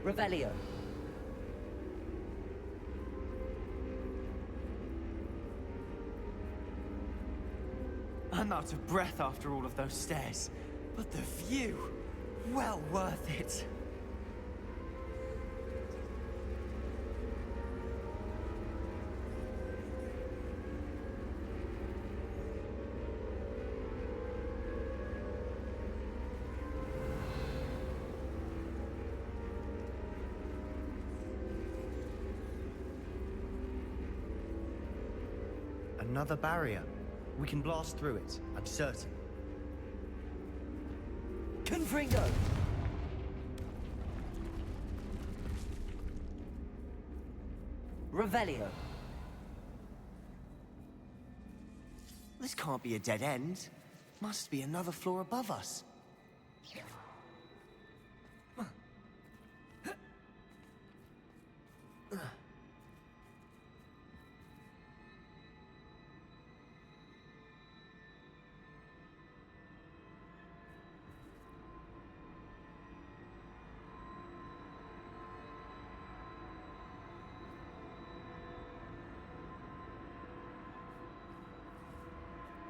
Revelio. I'm out of breath after all of those stairs, but the view, well worth it. Another barrier. We can blast through it, I'm certain. Confringo! Revelio. This can't be a dead end. Must be another floor above us.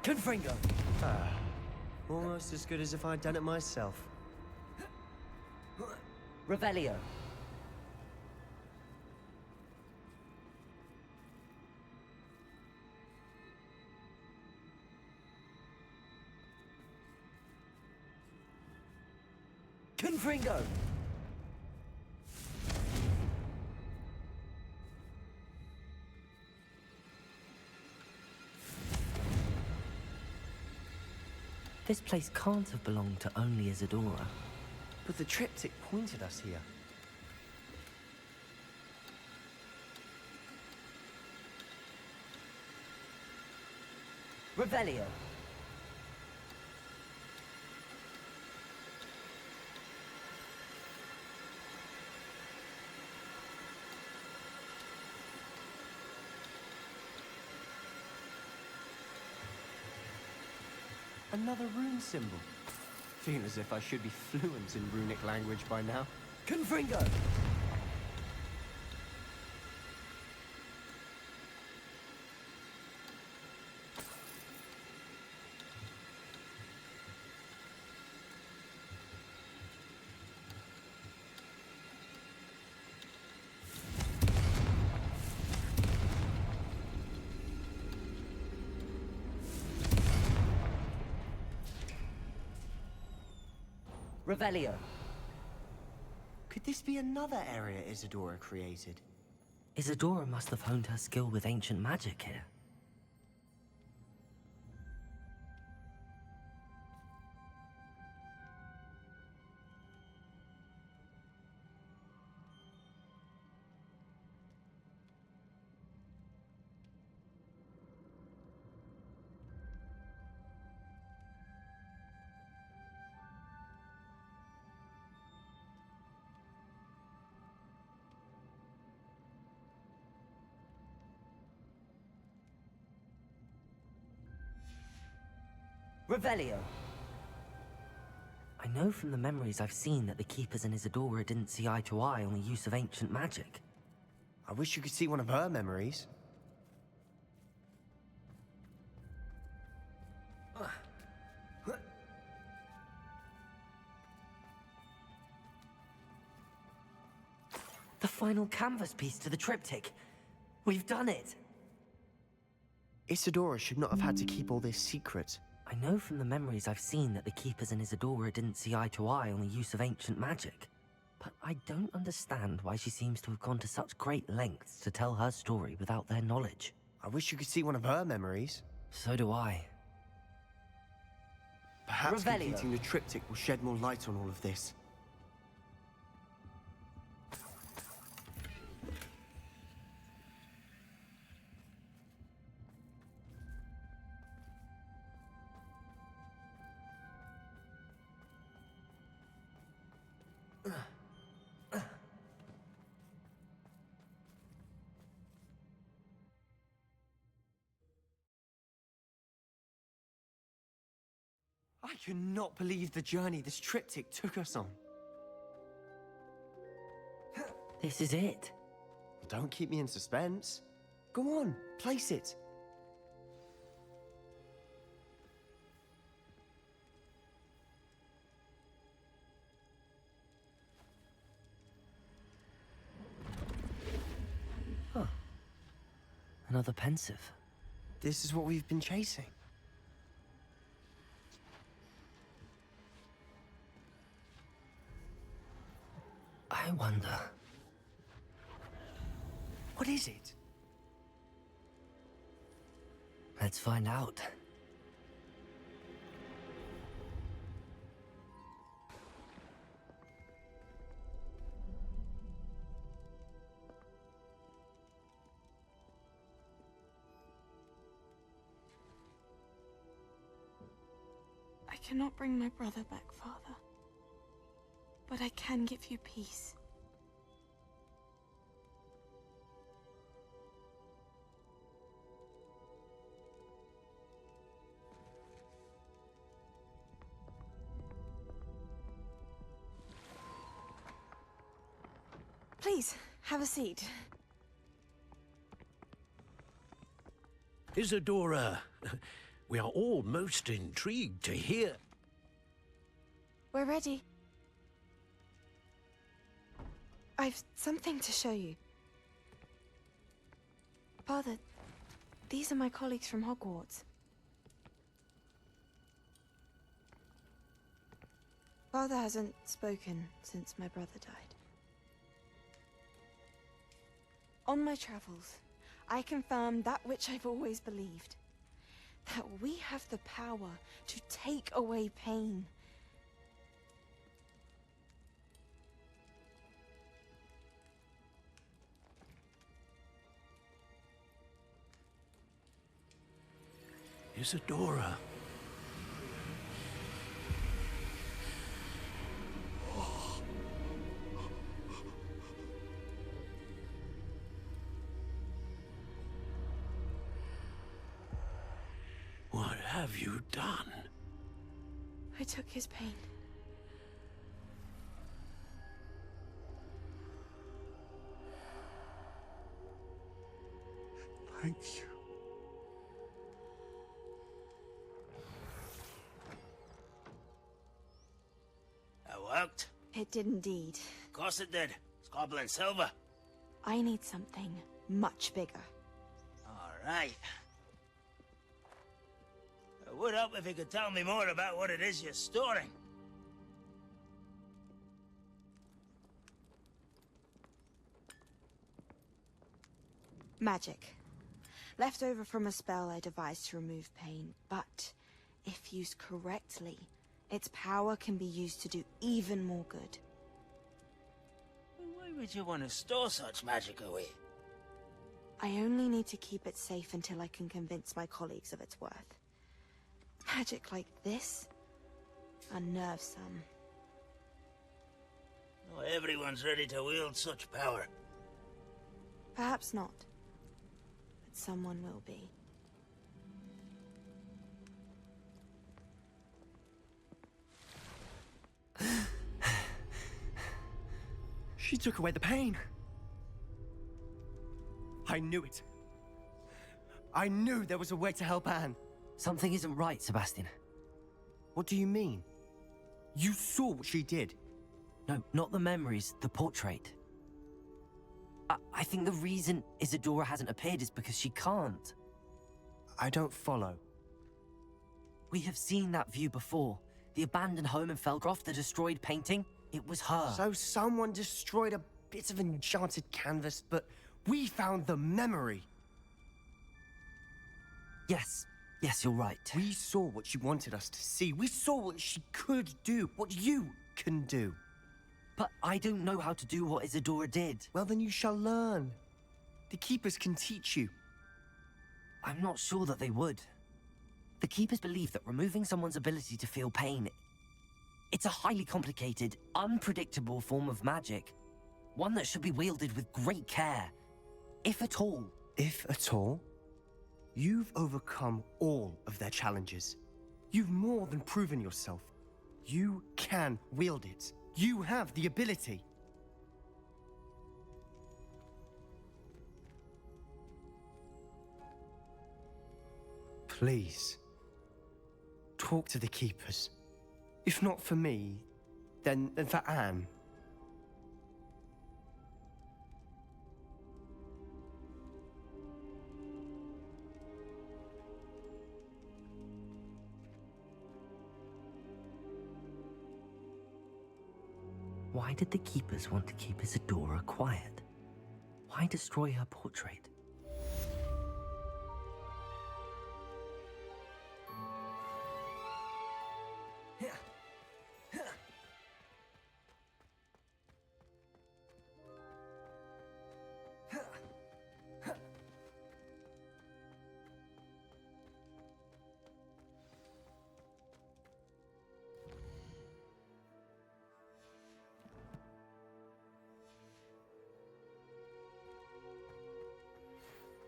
Confringo! Almost as good as if I'd done it myself. Revelio. Confringo! This place can't have belonged to only Isadora. But the triptych pointed us here. Revelio. Another rune symbol. Feel as if I should be fluent in runic language by now. Confringo! Revelio. Could this be another area Isadora created? Isadora must have honed her skill with ancient magic here. Revelio. I know from the memories I've seen that the Keepers and Isadora didn't see eye to eye on the use of ancient magic. I wish you could see one of her memories. The final canvas piece to the triptych. We've done it! Isadora should not have had to keep all this secret. I know from the memories I've seen that the Keepers and Isadora didn't see eye to eye on the use of ancient magic. But I don't understand why she seems to have gone to such great lengths to tell her story without their knowledge. I wish you could see one of her memories. So do I. Perhaps Revelio. completing the triptych will shed more light on all of this. I cannot believe the journey this triptych took us on. This is it. Don't keep me in suspense. Go on, place it. Huh. Another pensive. This is what we've been chasing. I wonder. What is it? Let's find out. I cannot bring my brother back, Father. But I can give you peace. Please, have a seat. Isadora, we are all most intrigued to hear. We're ready. I've something to show you. Father, these are my colleagues from Hogwarts. Father hasn't spoken since my brother died. On my travels, I confirmed that which I've always believed. That we have the power to take away pain. Isadora. What have you done? I took his pain. Thank you. That worked. It did indeed. Of course it did. It's goblin silver. I need something much bigger. All right. It would help if you could tell me more about what it is you're storing. Magic. Left over from a spell I devised to remove pain, but if used correctly, its power can be used to do even more good. Why would you want to store such magic away? I only need to keep it safe until I can convince my colleagues of its worth. Magic like this unnerves some. Not everyone's ready to wield such power. Perhaps not, but someone will be. She took away the pain. I knew it. I knew there was a way to help Anne. Something isn't right, Sebastian. What do you mean? You saw what she did. No, not the memories, the portrait. I think the reason Isadora hasn't appeared is because she can't. I don't follow. We have seen that view before. The abandoned home in Felgroth, the destroyed painting. It was her. So someone destroyed a bit of enchanted canvas, but we found the memory. Yes, you're right. We saw what she wanted us to see. We saw what she could do, what you can do. But I don't know how to do what Isadora did. Well, then you shall learn. The Keepers can teach you. I'm not sure that they would. The Keepers believe that removing someone's ability to feel pain, it's a highly complicated, unpredictable form of magic. One that should be wielded with great care, if at all. If at all? You've overcome all of their challenges. You've more than proven yourself. You can wield it. You have the ability. Please. Talk to the keepers. If not for me, then for Anne. Why did the keepers want to keep Isadora quiet? Why destroy her portrait?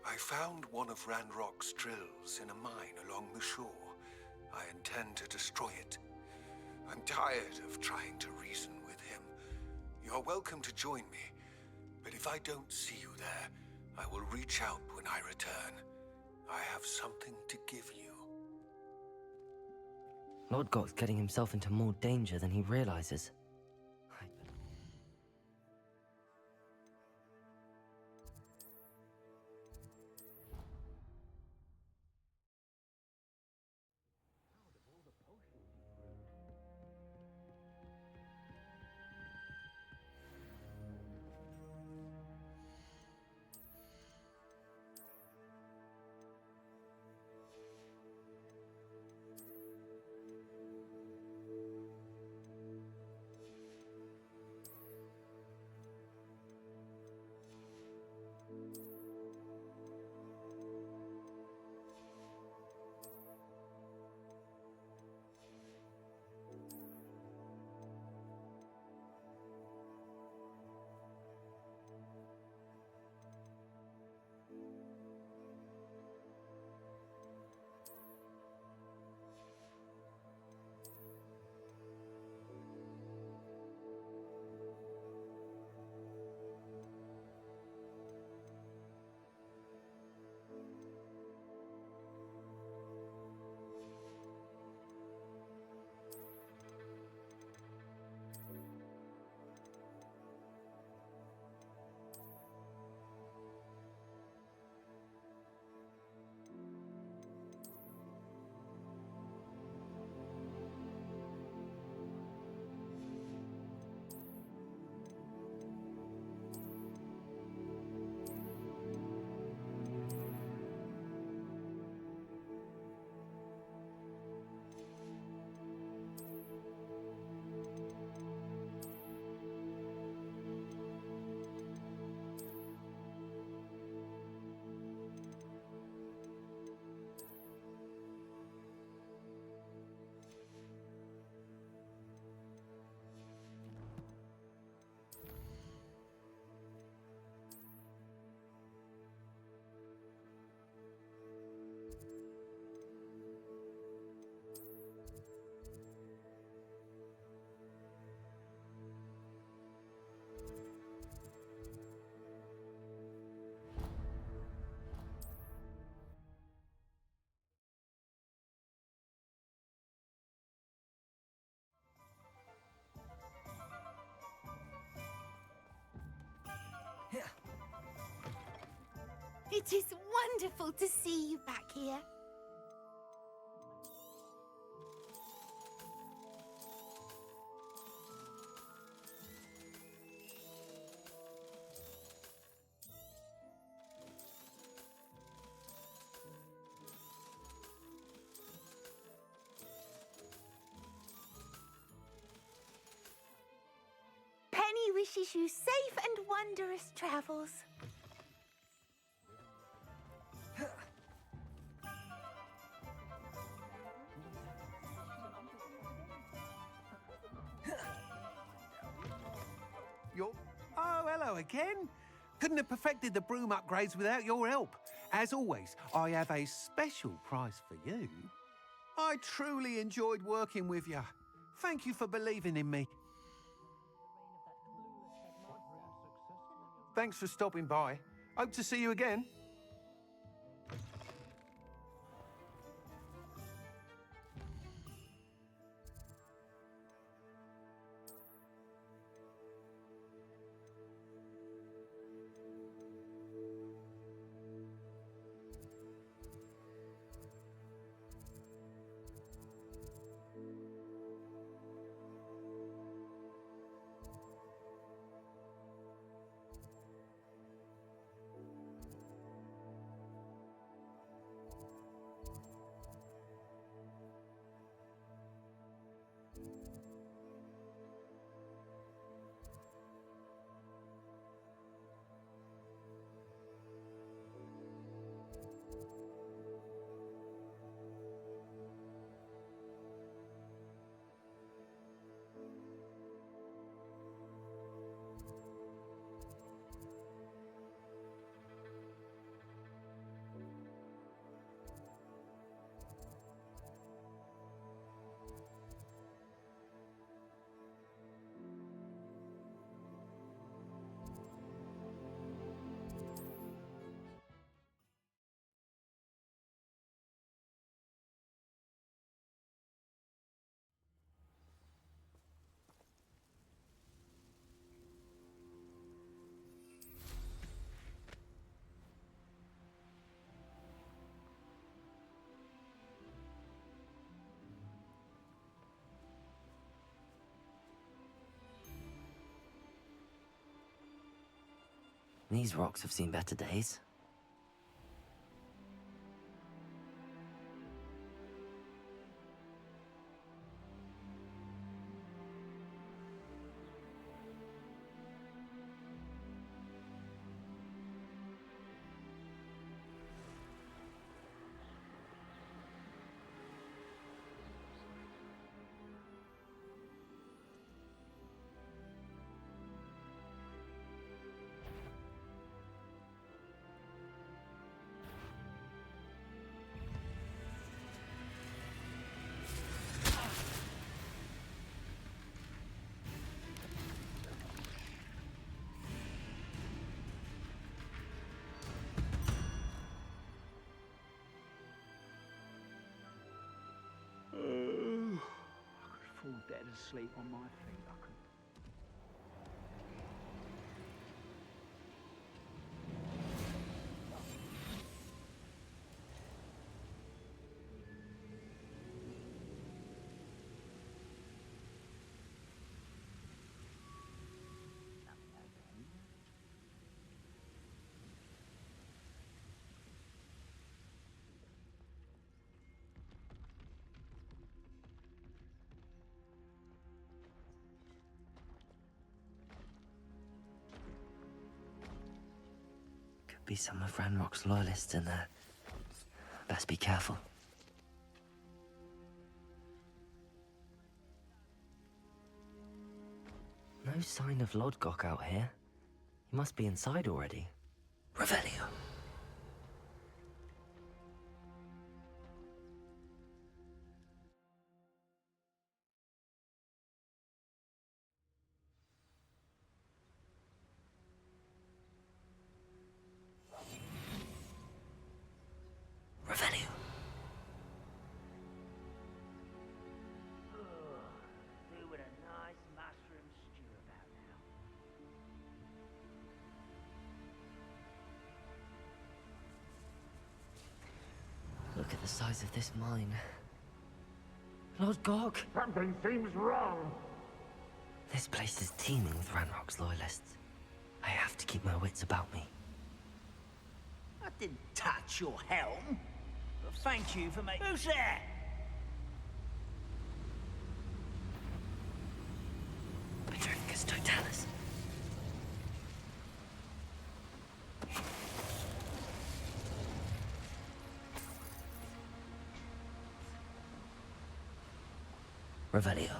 I found one of Ranrock's drills in a mine along the shore. I intend to destroy it. I'm tired of trying to reason with him. You're welcome to join me, but if I don't see you there, I will reach out when I return. I have something to give you. Lord Goth's getting himself into more danger than he realizes. It is wonderful to see you back here. Penny wishes you safe and wondrous travels. Oh, hello again. Couldn't have perfected the broom upgrades without your help. As always, I have a special prize for you. I truly enjoyed working with you. Thank you for believing in me. Thanks for stopping by. Hope to see you again. These rocks have seen better days. I could fall dead asleep on my feet. I could. Could be some of Ranrock's loyalists in there. Best be careful. No sign of Lodgok out here. He must be inside already. Revelio. Revelio. Doing a nice mushroom stew about now. Look at the size of this mine. Lodgok! Something seems wrong. This place is teeming with Ranrock's loyalists. I have to keep my wits about me. I didn't touch your helm. But thank you for making... Who's there? Petrificus totalis. Revelio.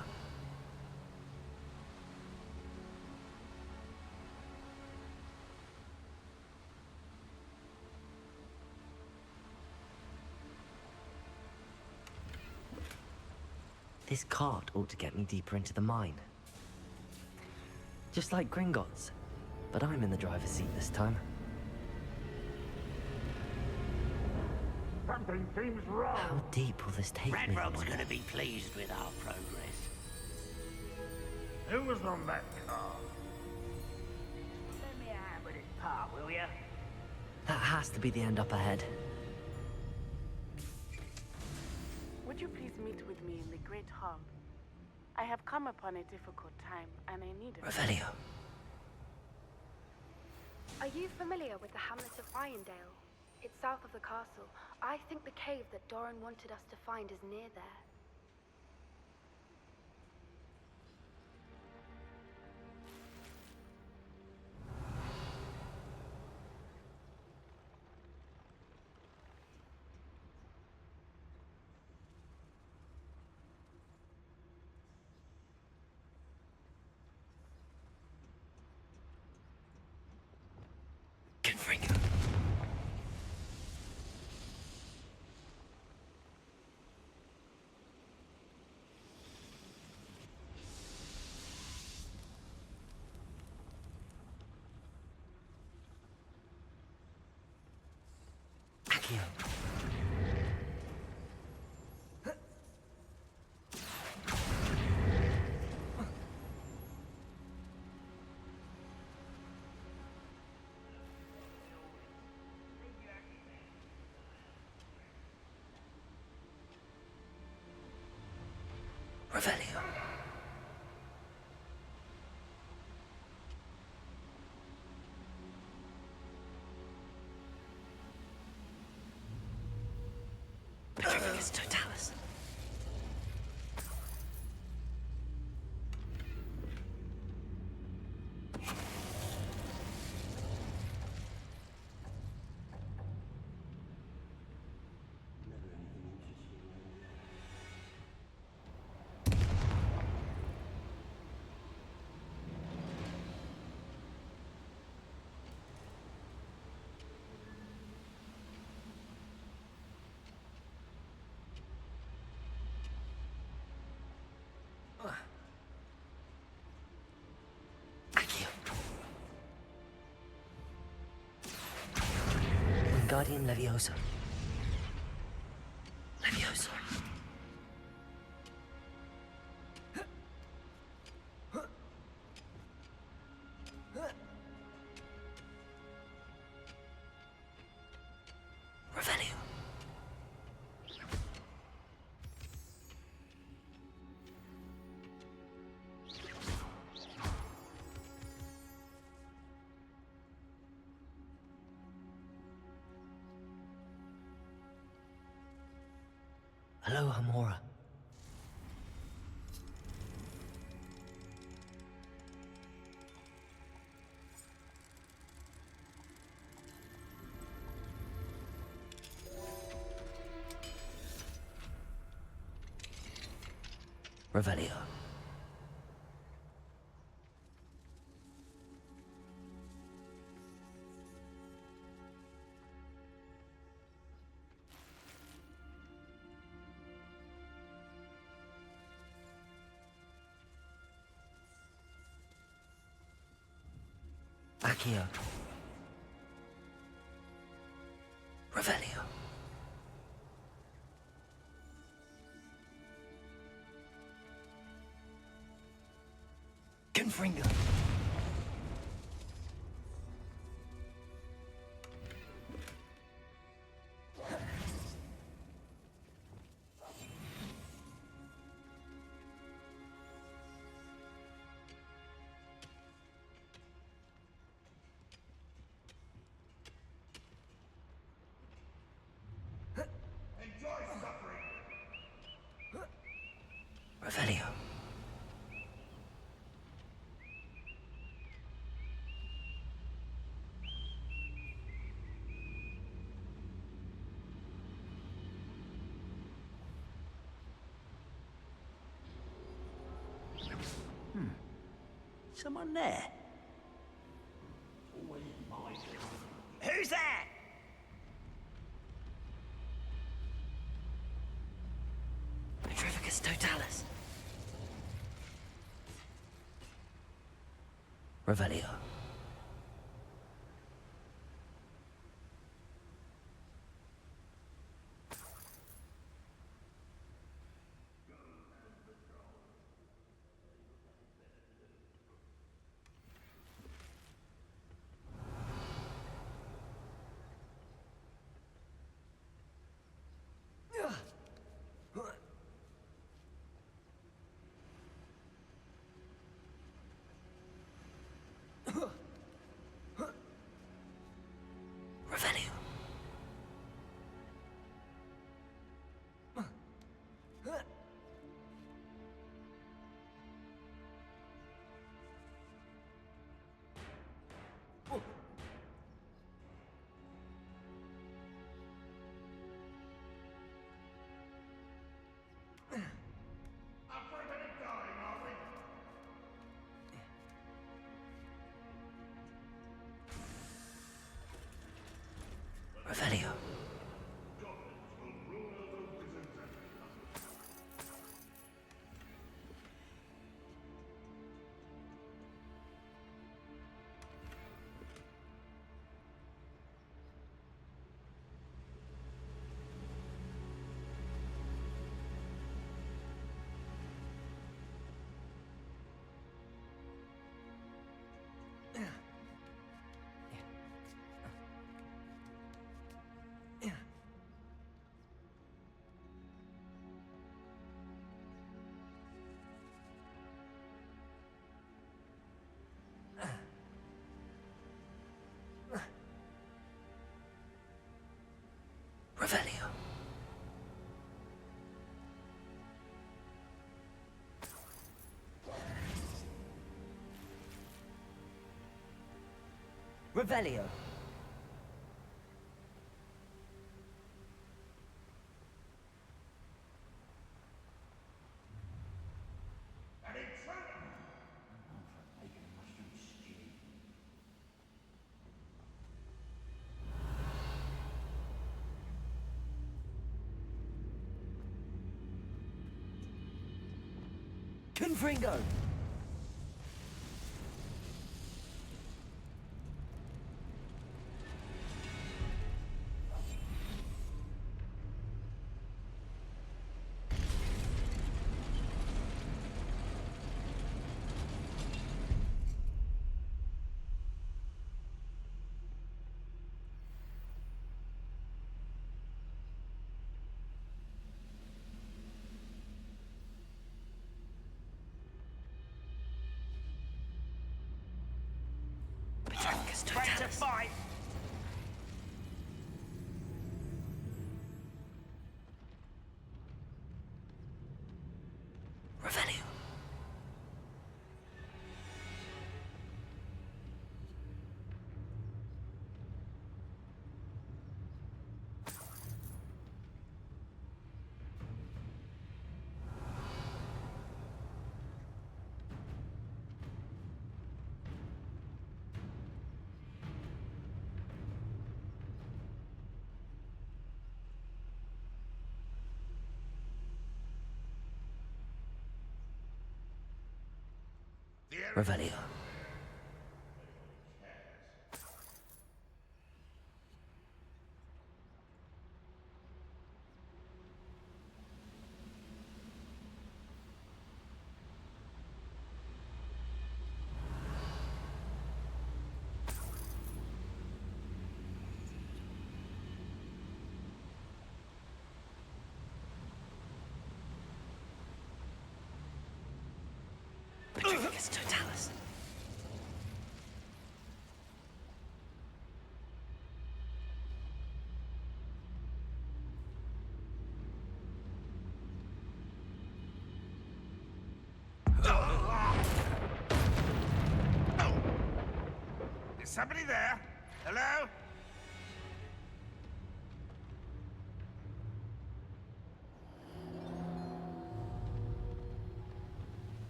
This cart ought to get me deeper into the mine. Just like Gringotts, but I'm in the driver's seat this time. Something seems wrong. How deep will this take me? I Ranrock's wonder? gonna be pleased with our progress. Who was on that car? Lend me a hand with this part, will ya? That has to be the end up ahead. Would you please meet with me in the Great Hall? I have come upon a difficult time, and I need it. Revelio. Are you familiar with the hamlet of Ryandale? It's south of the castle. I think the cave that Doran wanted us to find is near there. Confringo. Accio. Revelio. Retrificus Totalis. Wingardium Leviosa. Leviosa. Revelio. Hello, Hamora. Revelio. Accio. Revelio. Confringo. Revelio. Someone there? Who's that? Retrificus Totalis. Revelio. Revelio. Revelio. Revelio. Confringo! Ready to fight! Revelio. Revelio. Petrificus Totalis. Is somebody there? Hello?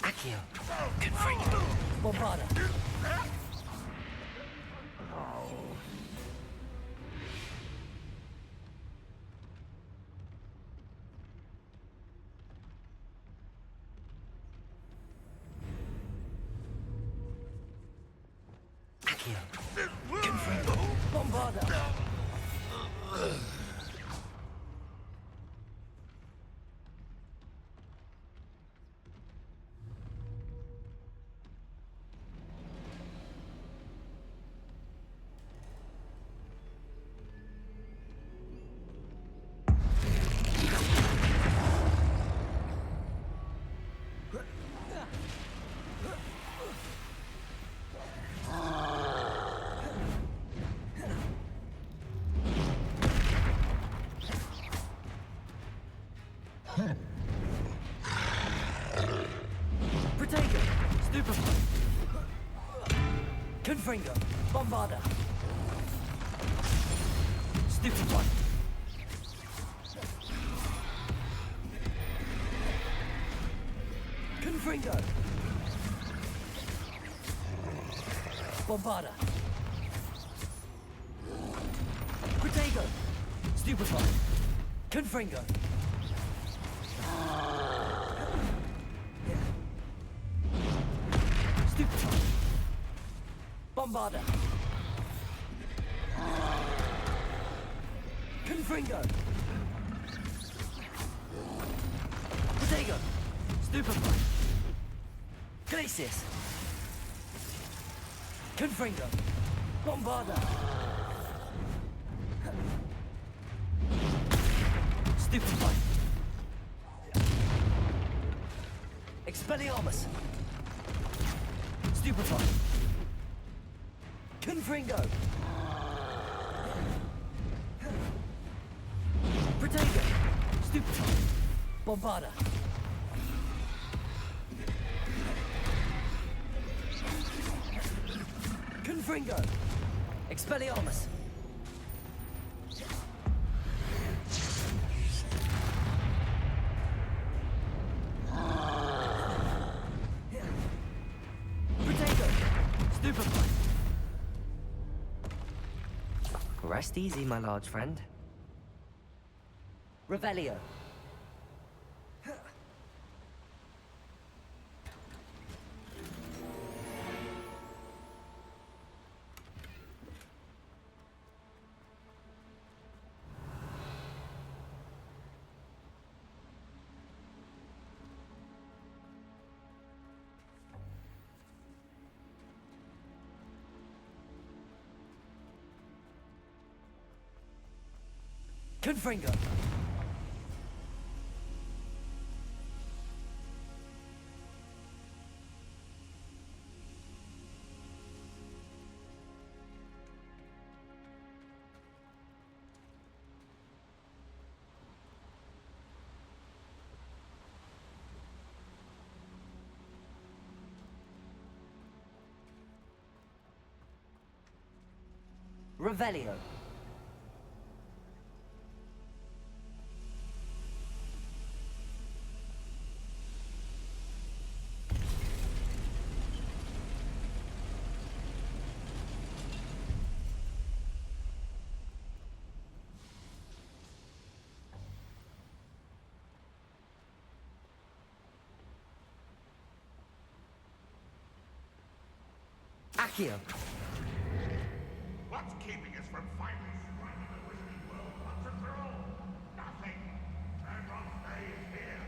Accio. Confringo. Bombarda. Accio. Confringo. Bombarda. Protego. Stupefy. Confringo. Bombarda. Stupefy. Confringo. Bombarda. Protego. Stupefy. Confringo. Stupefy. Bombarda. Confringo. Protego. Stupefy. Glacius. Confringo. Bombarda. Stupefy. Expelliarmus. Stupefy. Confringo. Protego. Stupefy. Bombarda. Confringo. Expelliarmus! Potato! Stupefy! Rest easy, my large friend. Revelio. Confringo. Revelio. Accio. What's keeping us from finally striking the Wizarding World once and for all? Nothing. Ranrock's day is here.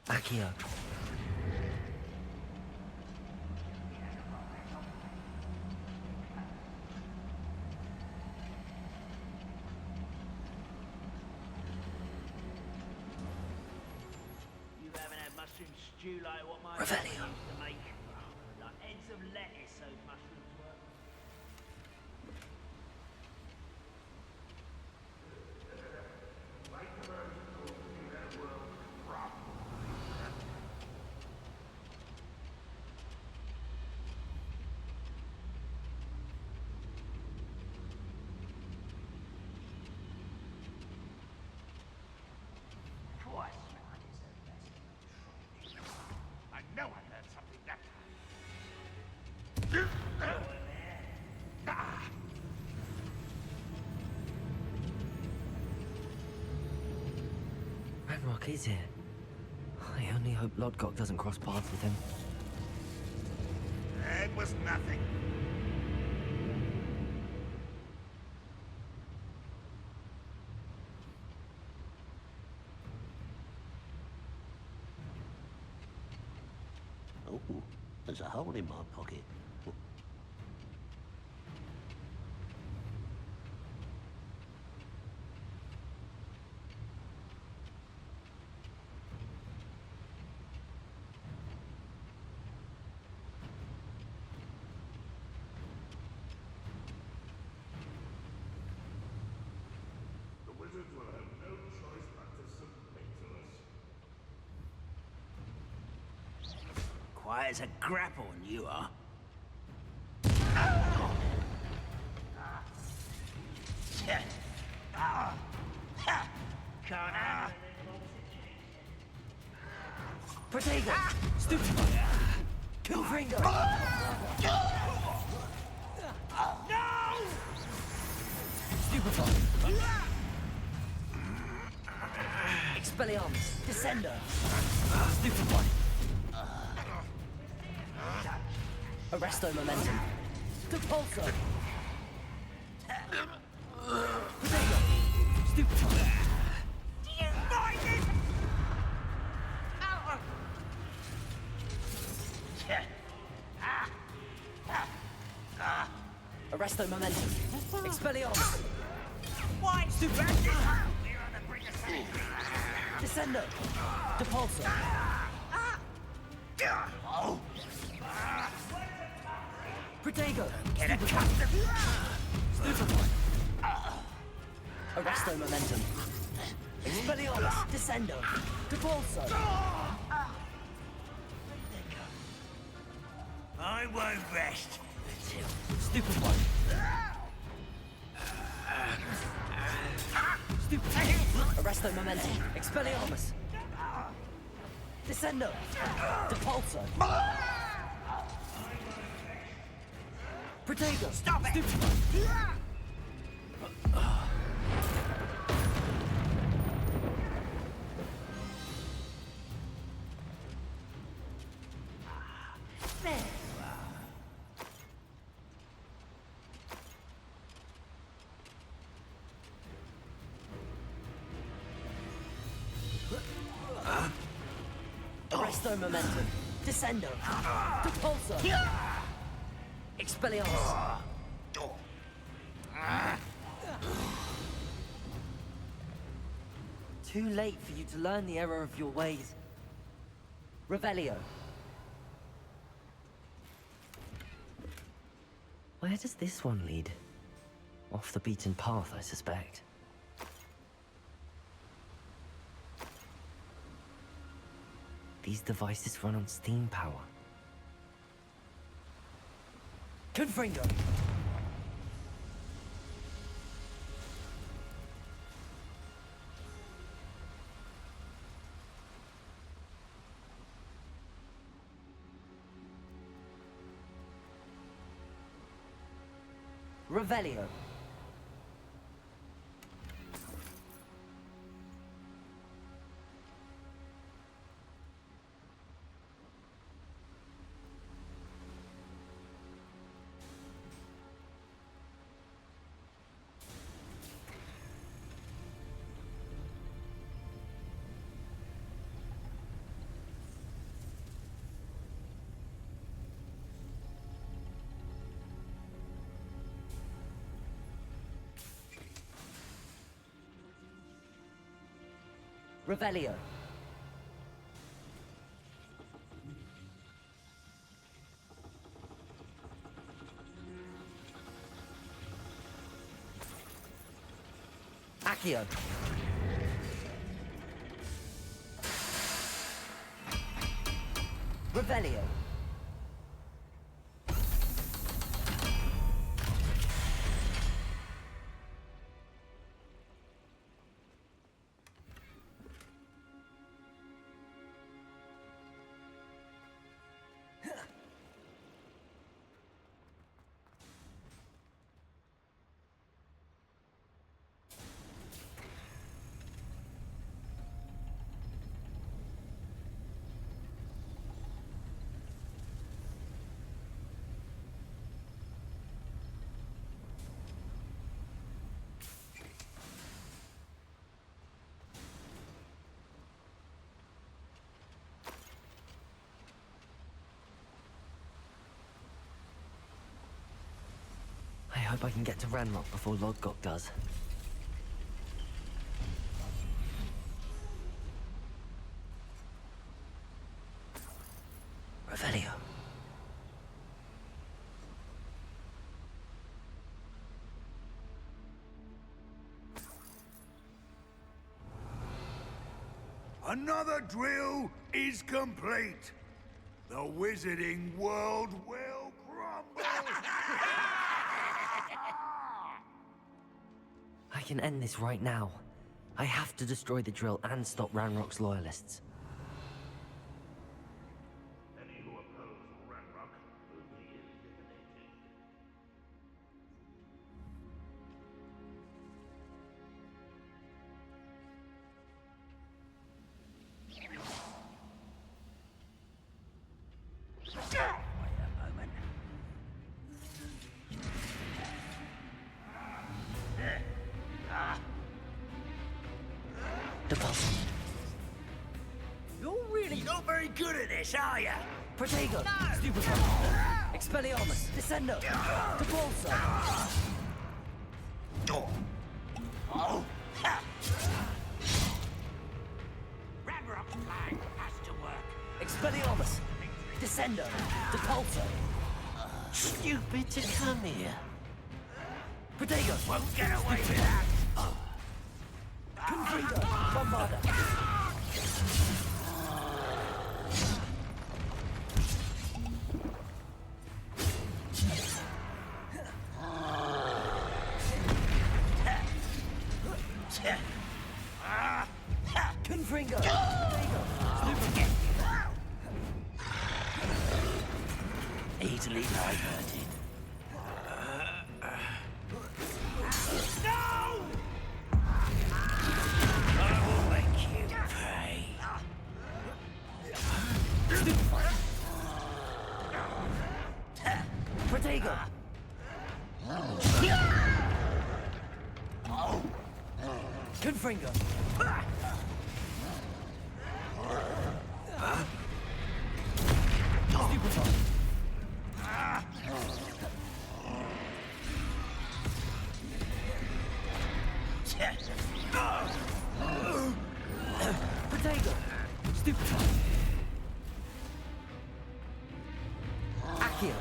Accio. You haven't had mushroom stew like what my Revelio. mother used to make. Like heads of lettuce, those mushrooms were. I know I learned something that time. Ranrock is here. I only hope Lodgok doesn't cross paths with him. It was nothing. Oh, there's a hole in my pocket. The wizards will have no choice but to submit to us. Quiet as a grapple, you are. Can't handle Protego! Stupefy! Confringo! No! Stupefy! Expelliarmus! Descender! Stupefy! Arresto Momentum! Depulso! Protego! Stupefy! Do you find it? Arresto Momentum! Expelliarmus! Why? Stupefy! We're on the brink of something. Descendo! Depulso! Oh! Protego! Get accustomed. Stupefy! Arresto Momentum! Expelliarmus! Descendo! Depulso! I won't rest until... Stupid one! Stupid! Arresto Momenti! Expelliarmus! Descendo! Depulso! Protego! Stop it! Stupid one! Arresto Momentum! Descendo! Depulso! Expelliarmus! Too late for you to learn the error of your ways. Revelio. Where does this one lead? Off the beaten path, I suspect. These devices run on steam power. Confringo! Revelio. Revelio. Accio. Revelio. I hope I can get to Ranrock before Lodgok does. Revelio. Another drill is complete. The wizarding world will crumble. I can end this right now. I have to destroy the drill and stop Ranrock's loyalists. Any who oppose Ranrock will be eliminated. Wait a moment. Depulso. You're really not very good at this, are you? Protego! No! Stupid one! Expelliarmus! Descendo! Depulso! Oh! Ha! Ranrock's plan has to work. Expelliarmus! Descendo! Depulso! Stupid to come here. Protego! Won't get away with that. Confringo! Bombarda! Confringo! Easily diverted. No! I will make you pay. Protego! Confringo! Stupefy! Protego! Stupefy! Accio!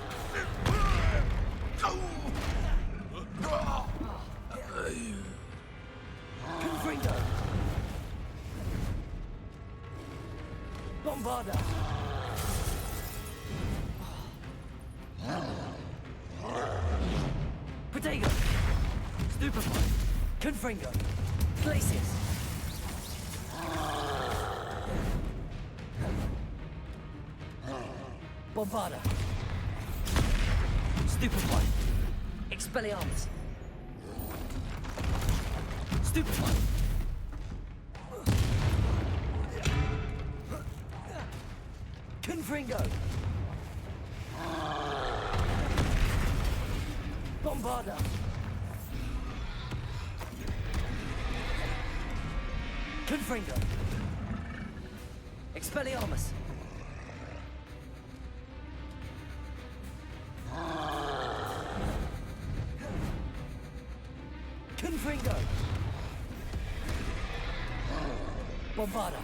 Confringo! Bombarda! Protego! Stupefy! Confringo! Glacius! Bombarda! Stupefy! Expelliarmus! Stupefy! Confringo! Bombarda! Confringo! Expelliarmus! Confringo! Bombarda!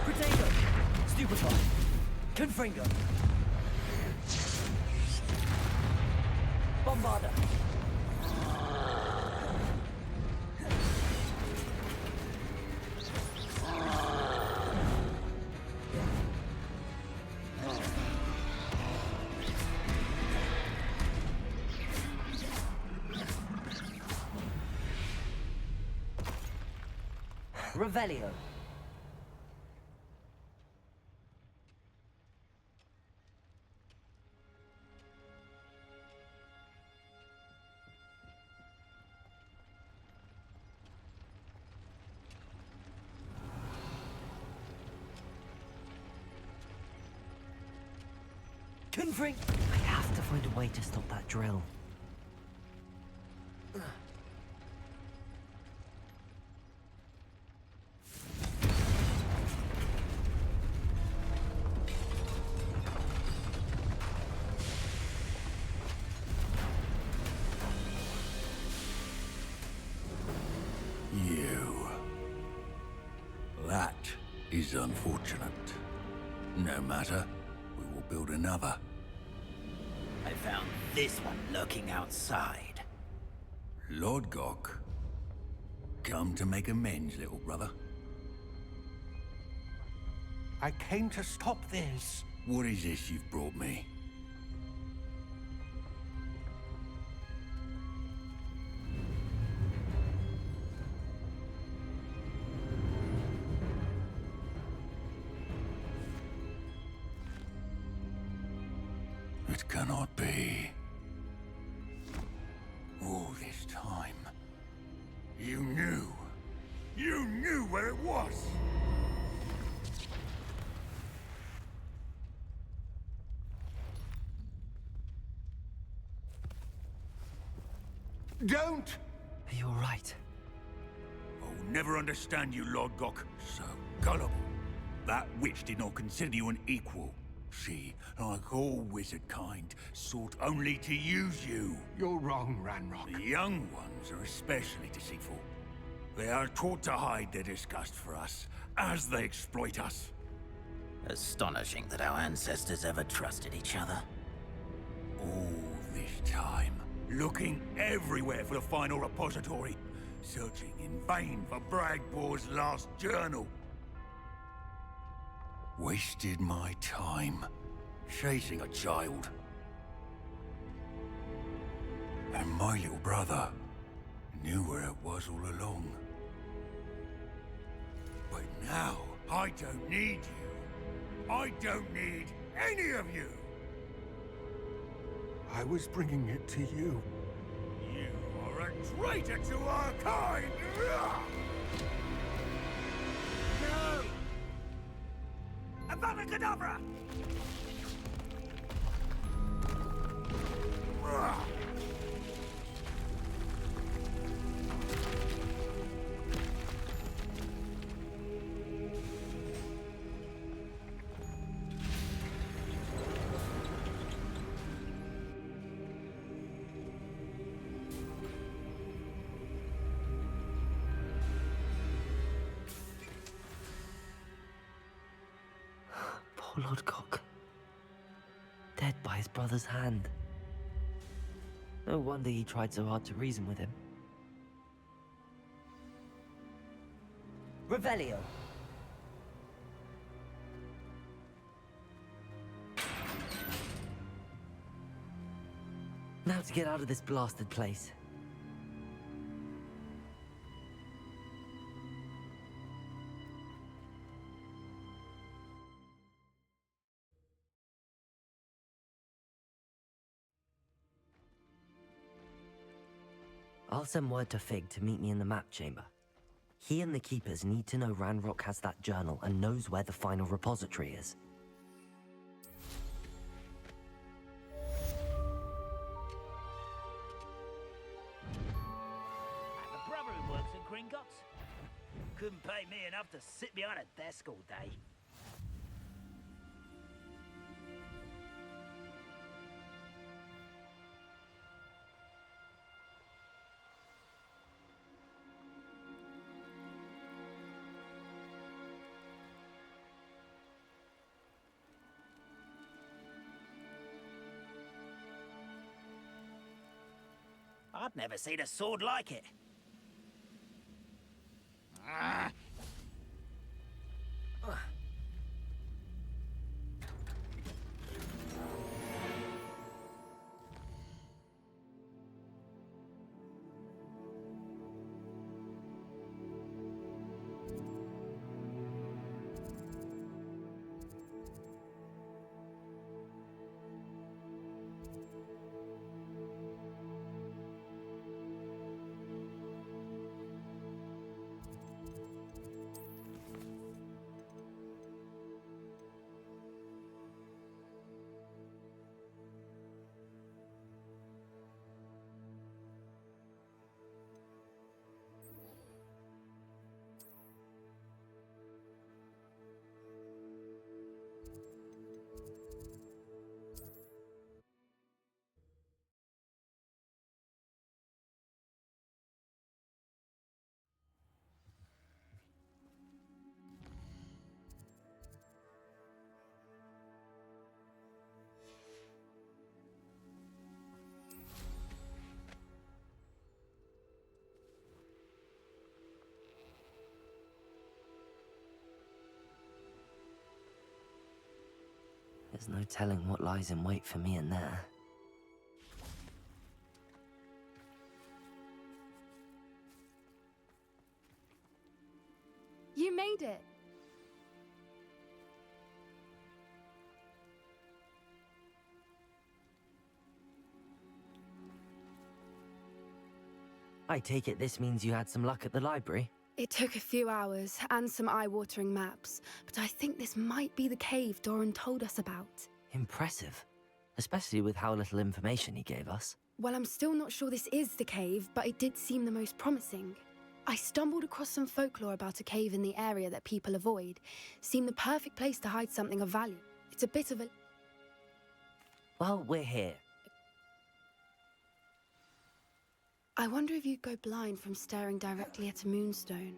Protego! Stupefy! Confringo! Bombarda! Revelio. Confring. I have to find a way to stop that drill. That is unfortunate. No matter, we will build another. I found this one lurking outside. Lord Gok, come to make amends, little brother. I came to stop this. What is this you've brought me? It cannot be. All this time, you knew. You knew where it was. Don't! You're right. I'll never understand you, Lord Gok. So gullible. That witch did not consider you an equal. She, like all wizard kind, sought only to use you. You're wrong, Ranrock. The young ones are especially deceitful. They are taught to hide their disgust for us, as they exploit us. Astonishing that our ancestors ever trusted each other. All this time, looking everywhere for the final repository, searching in vain for Bragbor's last journal. Wasted my time, chasing a child. And my little brother knew where it was all along. But now, I don't need you. I don't need any of you. I was bringing it to you. You are a traitor to our kind! No! Avada Kedavra! Poor Lodgok. Dead by his brother's hand. No wonder he tried so hard to reason with him. Revelio. Now to get out of this blasted place. I'll send word to Fig to meet me in the map chamber. He and the Keepers need to know Ranrock has that journal and knows where the final repository is. I have a brother who works at Gringotts. Couldn't pay me enough to sit behind a desk all day. I've never seen a sword like it. Ah. There's no telling what lies in wait for me in there. You made it. I take it this means you had some luck at the library? It took a few hours and some eye-watering maps, but I think this might be the cave Doran told us about. Impressive. Especially with how little information he gave us. Well, I'm still not sure this is the cave, but it did seem the most promising. I stumbled across some folklore about a cave in the area that people avoid. Seemed the perfect place to hide something of value. It's a bit of a... Well, we're here. I wonder if you'd go blind from staring directly at a moonstone.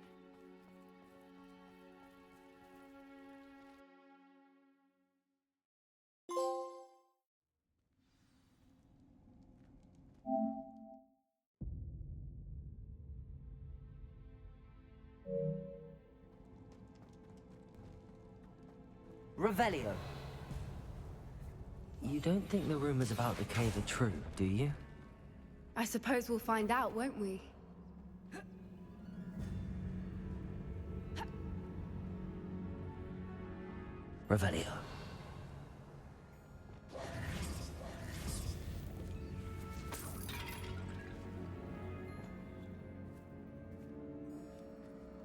Revelio. You don't think the rumors about the cave are true, do you? I suppose we'll find out, won't we? Revelio.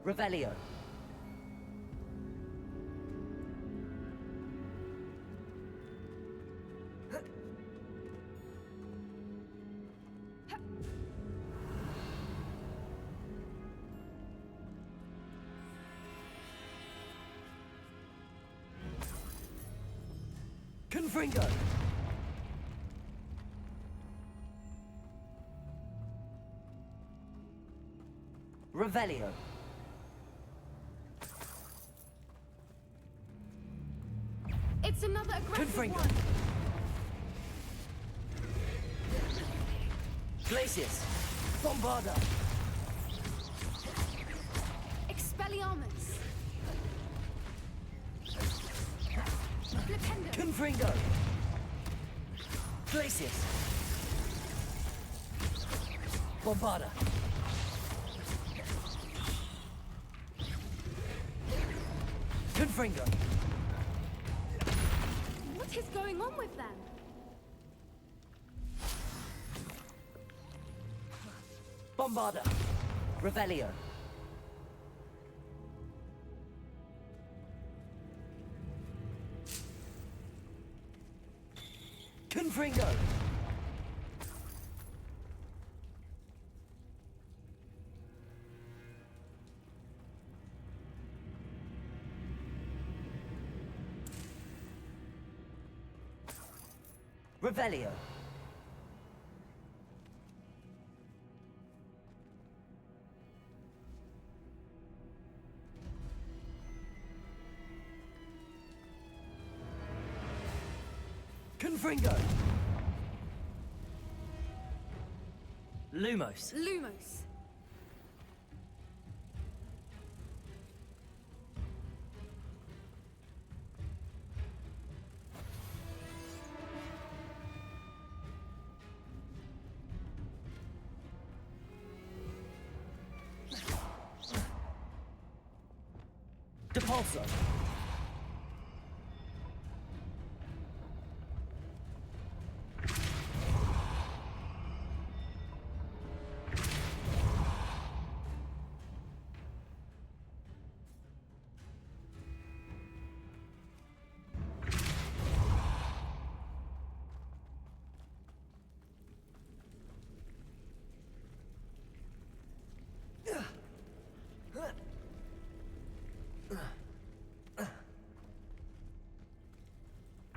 Revelio. Confringo. Revelio. It's another aggressive Confringo. one. Glacius. Bombarda. Expelliarmus. Flipendo. Confringo. Glacius. Bombarda. Confringo. What is going on with them? Bombarda. Revelio. Confringo. Revelio. Confringo. Lumos. Lumos. Depulso.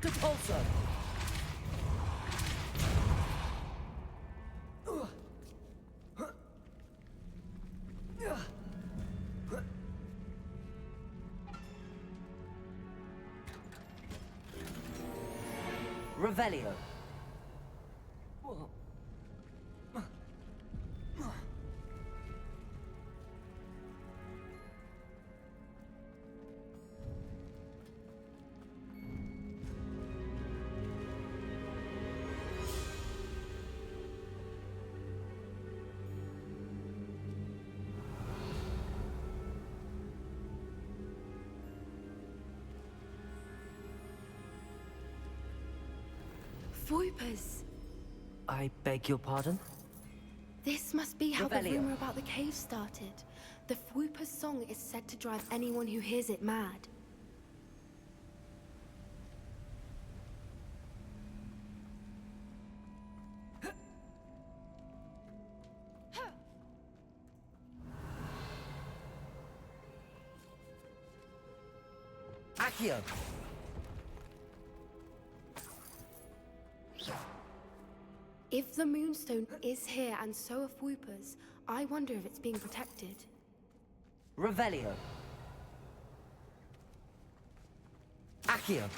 Depulso. Revelio. Voipers. I beg your pardon? This must be how the Revelio. rumor about the cave started. The Voipers' song is said to drive anyone who hears it mad. Accio. If the Moonstone is here and so are Voipers, I wonder if it's being protected. Revelio. Accio.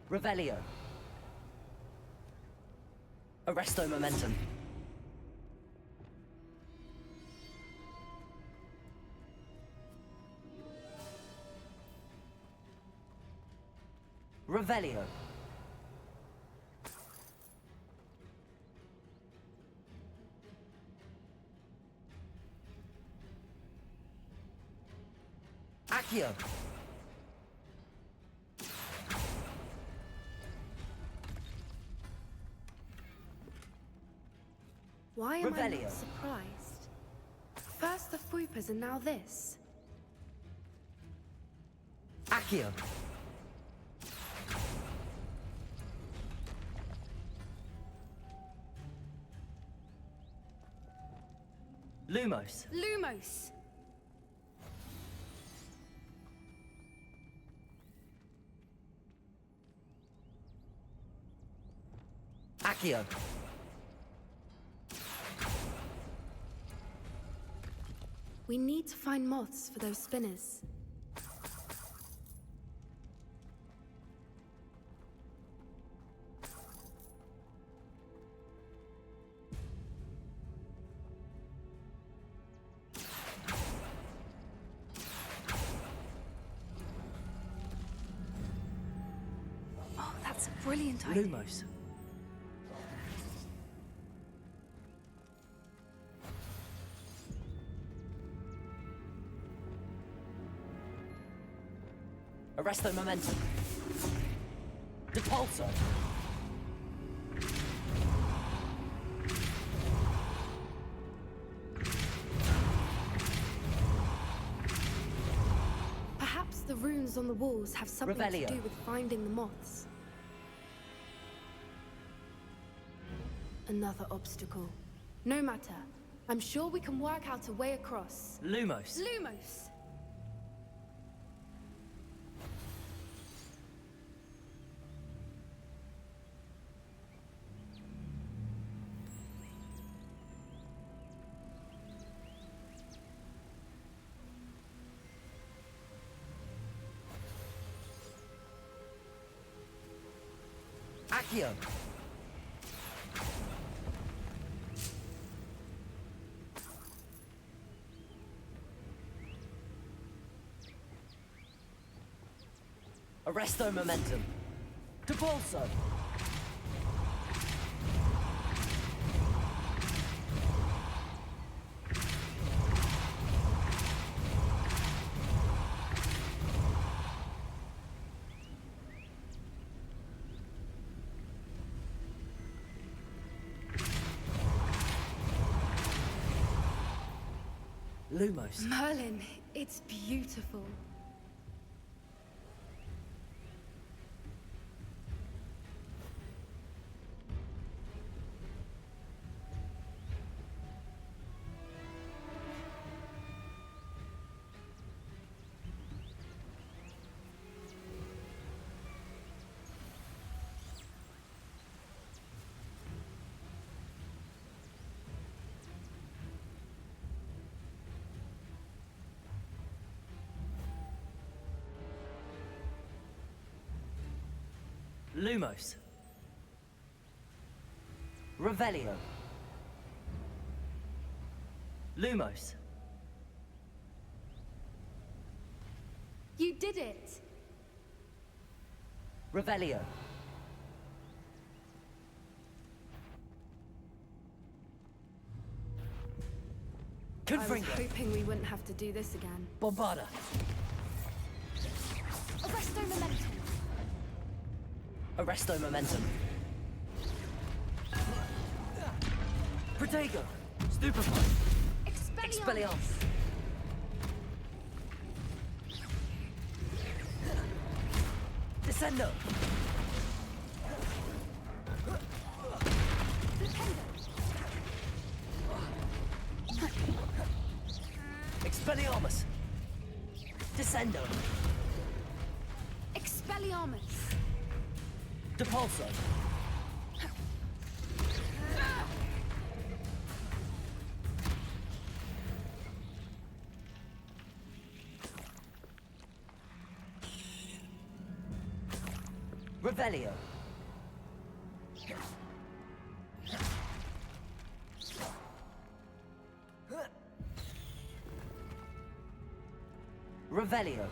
Revelio. Arresto momentum. Revelio. Accio. Why am I Revelio. not surprised? First the Fwoopas and now this. Accio. Lumos. Lumos! Accio. We need to find moths for those spinners. Oh, that's a brilliant idea. Lumos. Arresto momentum. Depulso. Perhaps the runes on the walls have something Revelio. to do with finding the moths. Another obstacle. No matter. I'm sure we can work out a way across. Lumos. Lumos! Accio. Arresto momentum. Depulso. Lumos. Merlin, it's beautiful. Lumos. Revelio. Lumos. You did it! Revelio. I was Confringo. hoping we wouldn't have to do this again. Bombarda. Arresto momentum! Arresto momentum. Protego. Stupefy. Expelliarmus. Descendo. Expelliarmus. Descendo. Expelliarmus! Depulso. Revelio. Revelio.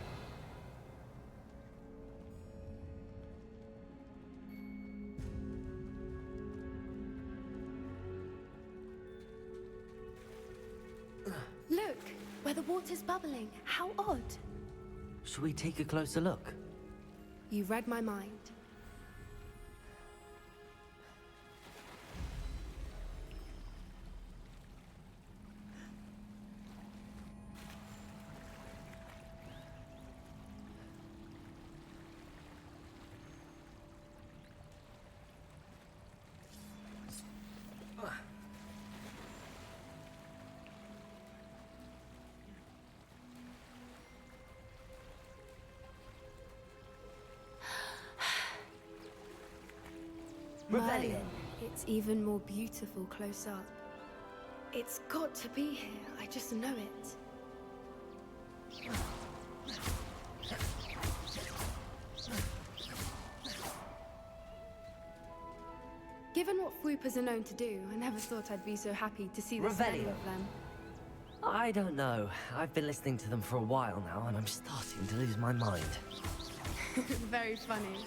water's bubbling. How odd. Should we take a closer look? You read my mind. Rebellion. It's even more beautiful close up. It's got to be here. I just know it. Given what Fwoopas are known to do, I never thought I'd be so happy to see this many of them. I don't know. I've been listening to them for a while now, and I'm starting to lose my mind. Very funny.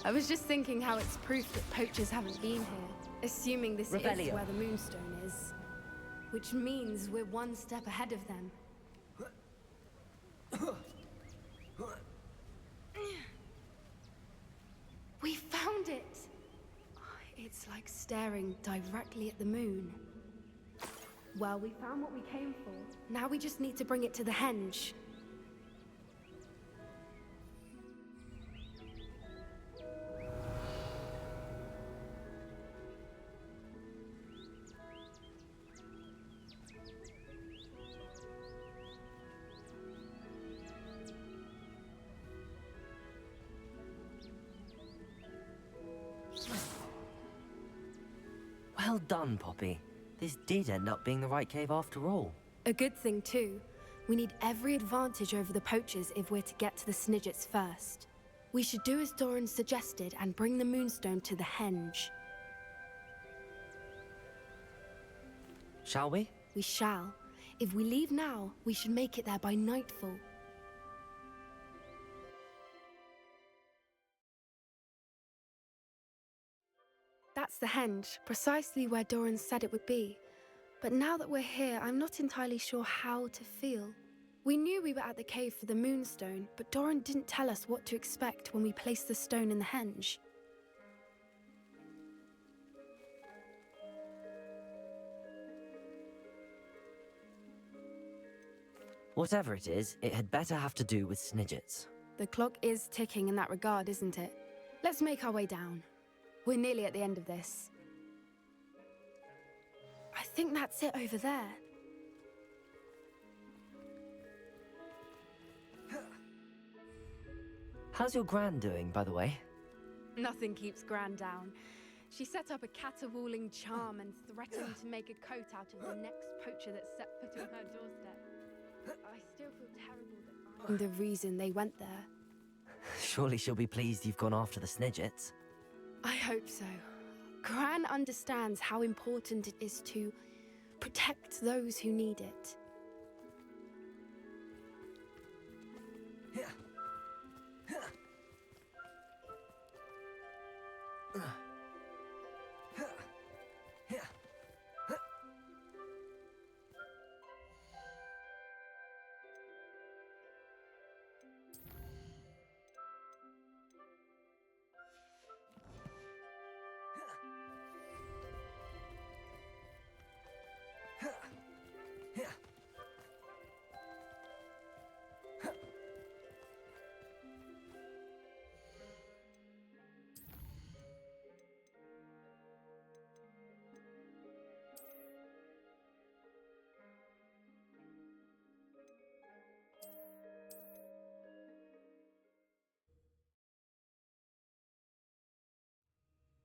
I was just thinking how it's proof that poachers haven't been here, assuming this is where the Moonstone is. Which means we're one step ahead of them. We found it! It's like staring directly at the moon. Well, we found what we came for. Now we just need to bring it to the henge. Well done, Poppy. This did end up being the right cave after all. A good thing, too. We need every advantage over the poachers if we're to get to the Snidgets first. We should do as Doran suggested and bring the Moonstone to the henge. Shall we? We shall. If we leave now, we should make it there by nightfall. That's the henge, precisely where Doran said it would be. But now that we're here, I'm not entirely sure how to feel. We knew we were at the cave for the Moonstone, but Doran didn't tell us what to expect when we placed the stone in the henge. Whatever it is, it had better have to do with Snidgets. The clock is ticking in that regard, isn't it? Let's make our way down. We're nearly at the end of this. I think that's it over there. How's your Gran doing, by the way? Nothing keeps Gran down. She set up a caterwauling charm and threatened to make a coat out of the next poacher that set foot on her doorstep. I still feel terrible that I'm the reason they went there. Surely she'll be pleased you've gone after the Snidgets. I hope so. Gran understands how important it is to protect those who need it.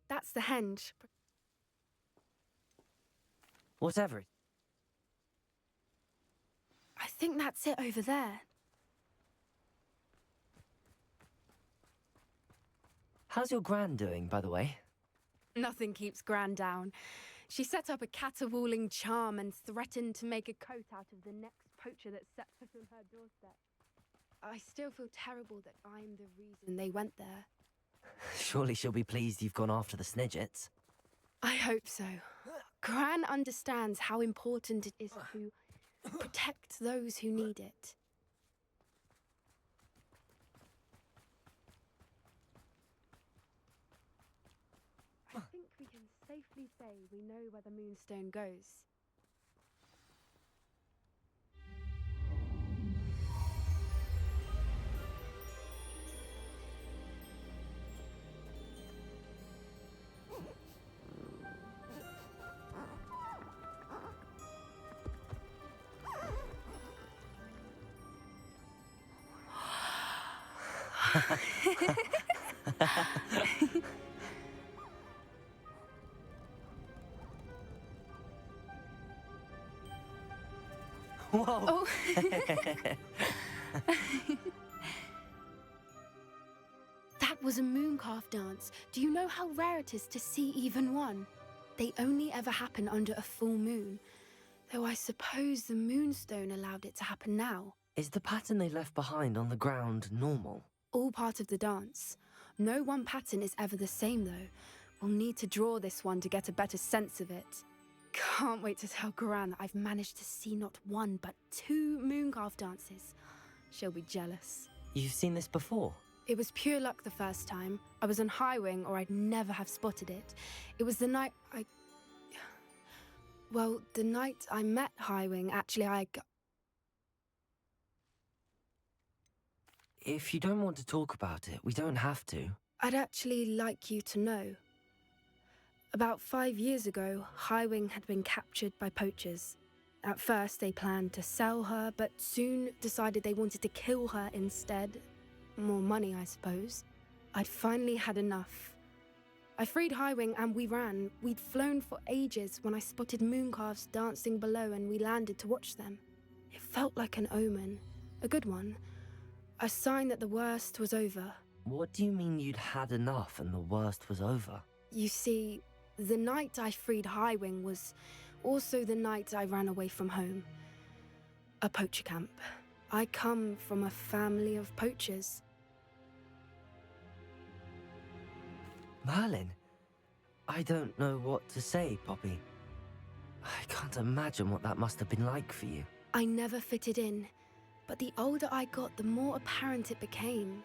That's the henge. Whatever it... I think that's it over there. How's your Gran doing, by the way? Nothing keeps Gran down. She set up a caterwauling charm and threatened to make a coat out of the next poacher that set foot on her doorstep. I still feel terrible that I'm the reason they went there. Surely she'll be pleased you've gone after the Snidgets. I hope so. Gran understands how important it is to Protect those who need it. I think we can safely say we know where the Moonstone goes. Whoa! Oh. That was a mooncalf dance. Do you know how rare it is to see even one? They only ever happen under a full moon. Though I suppose the Moonstone allowed it to happen now. Is the pattern they left behind on the ground normal? All part of the dance. No one pattern is ever the same, though. We'll need to draw this one to get a better sense of it. Can't wait to tell Gran that I've managed to see not one, but 2 mooncalf dances. She'll be jealous. You've seen this before? It was pure luck the first time. I was on Highwing, or I'd never have spotted it. It was the night Well, the night I met Highwing, actually, If you don't want to talk about it, we don't have to. I'd actually like you to know. About 5 years ago, Highwing had been captured by poachers. At first, they planned to sell her, but soon decided they wanted to kill her instead. More money, I suppose. I'd finally had enough. I freed Highwing and we ran. We'd flown for ages when I spotted mooncalves dancing below and we landed to watch them. It felt like an omen. A good one. A sign that the worst was over. What do you mean you'd had enough and the worst was over? You see, the night I freed Highwing was also the night I ran away from home. A poacher camp. I come from a family of poachers. Merlin? I don't know what to say, Poppy. I can't imagine what that must have been like for you. I never fitted in, but the older I got, the more apparent it became.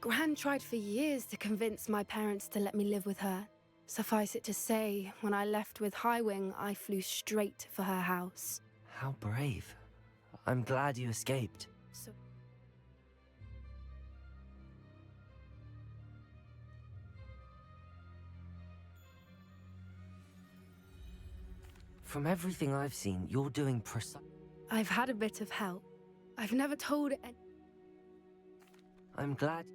Gran tried for years to convince my parents to let me live with her. Suffice it to say, when I left with Highwing, I flew straight for her house. How brave. I'm glad you escaped. So From everything I've seen, you're doing I've had a bit of help. I've never told I'm glad.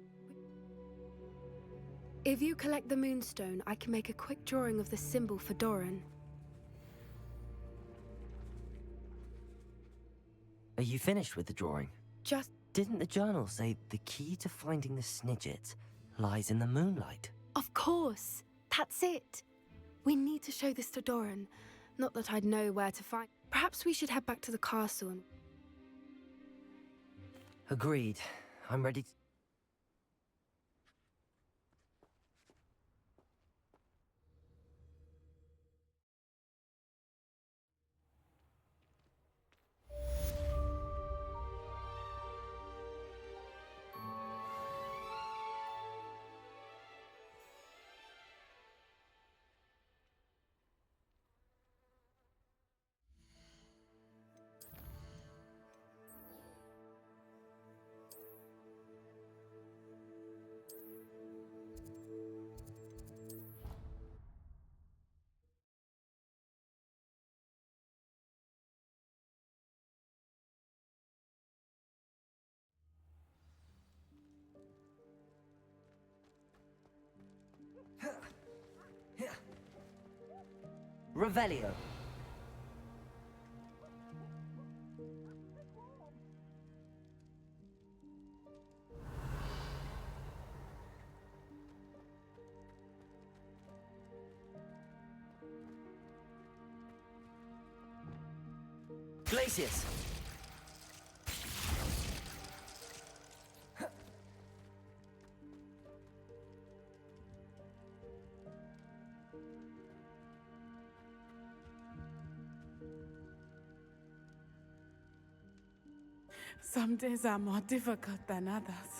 If you collect the Moonstone, I can make a quick drawing of the symbol for Doran. Are you finished with the drawing? Just... Didn't the journal say the key to finding the Snidget lies in the moonlight? Of course! That's it! We need to show this to Doran. Not that I'd know where to find... Perhaps we should head back to the castle and... Agreed. I'm ready to... Revelio. Glacius. Some days are more difficult than others.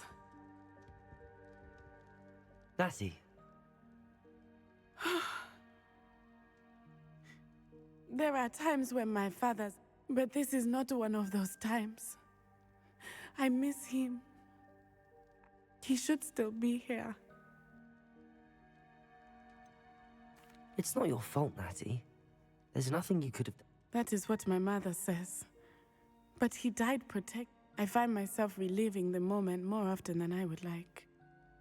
Natty, There are times when my father's... But this is not one of those times. I miss him. He should still be here. it's not your fault, Natty. There's nothing you could have done. That is what my mother says. But he died protect. I find myself reliving the moment more often than I would like.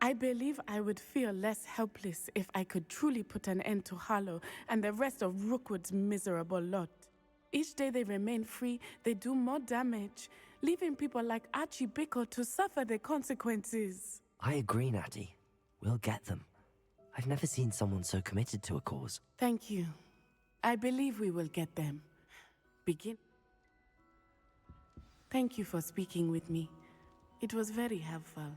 I believe I would feel less helpless if I could truly put an end to Harlow and the rest of Rookwood's miserable lot. Each day they remain free, they do more damage, leaving people like Archie Bickle to suffer the consequences. I agree, Natty. We'll get them. I've never seen someone so committed to a cause. Thank you. I believe we will get them. Begin. Thank you for speaking with me. It was very helpful.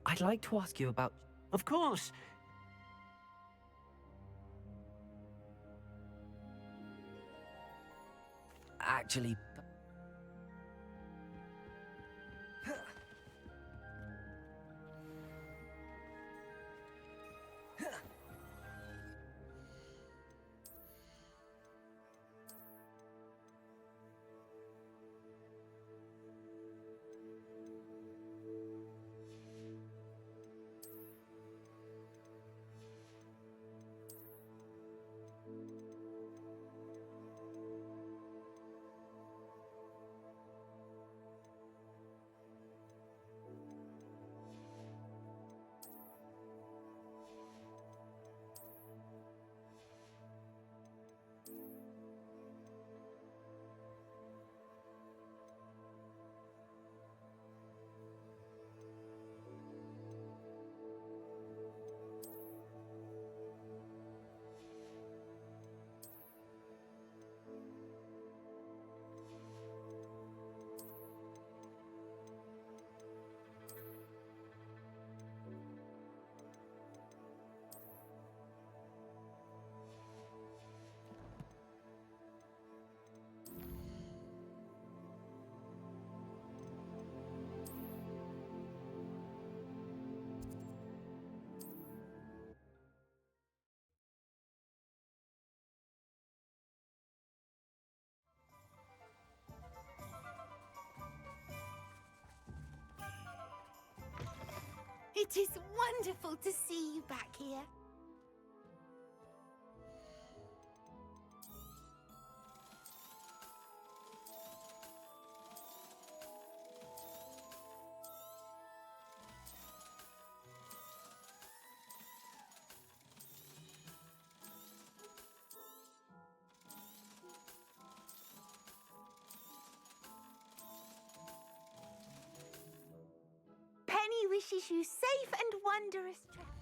I'd like to ask you about... Of course. Actually... It is wonderful to see you back here. Penny wishes you safe and wondrous travels.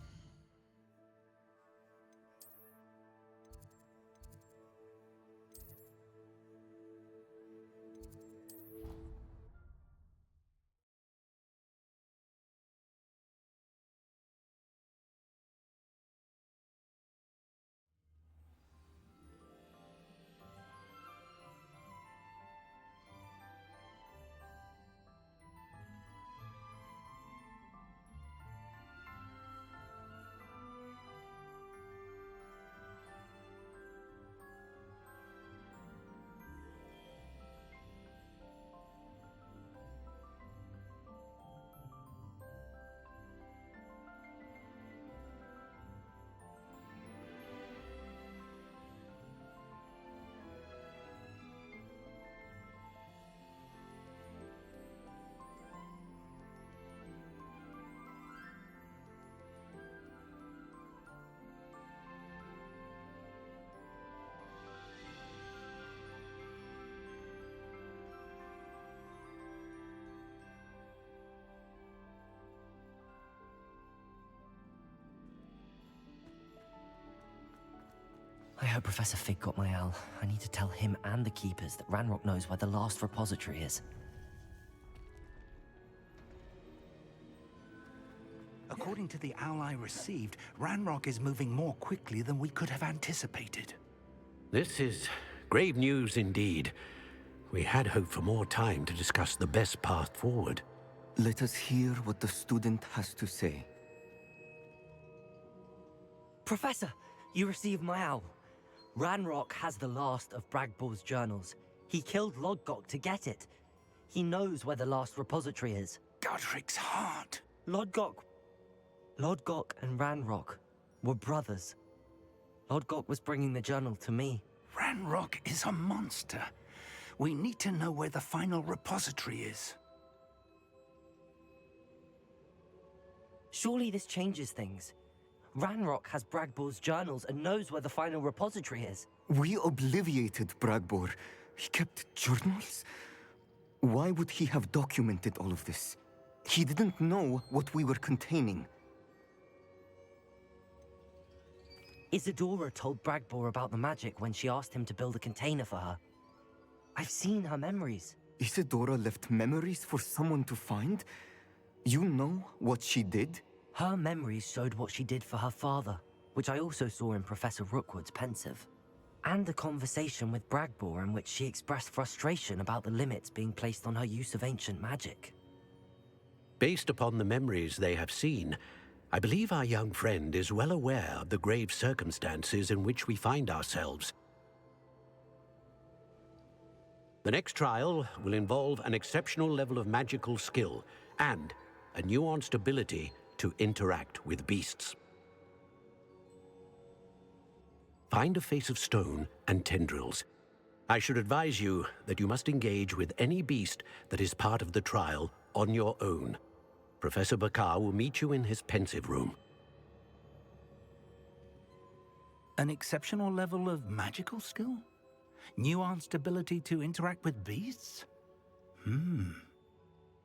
hope Professor Fig got my owl. I need to tell him and the Keepers that Ranrock knows where the last repository is. According to the owl I received, Ranrock is moving more quickly than we could have anticipated. This is grave news indeed. We had hoped for more time to discuss the best path forward. Let us hear what the student has to say. Professor, you received my owl. Ranrock has the last of Bragbor's journals. He killed Lodgok to get it. He knows where the last repository is. Godric's heart. Lodgok and Ranrock were brothers. Lodgok was bringing the journal to me. Ranrock is a monster. We need to know where the final repository is. Surely this changes things. Ranrock has Bragbor's journals and knows where the final repository is. We obliviated Bragbor. He kept journals? Why would he have documented all of this? He didn't know what we were containing. Isadora told Bragbor about the magic when she asked him to build a container for her. I've seen her memories. Isadora left memories for someone to find? You know what she did? Her memories showed what she did for her father, which I also saw in Professor Rookwood's pensive. And a conversation with Bragbor in which she expressed frustration about the limits being placed on her use of ancient magic. Based upon the memories they have seen, I believe our young friend is well aware of the grave circumstances in which we find ourselves. The next trial will involve an exceptional level of magical skill and a nuanced ability to interact with beasts. Find a face of stone and tendrils. I should advise you that you must engage with any beast that is part of the trial on your own. Professor Bakar will meet you in his pensive room. An exceptional level of magical skill? Nuanced ability to interact with beasts?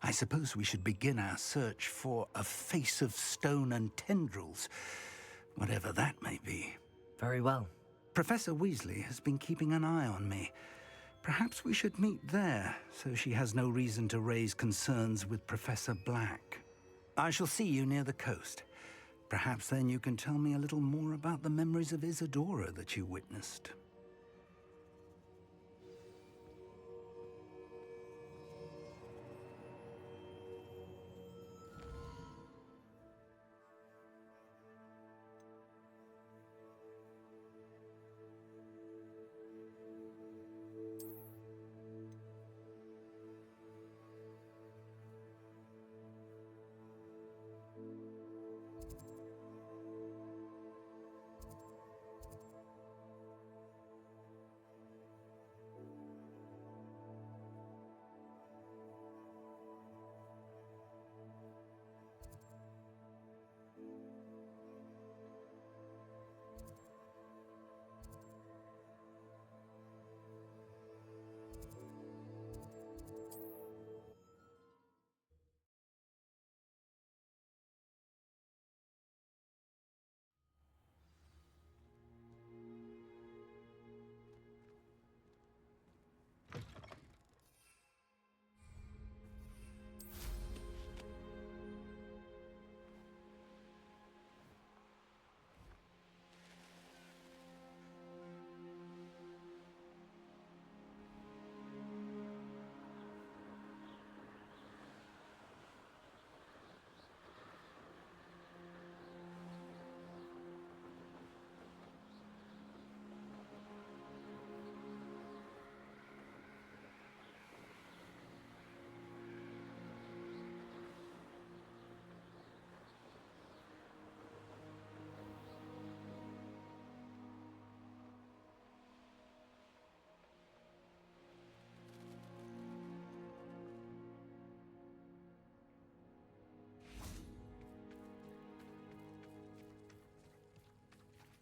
I suppose we should begin our search for a face of stone and tendrils, whatever that may be. Very well. Professor Weasley has been keeping an eye on me. Perhaps we should meet there, so she has no reason to raise concerns with Professor Black. I shall see you near the coast. Perhaps then you can tell me a little more about the memories of Isadora that you witnessed.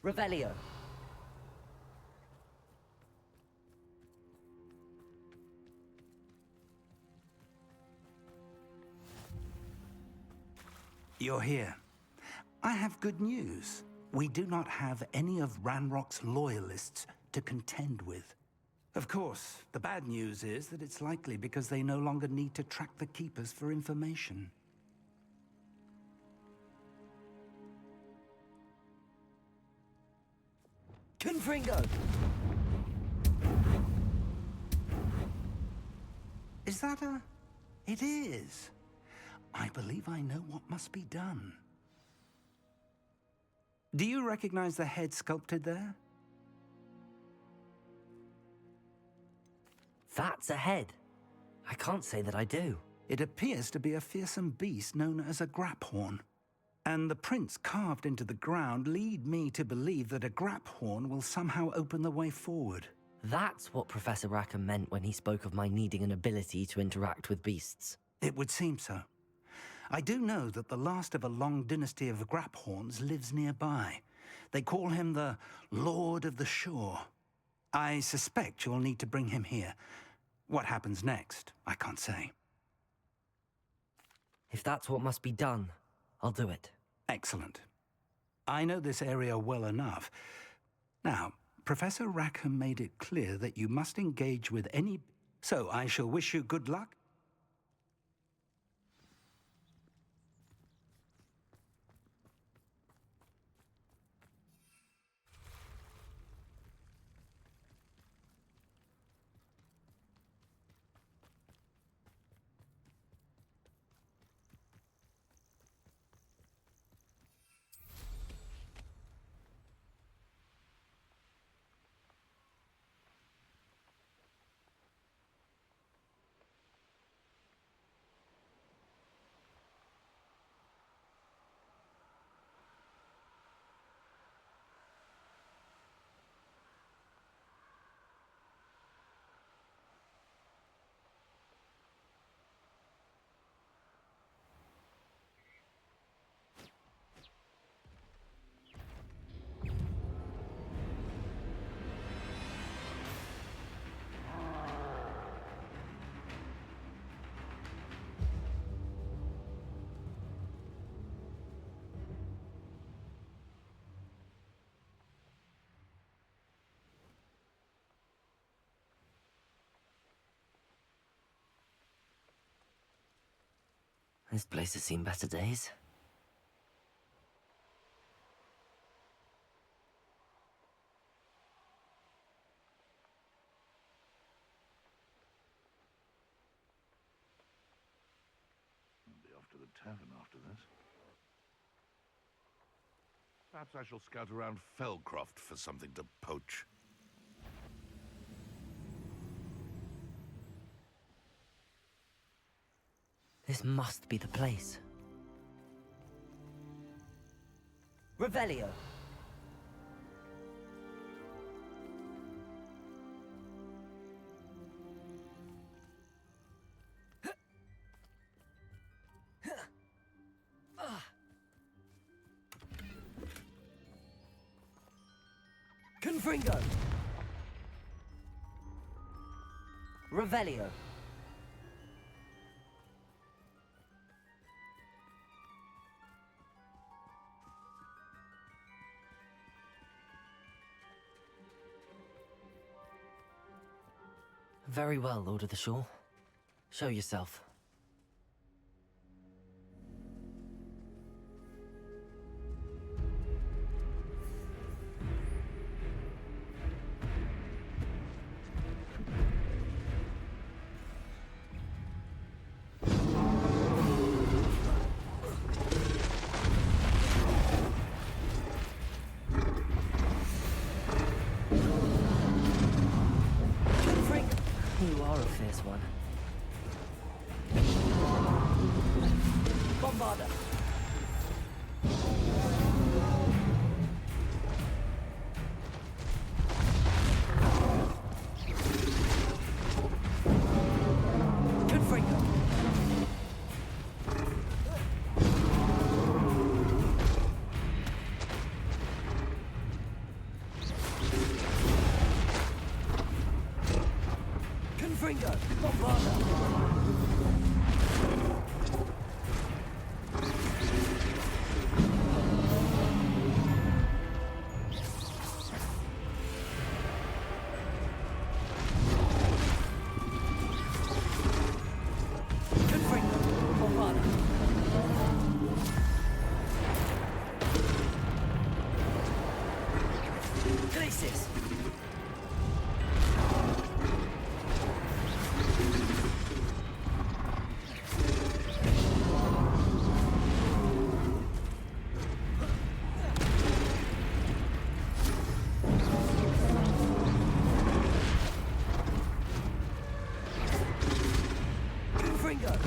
Revelio. You're here. I have good news. We do not have any of Ranrock's loyalists to contend with. Of course, the bad news is that it's likely because they no longer need to track the Keepers for information. Confringo! Is that a... It is. I believe I know what must be done. Do you recognize the head sculpted there? That's a head. I can't say that I do. It appears to be a fearsome beast known as a graphorn. And the prints carved into the ground lead me to believe that a graphorn will somehow open the way forward. That's what Professor Rackham meant when he spoke of my needing an ability to interact with beasts. It would seem so. I do know that the last of a long dynasty of graphorns lives nearby. They call him the Lord of the Shore. I suspect you'll need to bring him here. What happens next, I can't say. If that's what must be done, I'll do it. Excellent. I know this area well enough. Now, Professor Rackham made it clear that you must engage with any... So I shall wish you good luck. This place has seen better days. I'll be off to the tavern after this. Perhaps I shall scout around Felcroft for something to poach. This must be the place. Revelio. Confringo. Revelio. Very well, Lord of the Shore. Show yourself. You are a fierce one. Bombarda. Confringo. Confringo. Bombarda. Confringo!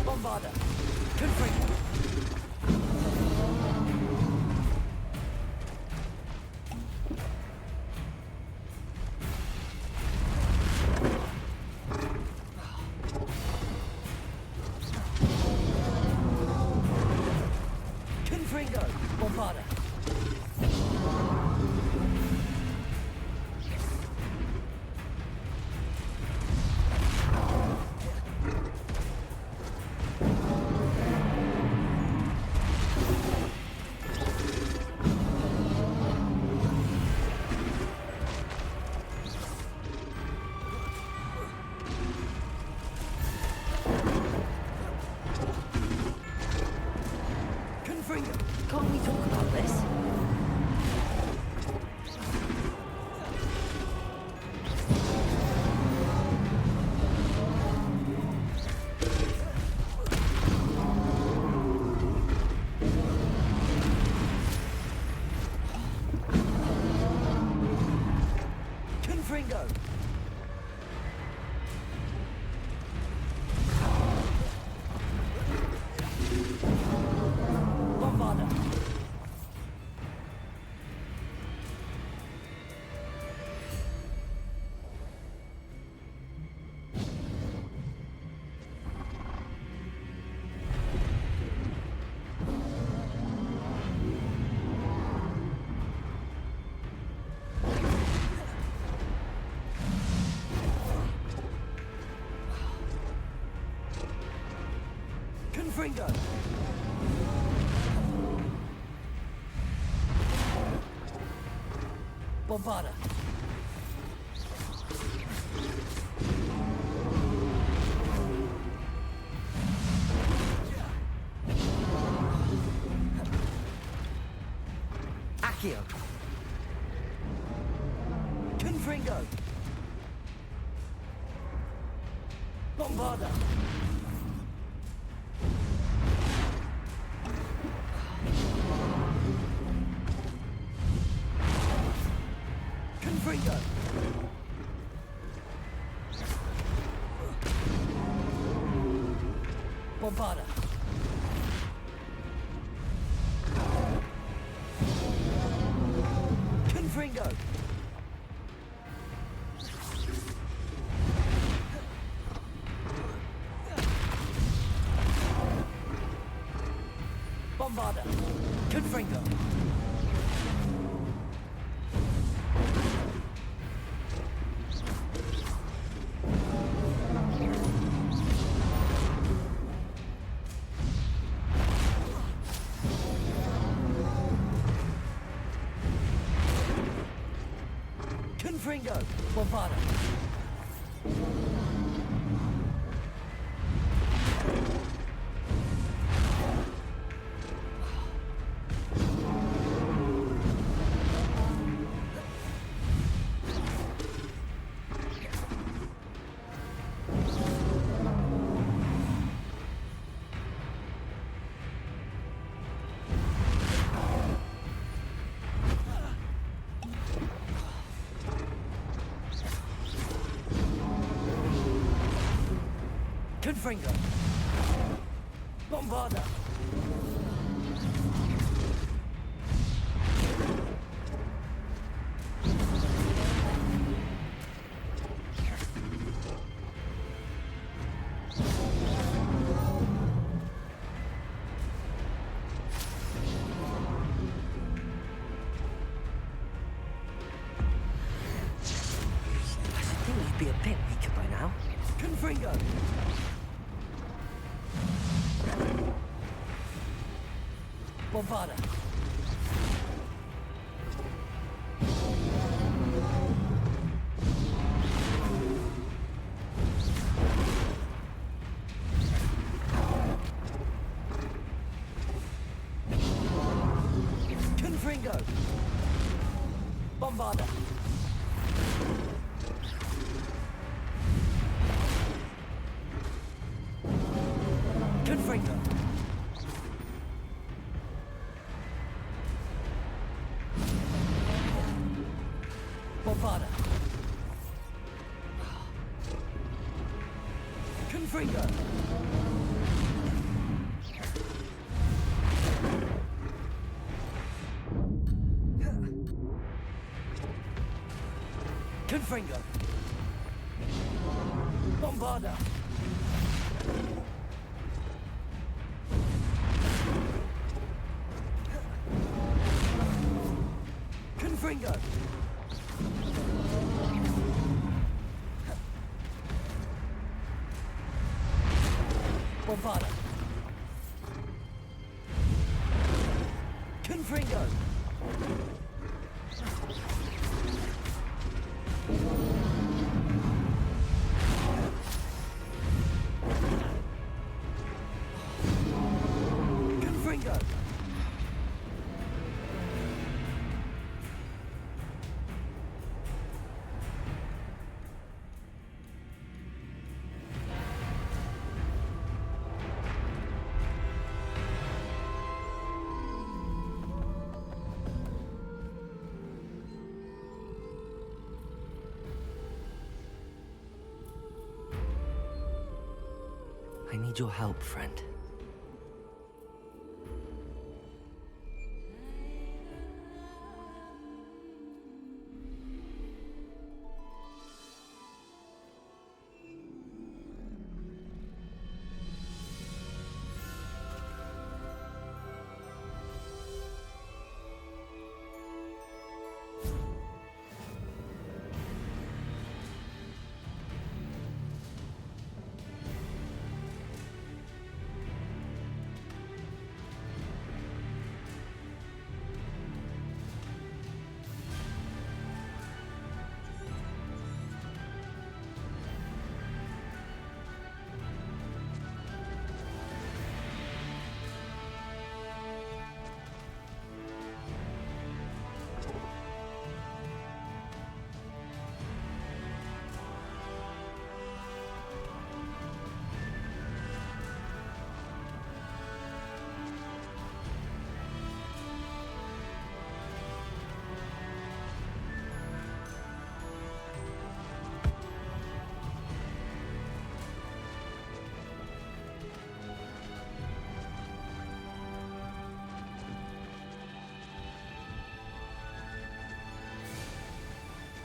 Bombarda! Confringo! Confringo! Bombarda! Confringo! Can't we talk about this? Confringo! Bombarda! Confringo! Bombarda! Accio! Confringo! Bombarda! Confringo! Bombarda! Confringo! Bombarda! Confringo! Confringo! Bombarda! Confringo! Bombarda! I think you'd be a bit weaker by now. Confringo! Bombarda! Confringo! Bombarda! Confringo! Confringo! Bombarda! Confringo! Bombarda! Confringo! Confringo! I need your help, friend.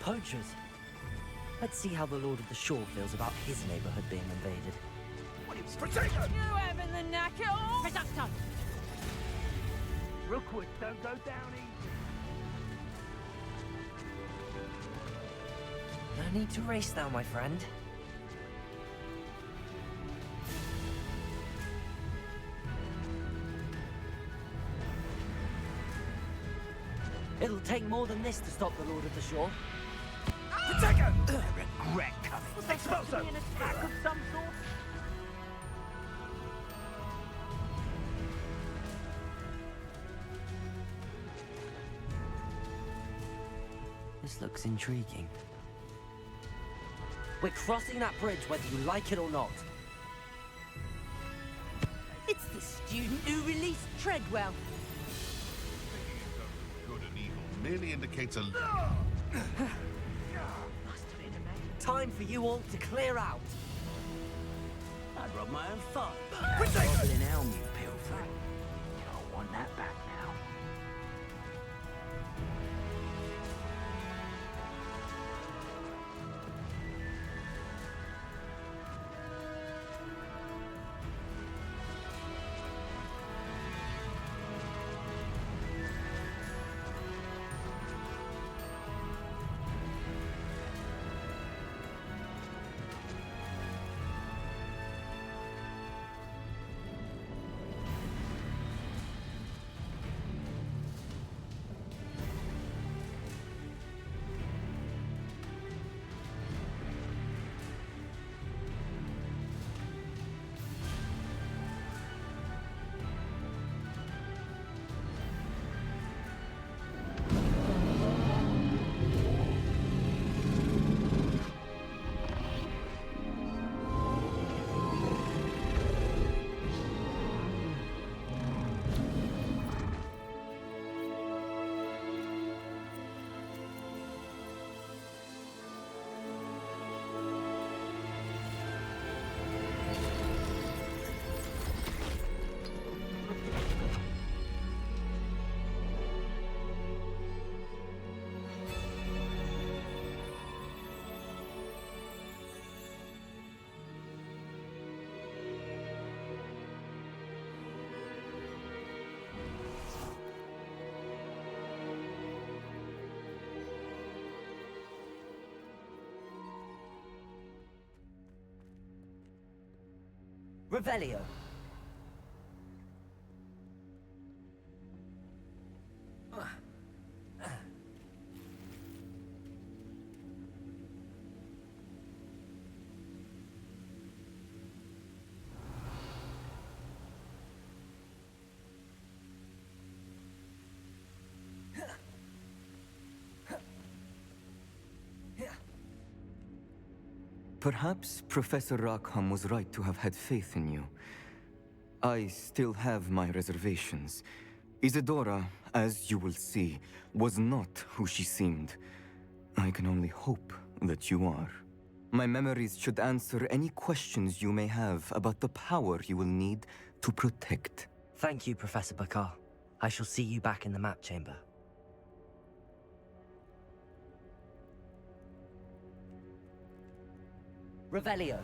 Poachers. Let's see how the Lord of the Shore feels about his neighborhood being invaded. Protego! You having the knack at all? Reducto! Rookwood, don't go down easy. No need to race now, my friend. It'll take more than this to stop the Lord of the Shore. Protego! Regret coming. Expulso! An attack of some sort? This looks intriguing. We're crossing that bridge whether you like it or not. It's the student who released Treadwell. Good and evil merely indicates a... Time for you all to clear out. I'd rob my own fun. Protego! Goblin elm, you pilfer. I want that back now. Revelio. Perhaps Professor Rackham was right to have had faith in you. I still have my reservations. Isadora, as you will see, was not who she seemed. I can only hope that you are. My memories should answer any questions you may have about the power you will need to protect. Thank you, Professor Bakar. I shall see you back in the map chamber. Revelio.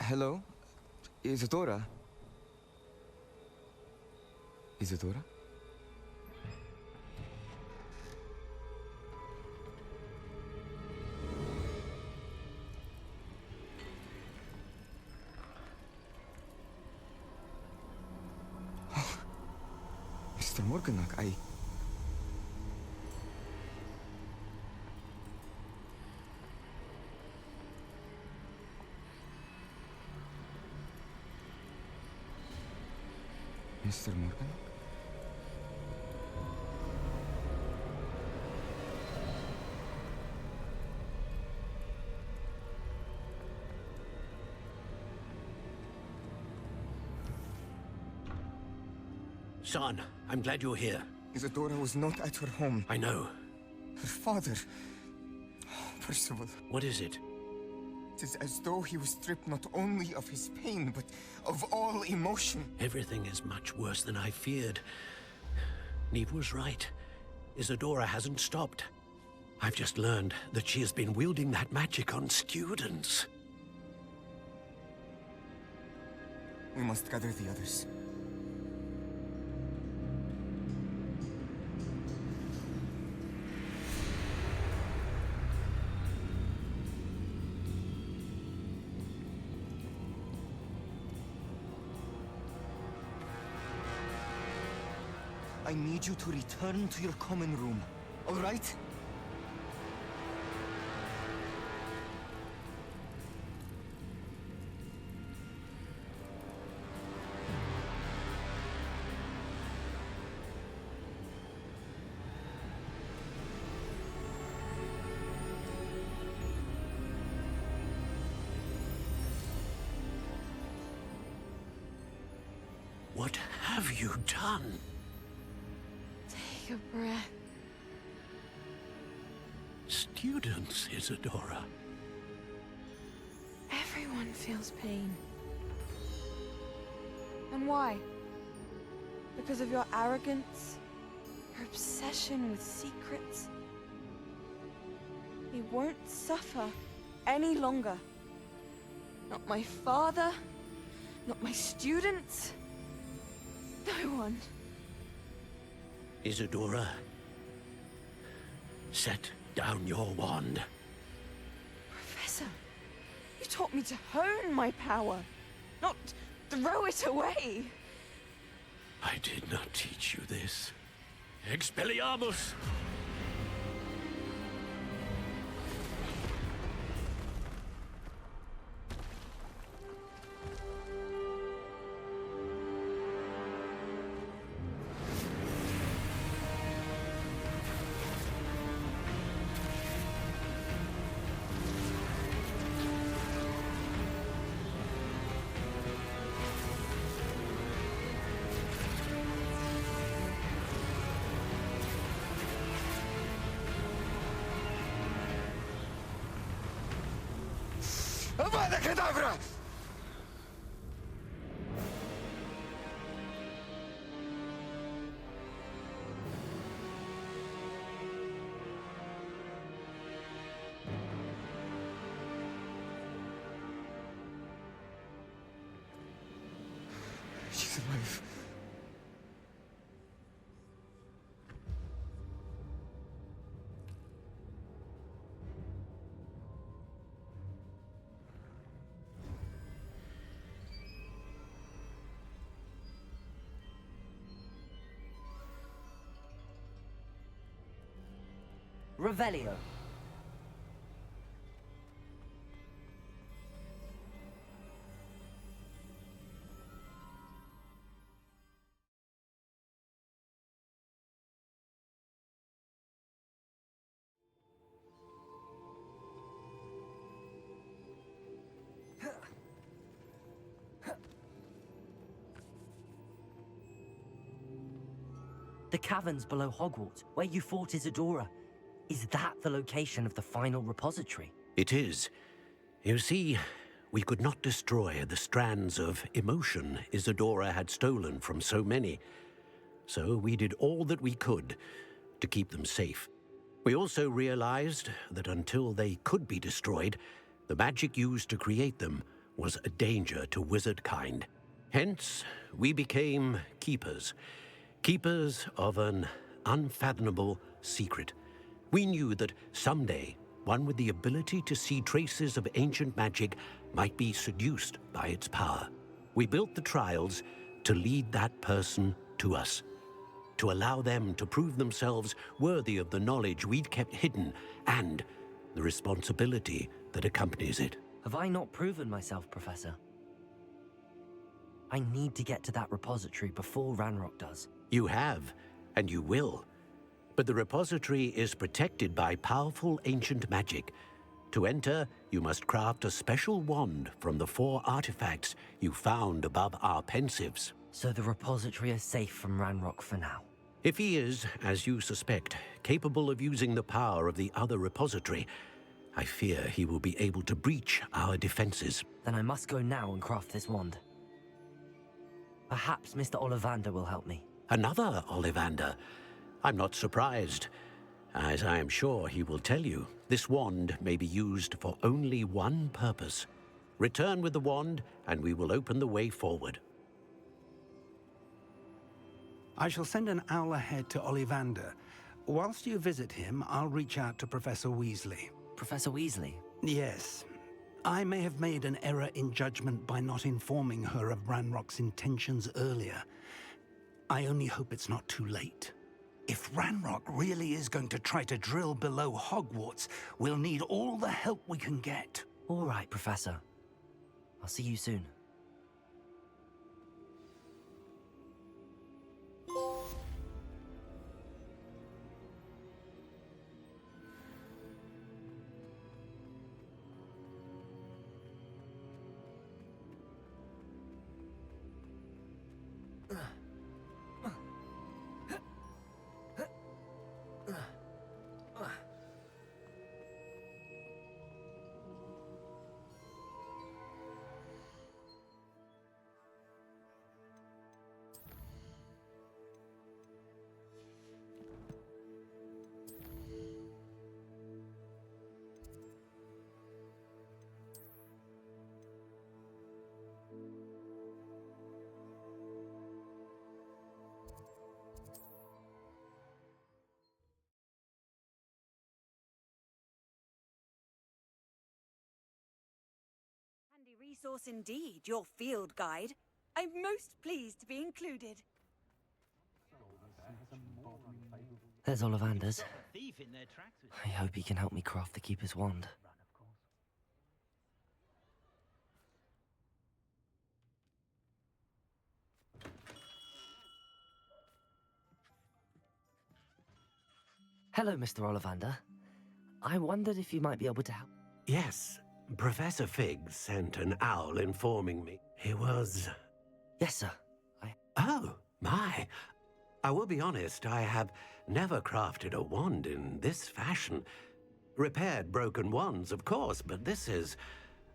Hello? Isadora? Isadora? Mr. Morganach, Mr. Morgan? Son, I'm glad you're here. Isadora was not at her home. I know. Her father... Percival. What is it? It is as though he was stripped not only of his pain, but of all emotion. Everything is much worse than I feared. Neve was right. Isadora hasn't stopped. I've just learned that she has been wielding that magic on students. We must gather the others. I need you to return to your common room, all right? What have you done? Take a breath. Students, Isadora. Everyone feels pain. And why? Because of your arrogance? Your obsession with secrets? He won't suffer any longer. Not my father, not my students, no one. Isadora, set down your wand. Professor, you taught me to hone my power, not throw it away. I did not teach you this. Expelliarmus! Avada Kedavra! She's alive. Revelio. The caverns below Hogwarts, where you fought Isadora. Is that the location of the final repository? It is. You see, we could not destroy the strands of emotion Isadora had stolen from so many. So we did all that we could to keep them safe. We also realized that until they could be destroyed, the magic used to create them was a danger to wizard kind. Hence, we became keepers. Keepers of an unfathomable secret. We knew that someday, one with the ability to see traces of ancient magic might be seduced by its power. We built the trials to lead that person to us, to allow them to prove themselves worthy of the knowledge we'd kept hidden and the responsibility that accompanies it. Have I not proven myself, Professor? I need to get to that repository before Ranrock does. You have, and you will. But the repository is protected by powerful ancient magic. To enter, you must craft a special wand from the 4 artifacts you found above our pensives. So the repository is safe from Ranrock for now? If he is, as you suspect, capable of using the power of the other repository, I fear he will be able to breach our defenses. Then I must go now and craft this wand. Perhaps Mr. Ollivander will help me. Another Ollivander? I'm not surprised. As I am sure he will tell you, this wand may be used for only one purpose. Return with the wand, and we will open the way forward. I shall send an owl ahead to Ollivander. Whilst you visit him, I'll reach out to Professor Weasley. Professor Weasley? Yes. I may have made an error in judgment by not informing her of Ranrock's intentions earlier. I only hope it's not too late. If Ranrock really is going to try to drill below Hogwarts, we'll need all the help we can get. All right, Professor. I'll see you soon. Resource indeed, your field guide. I'm most pleased to be included. There's Ollivander's. I hope he can help me craft the Keeper's wand. Hello, Mr. Ollivander. I wondered if you might be able to help. Yes. Professor Fig sent an owl informing me. He was... Yes, sir. Oh, my. I will be honest, I have never crafted a wand in this fashion. Repaired broken wands, of course, but this is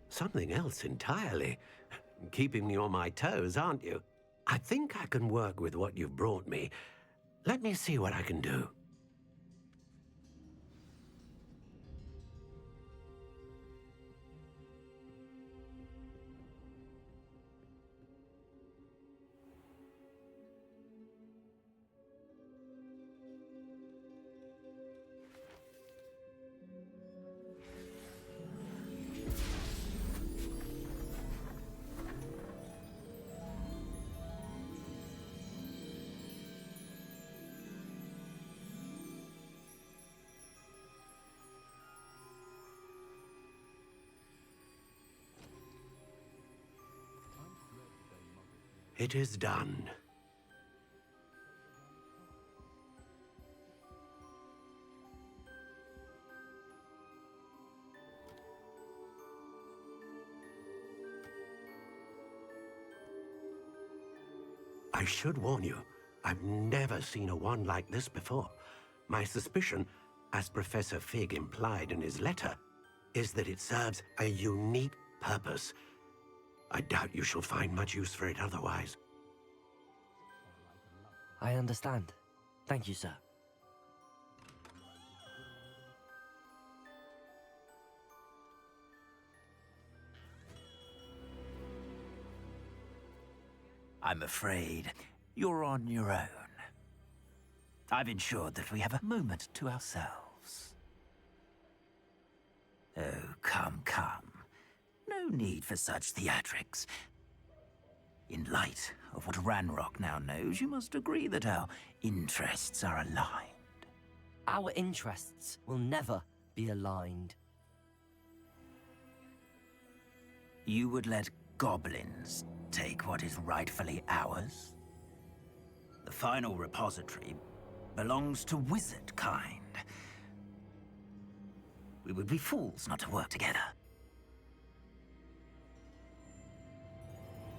Something else entirely. Keeping me on my toes, aren't you? I think I can work with what you've brought me. Let me see what I can do. It is done. I should warn you, I've never seen a wand like this before. My suspicion, as Professor Fig implied in his letter, is that it serves a unique purpose. I doubt you shall find much use for it otherwise. I understand. Thank you, sir. I'm afraid you're on your own. I've ensured that we have a moment to ourselves. Oh, come, come. No need for such theatrics. In light of what Ranrock now knows, you must agree that our interests are aligned. Our interests will never be aligned. You would let goblins take what is rightfully ours? The final repository belongs to wizard kind. We would be fools not to work together.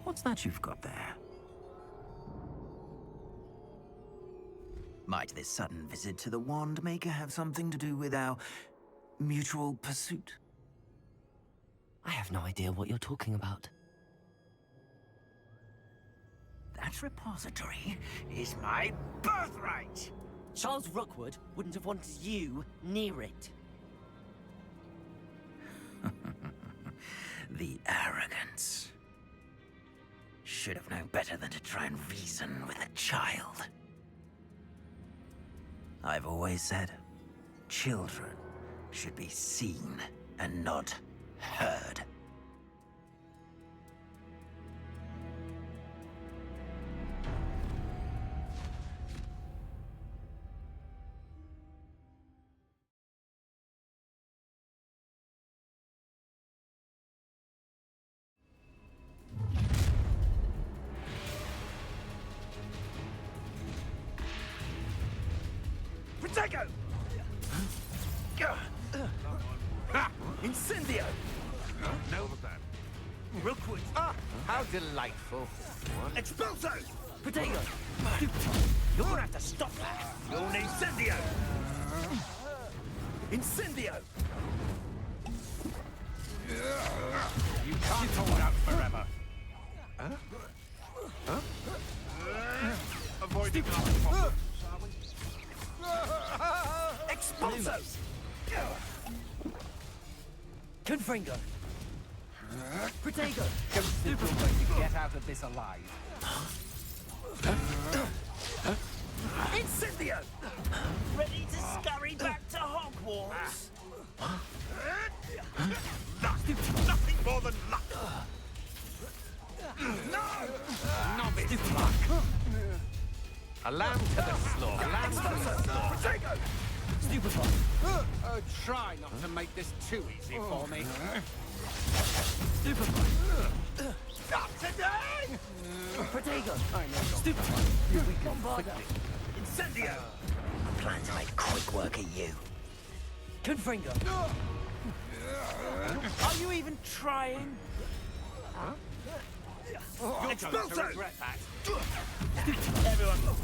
What's that you've got there? Might this sudden visit to the Wand Maker have something to do with our mutual pursuit? I have no idea what you're talking about. That repository is my birthright! Charles Rookwood wouldn't have wanted you near it. The arrogance. Should have known better than to try and reason with a child. I've always said, children should be seen and not heard. Protego! Incendio! No, that. Rookwood! Ah, how delightful. Expulso! Protego! You're gonna have to stop that! You're an Incendio! Incendio! You can't hold out forever. Huh? Huh? Avoiding our problems. Expulso! Confringo! Protego! Don't think you're going to get out of this alive. Incendio! Ready to scurry back to Hogwarts? Nothing more than luck. No! Novice luck. A lamb to the slaughter. Lamb to the slaughter. Protego! Stupefy! Try not to make this too easy for me. Stupefy! Not today! Protego! I know. Stupefy! You're weak and Bombarda! Incendio! I plan to make quick work of you. Confringo! Are you even trying? You're going to Expulso! regret that. Everyone!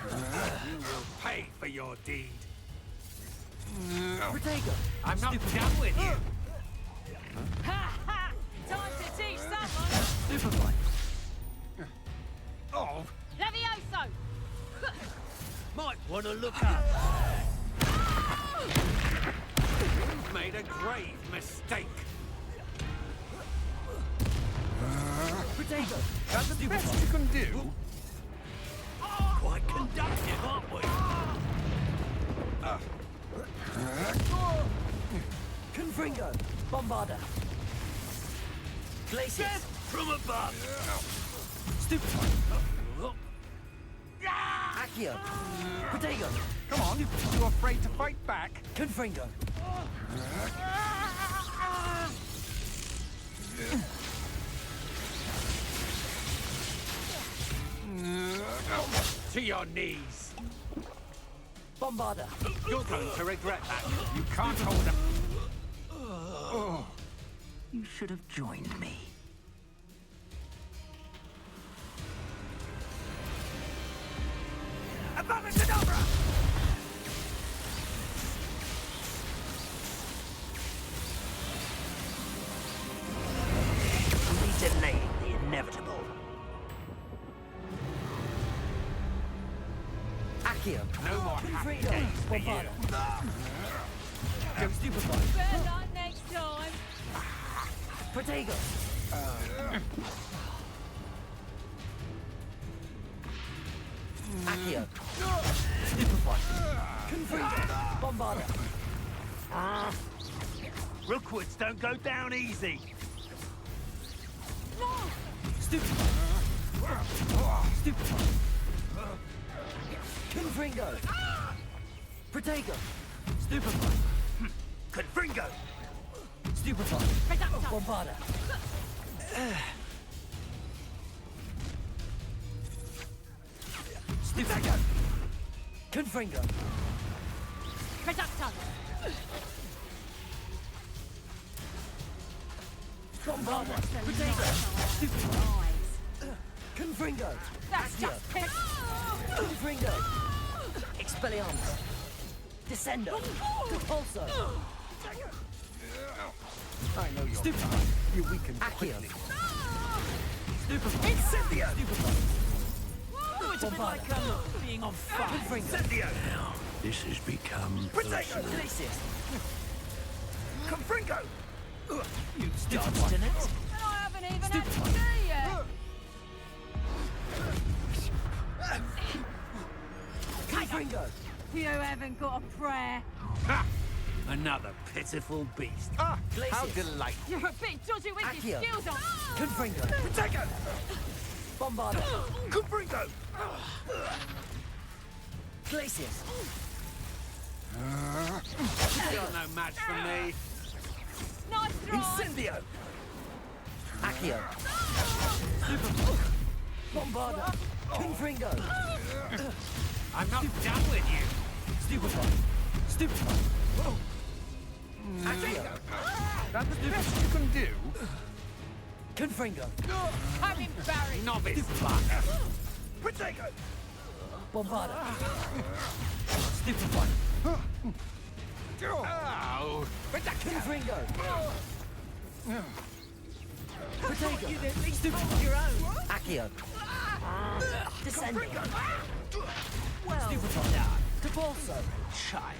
You will pay for your deed. Protego! I'm not done with you. Ha ha! Time to teach someone! Superfly! Oh, Levioso! Might want to look up. you've made a grave mistake. Potato! That's the best you can do. Quite conductive, aren't we? Confringo! Bombarda! Glacius! Death from above! Stupefy! Accio! Potato! Come on, you afraid to fight back? Confringo! To your knees. Bombarda! You're going to regret that. You can't hold up. Oh. You should have joined me. Abracadabra! We delayed the inevitable. Accio! No more happy Confringo! days for you. Bombarda! Go Stupefy! Better luck next time! Potato! Accio! Stupefy! Confringo! Bombarda! Rookwoods don't go down easy. Stupefy! Stupefy! Confringo! Potato! Stupefy! Confringo! Stupefy! Bombarda! Stupefy! Confringo! Reducto! Bombarda! Potato! Stupefy! Confringo! That's Accio! just piss! Confringo! Expelliarmus! Descendo! Repulso! I know you're Stupefy! You weaken Accio! quickly. Stupefy! Incendio! Stupefy! Oh, it's a bit like being on fire. Confringo! Incendio! This has become Potato! Glacius! Confringo! You dodged in it! And I haven't even had to do yet! Confringo! You haven't got a prayer. Ha! Another pitiful beast. Ah, how Glacius! delightful. You're a bit dodgy with Accio. your skills on. Confringo! Potato! Bombarda! Confringo! Glacius! You're no match for me. Nice try. Incendio! Accio! Bombarda! Confringo! I'm not done with you. Stupefy! Stupefy! Accio! That's the best you can do. Confringo! Have him buried. Novice luck. Potato! Bombarda! Stupefy! Oh. Confringo! Potato! You'd at least Stupefy! hold your own. Accio! Descendo! Well Stupefy! Repulso! child.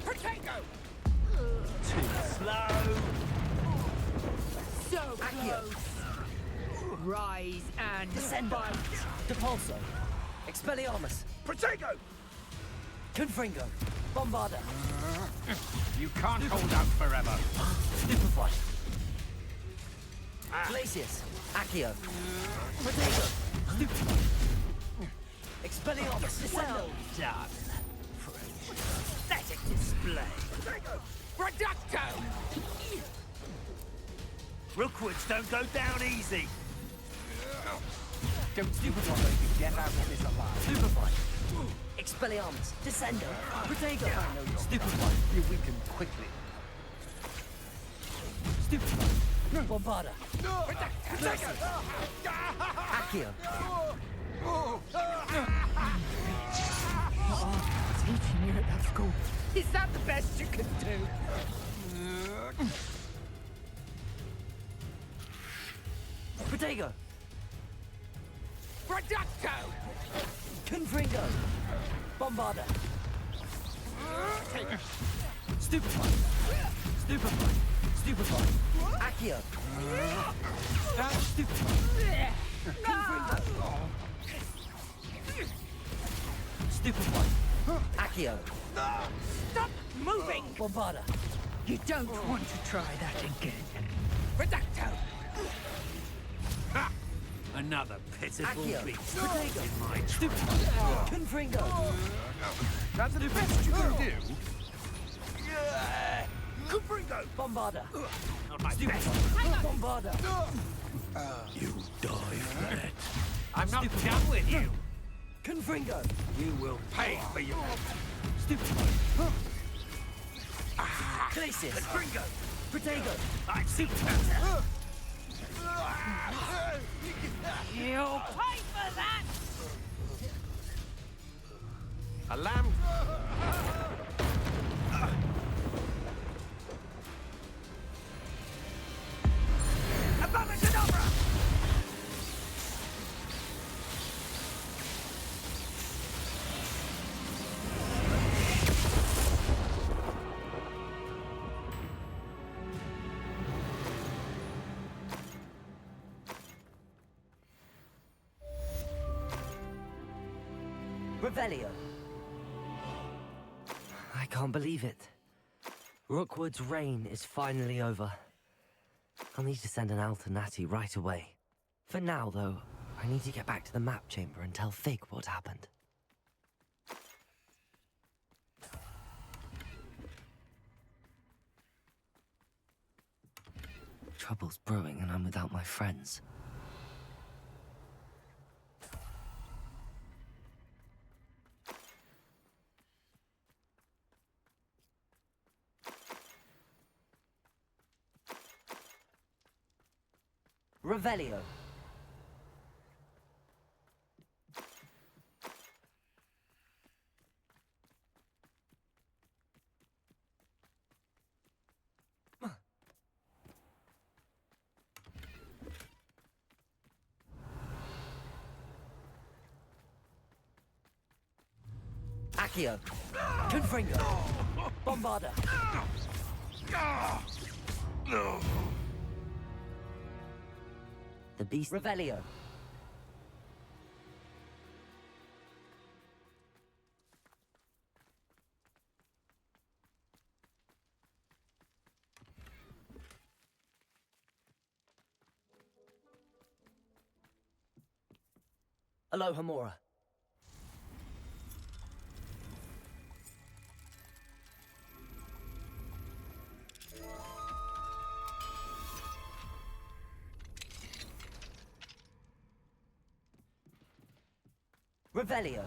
Potato! Too slow. So Accio! close. Rise and Descendo! fight. Repulso! Expelliarmus! Potato! Confringo! Bombarda! You can't hold out forever. Stupefy! Glacius! Accio! Potato! Stupefy! Expelliarmus! Descendo! Well done. For a pathetic display. Potato! Reducto! Rookwoods don't go down easy. Don't stupefy so you can get out of this alive. Stupefy! Expelliarmus! Descendo! Potato! Stupefy! You weaken quickly. Stupefy! Bombarda! Potato! Accio! Teaching you at that school. Is that the best you can do? Protego! Reducto! Confringo! Bombarda! Stupefy! Stupefy! Stupefy! Accio! Stupefy! Confringo! Stupefy! Accio! Stop moving! Bombarda! You don't want to try that again. Reducto! Ha! Another pitiful Accio! beast Protego! in my Stupefy! Confringo! That's the best you can do. Confringo! Bombarda! Not my best. Bombarda! You die for that. I'm not done with you. Confringo! You will pay for your... Stupefy! Glacius! Confringo! Protego! I see. You'll pay for that! A lamb. Above-and-Cadabra! Revelio. I can't believe it. Rookwood's reign is finally over. I'll need to send an Alternati right away. For now, though, I need to get back to the map chamber and tell Fig what happened. Trouble's brewing and I'm without my friends. Revelio. Accio. Confringo. Bombarda. The beast. Revelio. Aloha Mora. Revelio.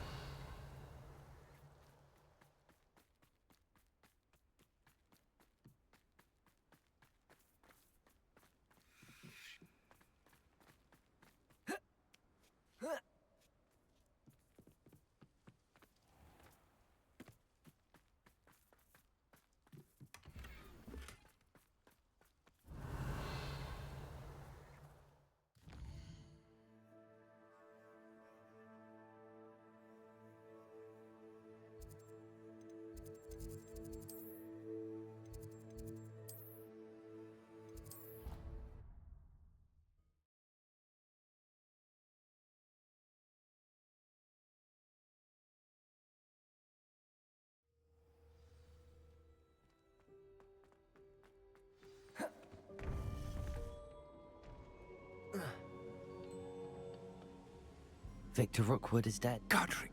Victor Rookwood is dead. Godric!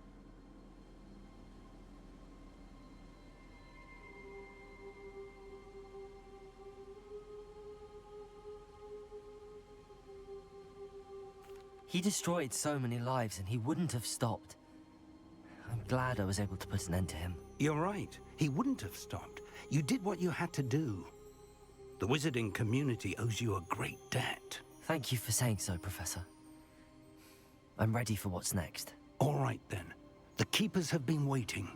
He destroyed so many lives and he wouldn't have stopped. I'm glad I was able to put an end to him. You're right. He wouldn't have stopped. You did what you had to do. The wizarding community owes you a great debt. Thank you for saying so, Professor. I'm ready for what's next. All right, then. The Keepers have been waiting.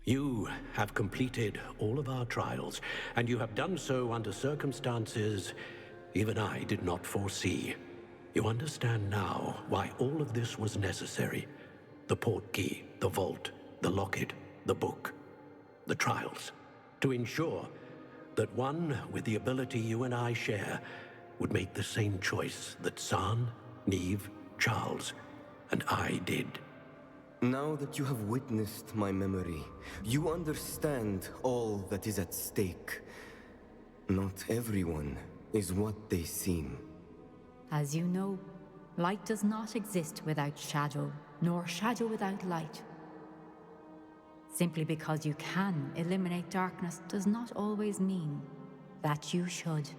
You have completed all of our trials, and you have done so under circumstances even I did not foresee. You understand now why all of this was necessary. The portkey, the vault, the locket, the book, the trials. To ensure that one with the ability you and I share would make the same choice that San, Neve, Charles, and I did. Now that you have witnessed my memory, you understand all that is at stake. Not everyone is what they seem. As you know, light does not exist without shadow, nor shadow without light. Simply because you can eliminate darkness does not always mean that you should.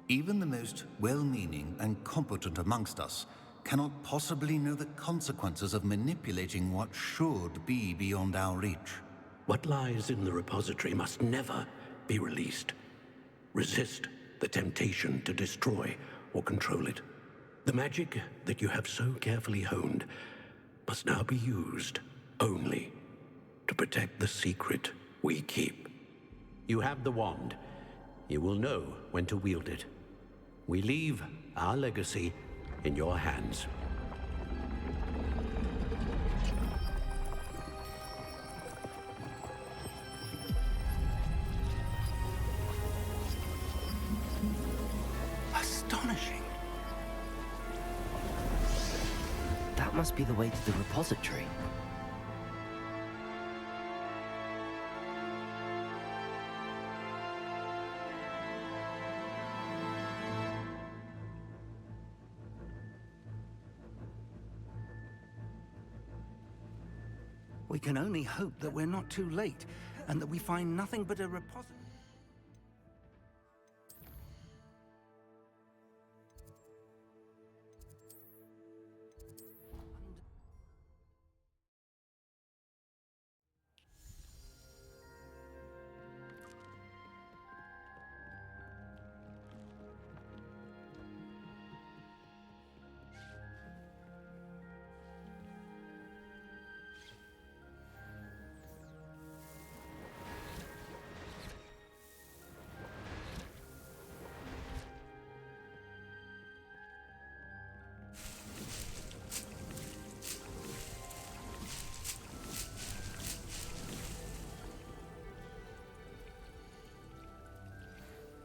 Even the most well-meaning and competent amongst us cannot possibly know the consequences of manipulating what should be beyond our reach. What lies in the repository must never be released. Resist the temptation to destroy or control it. The magic that you have so carefully honed must now be used only to protect the secret we keep. You have the wand. You will know when to wield it. We leave our legacy in your hands. Astonishing. That must be the way to the repository. We can only hope that we're not too late, and that we find nothing but a repository.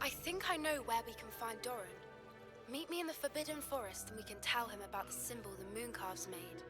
I think I know where we can find Doran. Meet me in the Forbidden Forest and we can tell him about the symbol the Mooncalves made.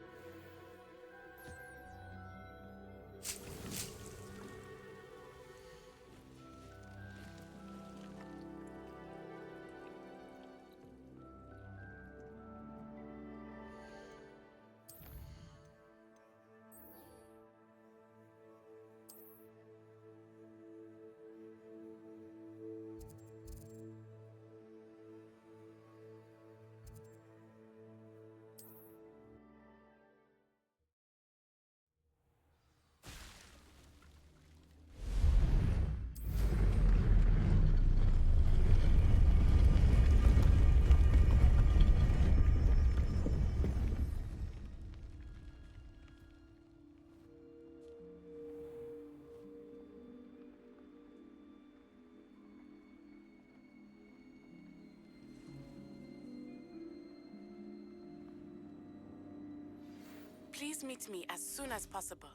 Please meet me as soon as possible.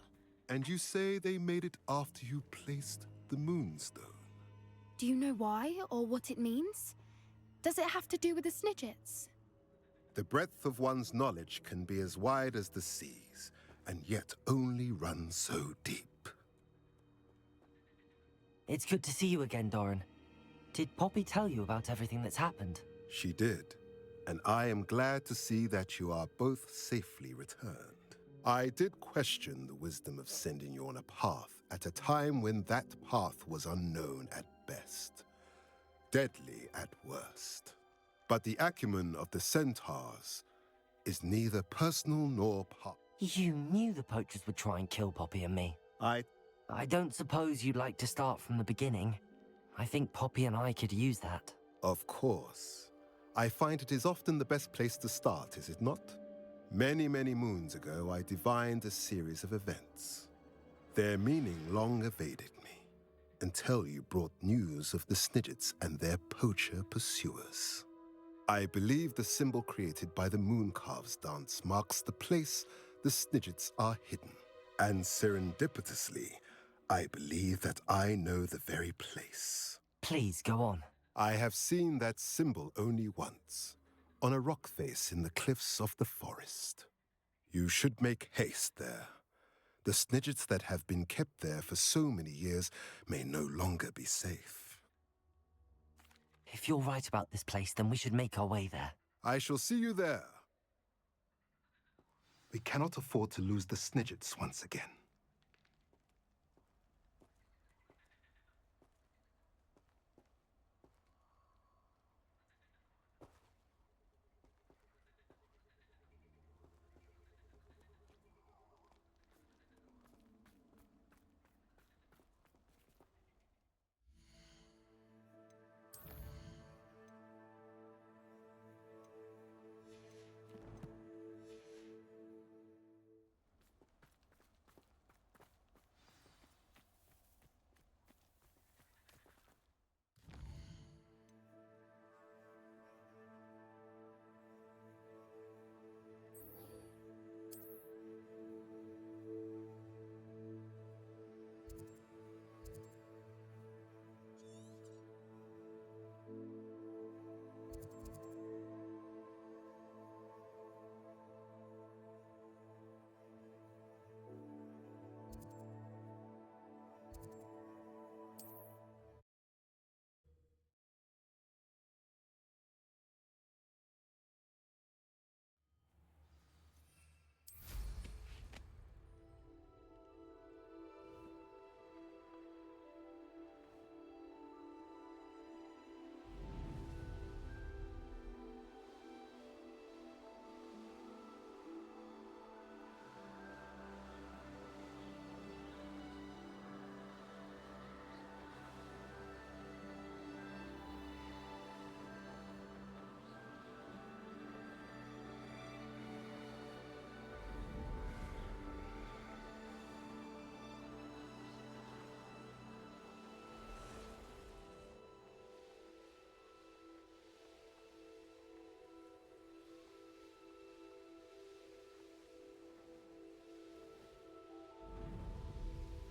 And you say they made it after you placed the Moonstone? Do you know why or what it means? Does it have to do with the Snidgets? The breadth of one's knowledge can be as wide as the seas, and yet only run so deep. It's good to see you again, Doran. Did Poppy tell you about everything that's happened? She did, and I am glad to see that you are both safely returned. I did question the wisdom of sending you on a path at a time when that path was unknown at best, deadly at worst. But the acumen of the Centaurs is neither personal nor You knew the poachers would try and kill Poppy and me. I don't suppose you'd like to start from the beginning. I think Poppy and I could use that. Of course. I find it is often the best place to start, is it not? Many, many moons ago, I divined a series of events. Their meaning long evaded me, until you brought news of the Snidgets and their poacher pursuers. I believe the symbol created by the Mooncalves dance marks the place the Snidgets are hidden. And serendipitously, I believe that I know the very place. Please, go on. I have seen that symbol only once, on a rock face in the cliffs of the forest. You should make haste there. The Snidgets that have been kept there for so many years may no longer be safe. If you're right about this place, then we should make our way there. I shall see you there. We cannot afford to lose the Snidgets once again.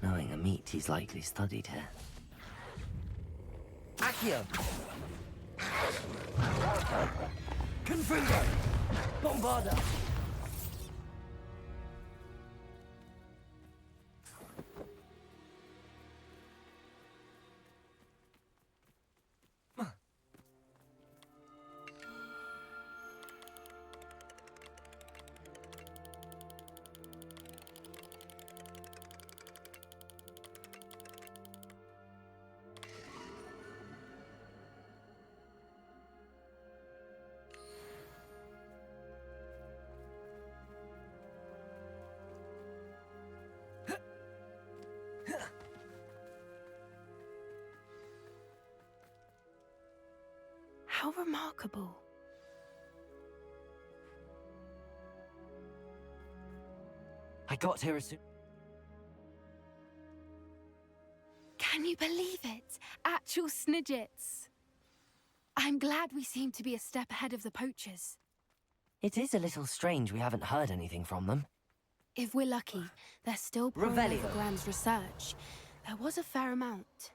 Knowing Amit, he's likely studied here. Accio! Confundo! Bombarda! How remarkable. I got here as soon... Can you believe it? Actual Snidgets. I'm glad we seem to be a step ahead of the poachers. It is a little strange we haven't heard anything from them. If we're lucky, they're still poring Revelio. over Graham's research. There was a fair amount.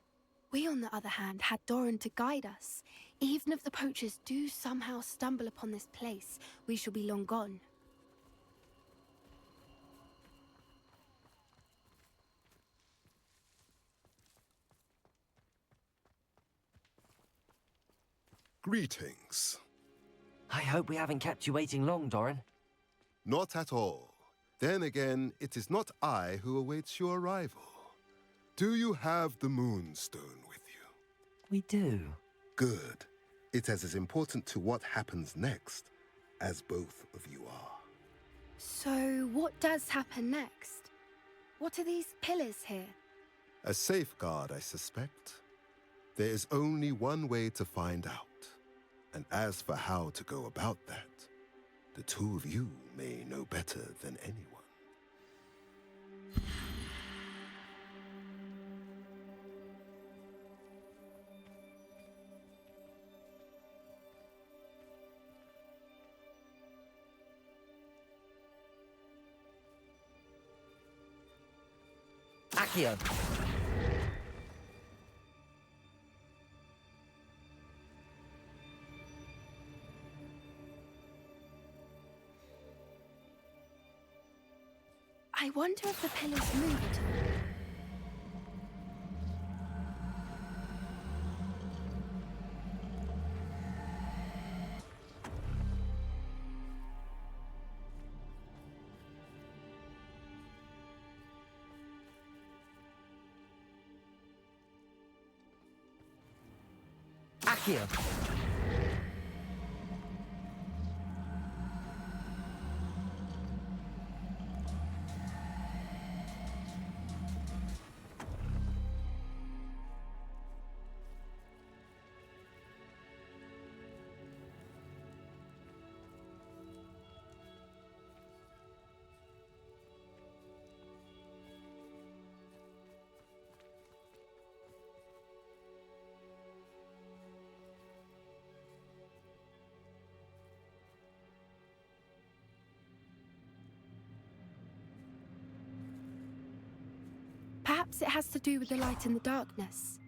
We, on the other hand, had Doran to guide us. Even if the poachers do somehow stumble upon this place, we shall be long gone. Greetings. I hope we haven't kept you waiting long, Doran. Not at all. Then again, it is not I who awaits your arrival. Do you have the Moonstone with you? We do. Good. It is as important to what happens next as both of you are. So, what does happen next? What are these pillars here? A safeguard, I suspect. There is only one way to find out. And as for how to go about that, the two of you may know better than anyone. Accio! I wonder if the pillars move at all. Accio! Perhaps it has to do with the light and the darkness.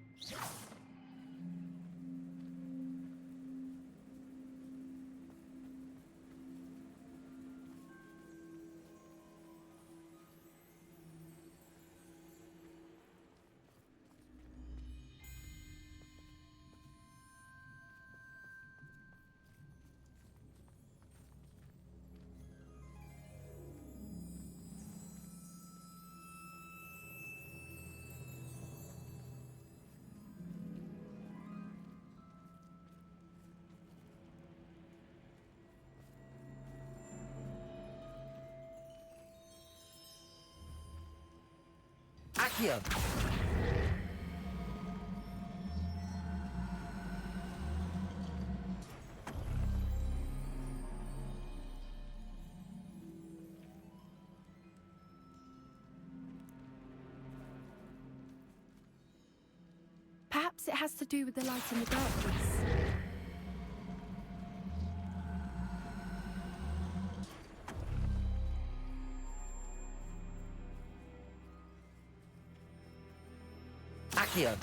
Accio! Perhaps it has to do with the light and the darkness. Accio!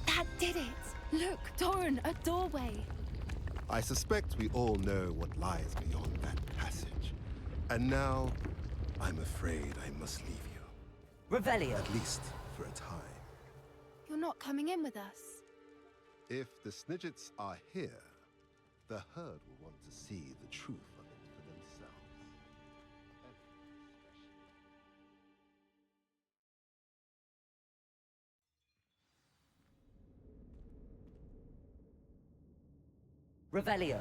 That did it! Look, Doran, a doorway! I suspect we all know what lies beyond that passage. And now, I'm afraid I must leave you. Revelio! At least for a time. You're not coming in with us. If the Snidgets are here, the herd will want to see the truth of it for themselves. Revelio!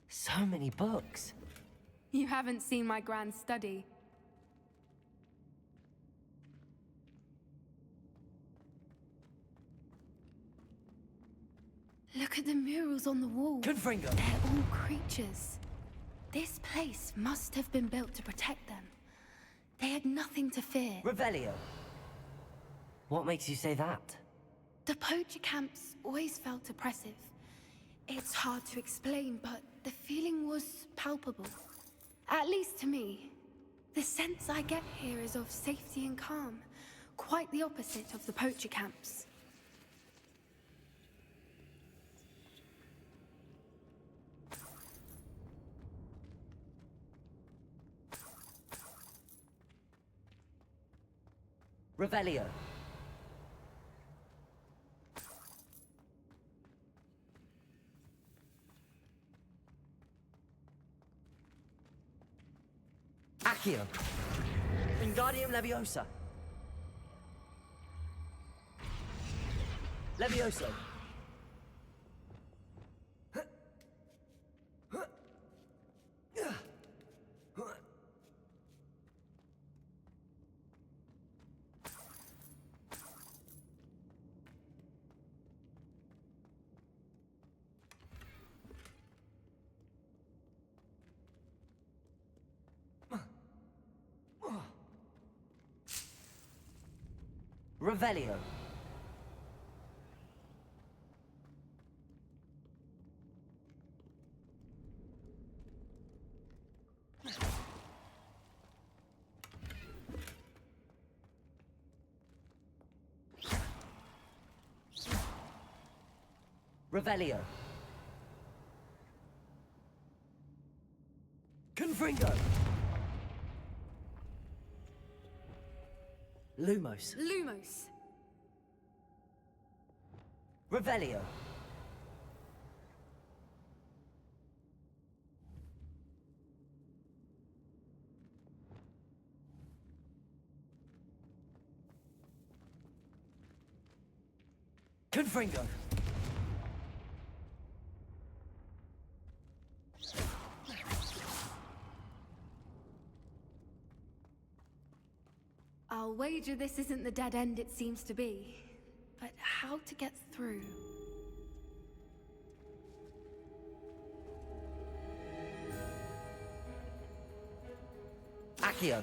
So many books. You haven't seen my grand study. Look at the murals on the wall. Confringo! They're all creatures. This place must have been built to protect them. They had nothing to fear. Revelio! What makes you say that? The poacher camps always felt oppressive. It's hard to explain, but the feeling was palpable. At least to me. The sense I get here is of safety and calm. Quite the opposite of the poacher camps. Revelio. Accio. Wingardium Leviosa. Levioso. Revelio. Revelio. Confringo. Lumos. Lumos. Revelio. Confringo. I'll wager this isn't the dead end it seems to be. But how to get through? Accio.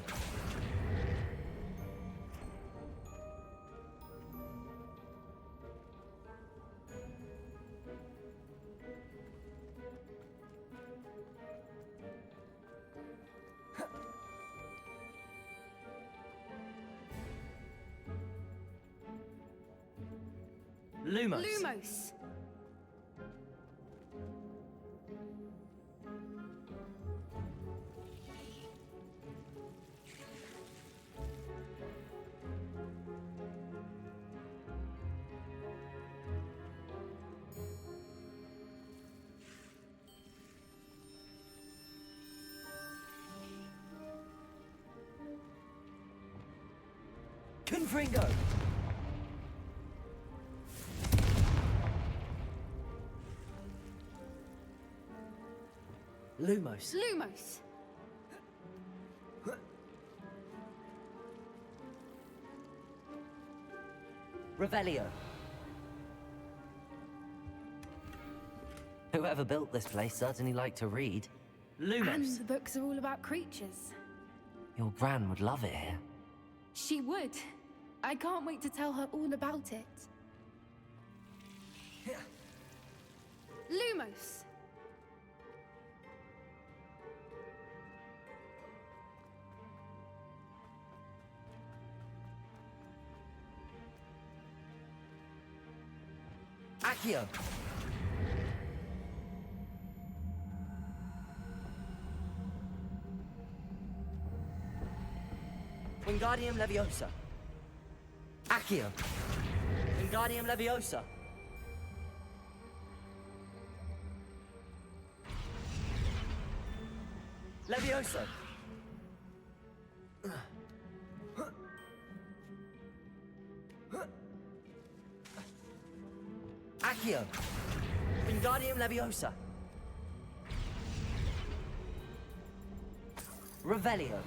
Lumos. Lumos. Confringo. Lumos. Lumos. Revelio. Whoever built this place certainly liked to read. Lumos. And the books are all about creatures. Your gran would love it here. She would. I can't wait to tell her all about it. Lumos. Accio. Wingardium Leviosa. Accio. Wingardium Leviosa. Leviosa. Accio. Wingardium Leviosa. Revelio.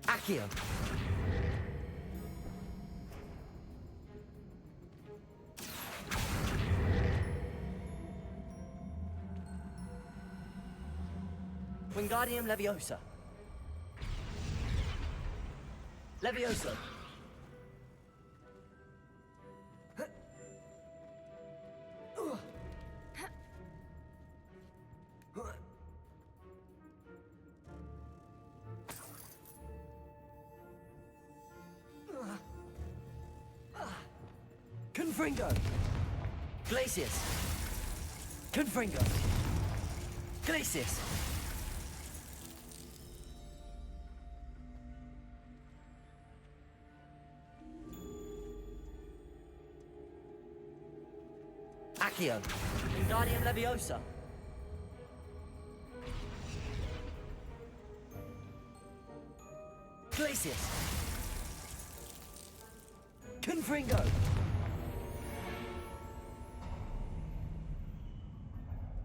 Accio. Wingardium Leviosa. Leviosa. Confringo. Glacius. Confringo. Glacius. Accio. Wingardium Leviosa. Glacius. Confringo.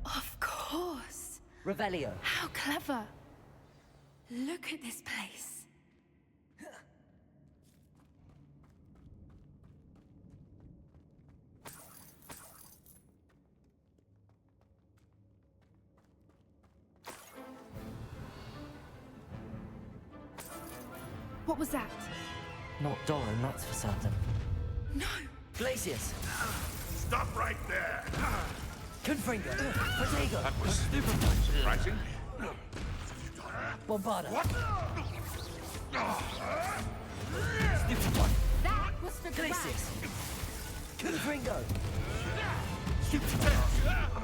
Of course. Revelio. How clever. Look at this place. What was that? Not Doran, that's for certain. No! Glacius! Stop right there! Confringo! Protego! That was surprising. Bombarda! What? Stupid one! That was for Glacius! Confringo!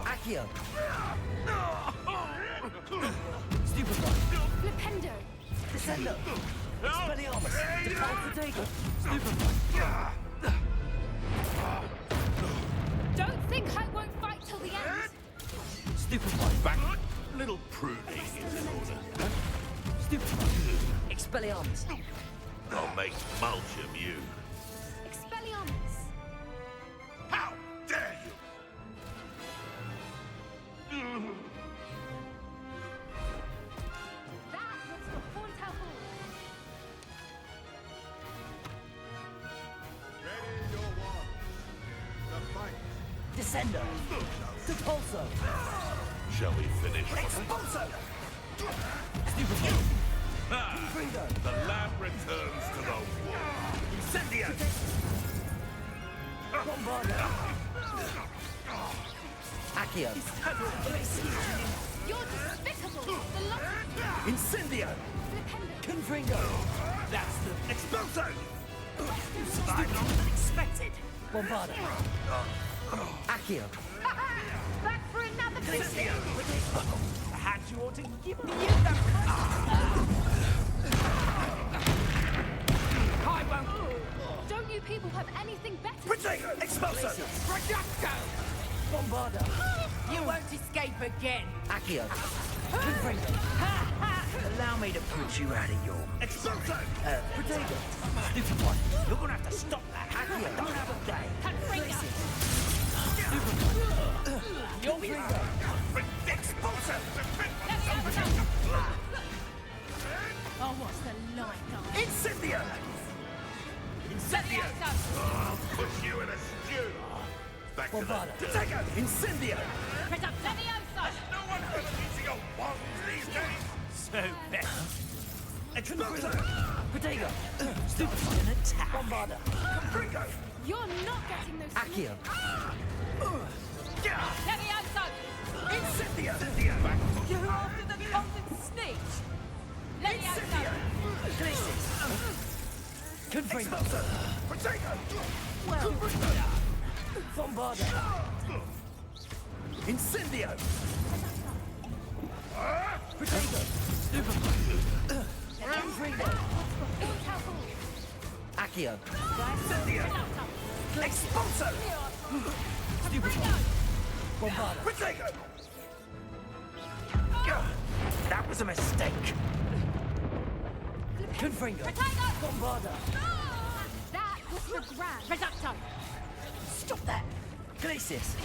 Accio! Stupid one! Flipendo! Descendo! Expelliarmus! Define Protego! Stupid one! Don't think I won't fight till the end! Stupid one! Back. Little pruning is in order. Stupid one! Expelliarmus! I'll make mulch of you. Expelliarmus! How dare you! That was for Haunter Hall! Ready your one. The fight. Descendo! Depulso! Shall we finish? Expulso! Stupid one! Confringo! The lab returns to the wall. Incendio! Bombarda! Accio! You're despicable! The lot of Incendio! Confringo! That's the Expulso! You survived longer than expected! Bombarda! Accio! Back for another visit! Perhaps you ought to give me that. I won't. Don't you people have anything better? Protego! Expulso! Projecto! Bombarda! You won't escape again! Accio! Confringo! Allow me to put you out of your... Expulso! Protego! Stupid one! You're gonna have to stop that! Accio! Don't have a day! Stupid one! You'll be... Expulso! Oh, what's the line, guys? Incendio! Incendio! I'll put you in a stew. Back to the... Bombarda! Protego! Incendio! Leviosa! No one ever using a wand these days. So bad. Expulso! Protego! Stupid one! An attack! Bombarda! Confringo! You're not getting those... Accio! Leviosa! Incendio! You're after the golden snitch! Leviosa! Glacius! Confringo! Protego! Well Bombarda! Incendio! Protego! Stupid one! Confringo! Accio! Incendio! Expulso! Stupid one! Bombarda! Protego! That was a mistake. Confringo! Bombarda! That was for grand. Reducto! Stop that! Glacius!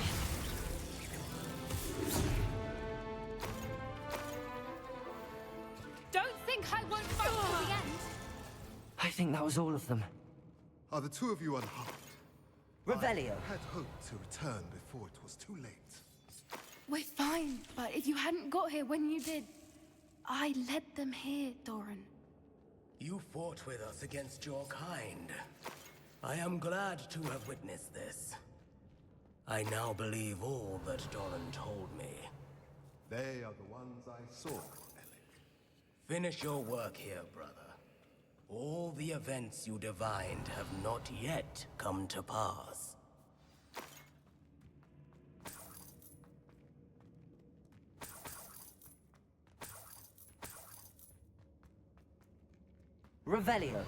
Don't think I won't fight till the end! I think that was all of them. Are the two of you unharmed? Revelio! I had hoped to return before it was too late. We're fine, but if you hadn't got here when you did, I led them here, Doran. You fought with us against your kind. I am glad to have witnessed this. I now believe all that Doran told me. They are the ones I saw, Alec. Finish your work here, brother. All the events you divined have not yet come to pass. Revelio!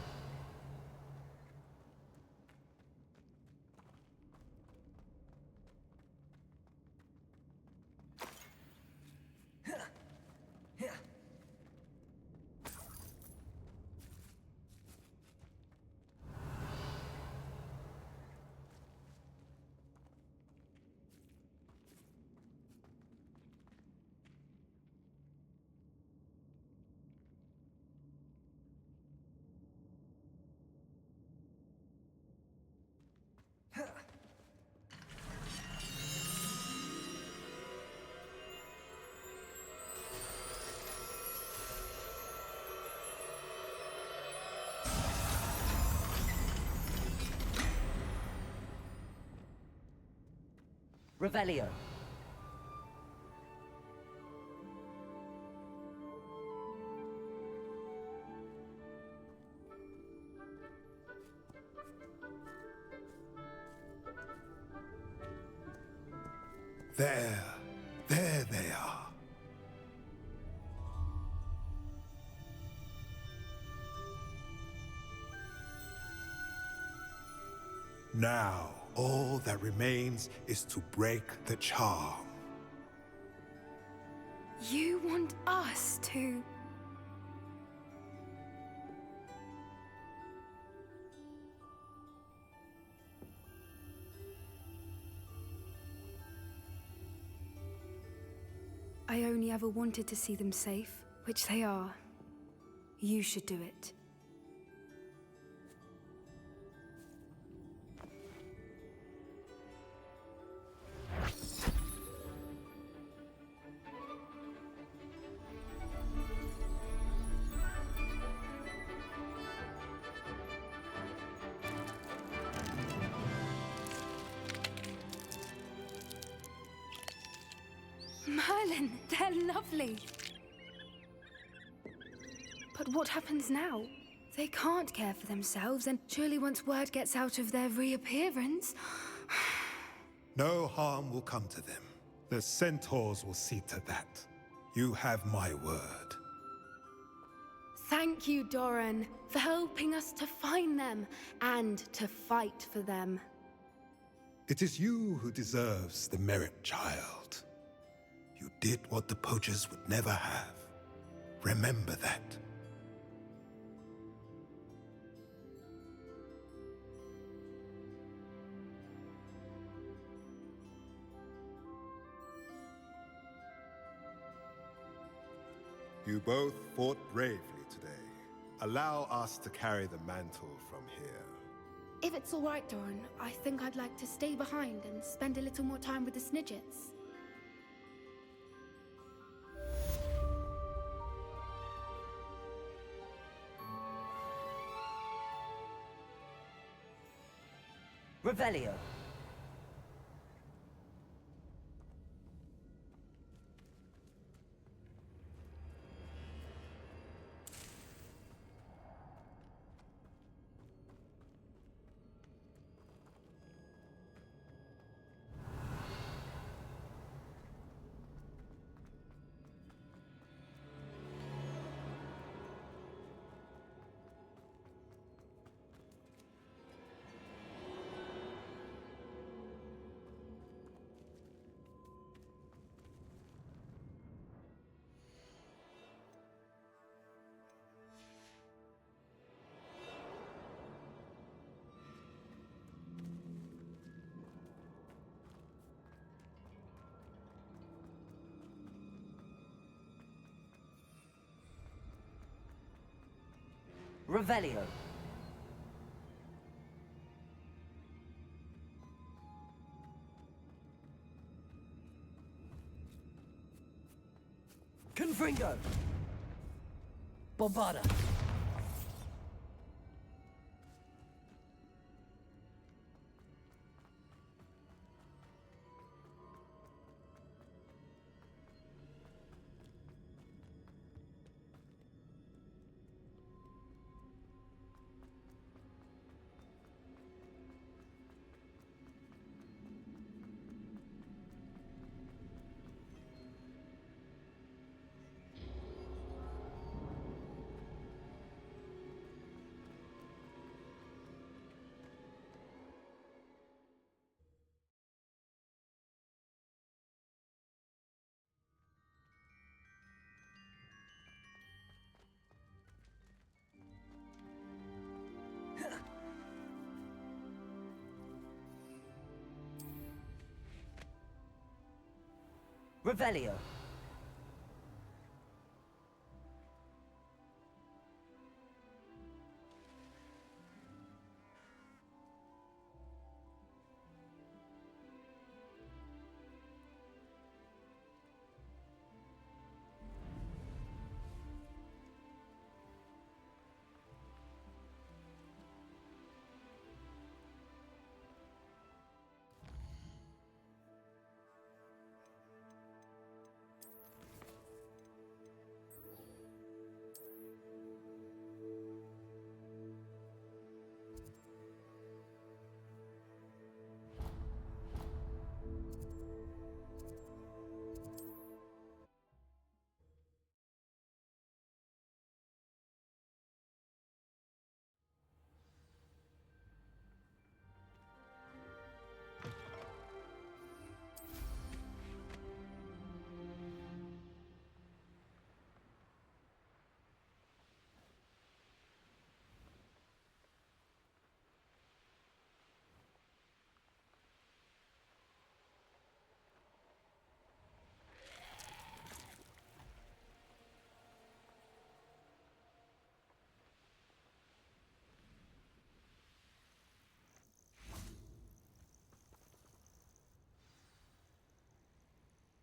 Revelio. There they are. Now, all that remains is to break the charm. You want us to... I only ever wanted to see them safe, which they are. You should do it. Merlin, they're lovely. But what happens now? They can't care for themselves, and surely once word gets out of their reappearance... No harm will come to them. The centaurs will see to that. You have my word. Thank you, Doran, for helping us to find them, and to fight for them. It is you who deserves the merit, child. You did what the poachers would never have. Remember that. You both fought bravely today. Allow us to carry the mantle from here. If it's all right, Doran, I think I'd like to stay behind and spend a little more time with the Snidgets. Revelio. Revelio. Confringo. Bombarda. Revelio.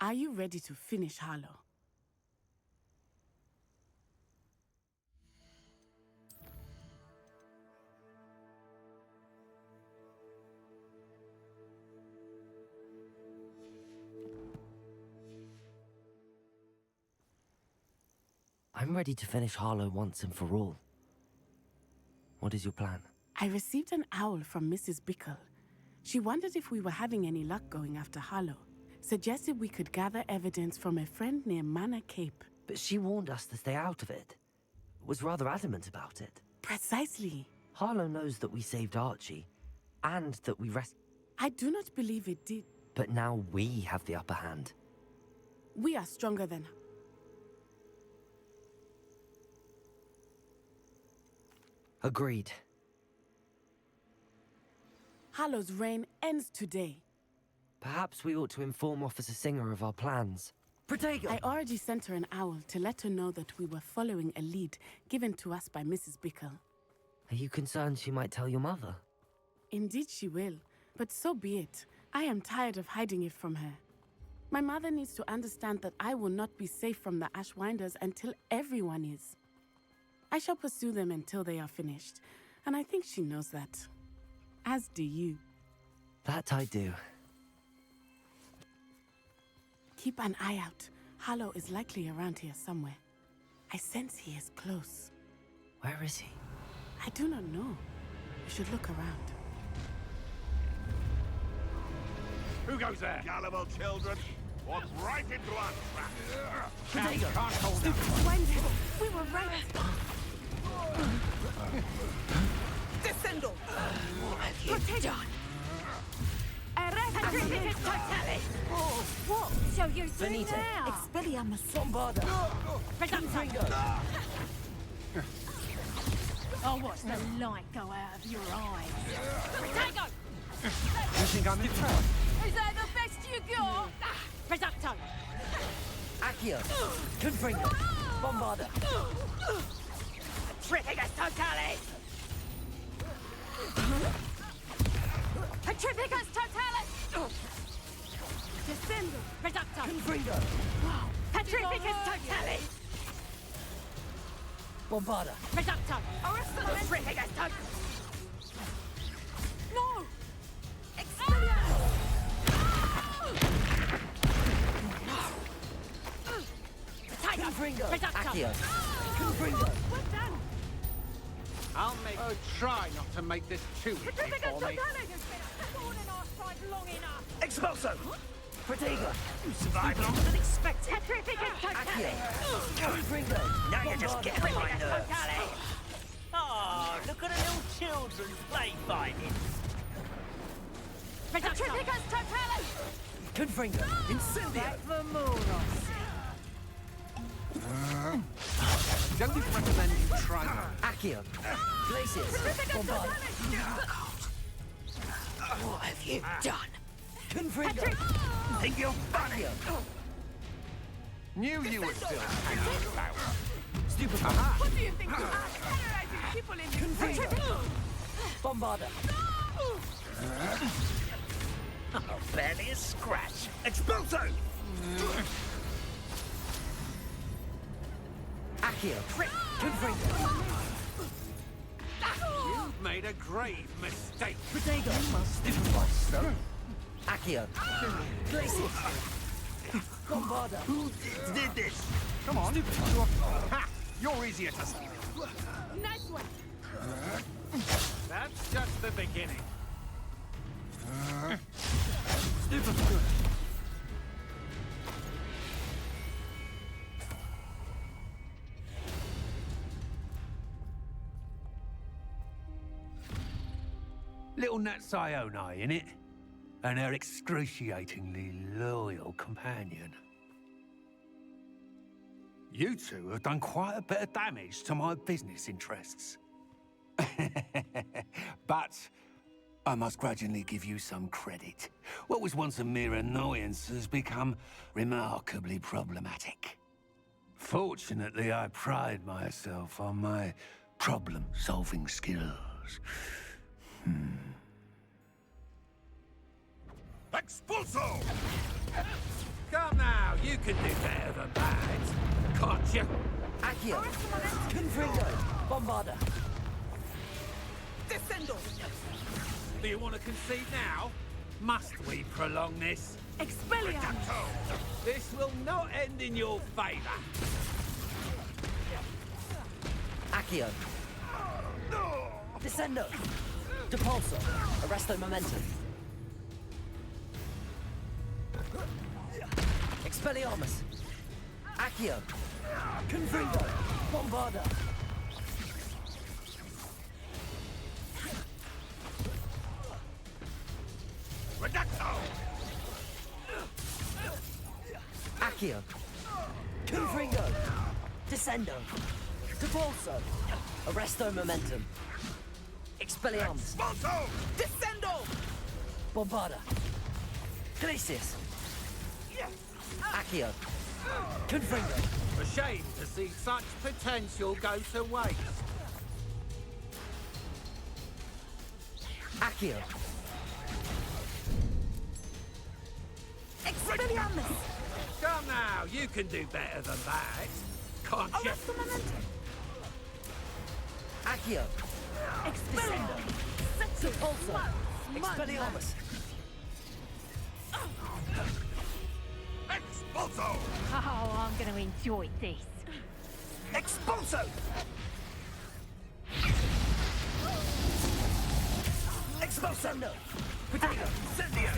Are you ready to finish Harlow? I'm ready to finish Harlow once and for all. What is your plan? I received an owl from Mrs. Bickle. She wondered if we were having any luck going after Harlow. Suggested we could gather evidence from a friend near Manor Cape. But she warned us to stay out of it. Was rather adamant about it. Precisely. Harlow knows that we saved Archie, and that we I do not believe it did. But now we have the upper hand. We are stronger than her. Agreed. Harlow's reign ends today. Perhaps we ought to inform Officer Singer of our plans. Protego! I already sent her an owl to let her know that we were following a lead given to us by Mrs. Bickle. Are you concerned she might tell your mother? Indeed she will, but so be it. I am tired of hiding it from her. My mother needs to understand that I will not be safe from the Ashwinders until everyone is. I shall pursue them until they are finished, and I think she knows that. As do you. That I do. Keep an eye out. Harlow is likely around here somewhere. I sense he is close. Where is he? I do not know. You should look around. Who goes there? Gullible children. Walk right into our trap. Protego! Can't hold up. Wendy, we were right. Descendo! What have you done? Oh, what shall you do Benito. now? Expelliarmus. Bombarda! Reducto. Oh, watch the light go out of your eyes. Protego! You think I'm impressed? Is that the best you got? Reducto. Accio! Confringo! Bombarda! Trificus totalis! Petrificus totalis! Descendo! Reducto! Confringo! Petrificus totalis! Bombarda! Reducto! Petrificus totalis! No! Expelliarmus! Confringo! Reducto! Accio! Confringo! We're done! I'll make... Oh, try not to make this too easy Petrificus for me. totalis! It's been a thorn in our side long enough! Expulso! Protego! You survived longer than expected. Petrificus totalis! Confringo! Now you're just getting on my Petrificus nerves. totalis! Oh, look at the little children play fighting. Petrificus totalis! Confringo! Incendio! Back for more, Don't you recommend you try that? Accio! Glacius! Bombarda! What have you done? Confringo! Think you're funny? Knew you were still hanging about. Stupid! What do you think you are? Terrorizing people in this Confringo! Bombarda! Oh, barely a scratch. Expulso! Accio! Confringo! You've made a grave mistake. Protego! Stupid! Accio! Glacius! Bombarda! Who did this? Come on. Ha! You're easier to... Nice one! That's just the beginning. Stupid! Little Natsione, innit? And her excruciatingly loyal companion. You two have done quite a bit of damage to my business interests. But I must grudgingly give you some credit. What was once a mere annoyance has become remarkably problematic. Fortunately, I pride myself on my problem-solving skills. Expulso! Come now, you can do better than that. Can't you? Accio! Confringo! Bombarda! Descendo! Do you want to concede now? Must we prolong this? Expelliarmus! This will not end in your favour. Accio! Descendo! Depulso! Arresto momentum! Expelliarmus! Accio! Confringo! Bombarda! Reducto! Accio! Confringo! Descendo! Depulso! Arresto momentum! Expelliarmus! Descendo! Bombarda! Glacius! Accio! Confringo! A shame to see such potential go to waste. Accio! Expelliarmus! Come now, you can do better than that. Can't you? Arresto momentum! Accio! Expelliarmus! Depulso! Expelliarmus! Expulso! Oh, I'm going to enjoy this. Expulso! Expulso! No! Potato! Incendio!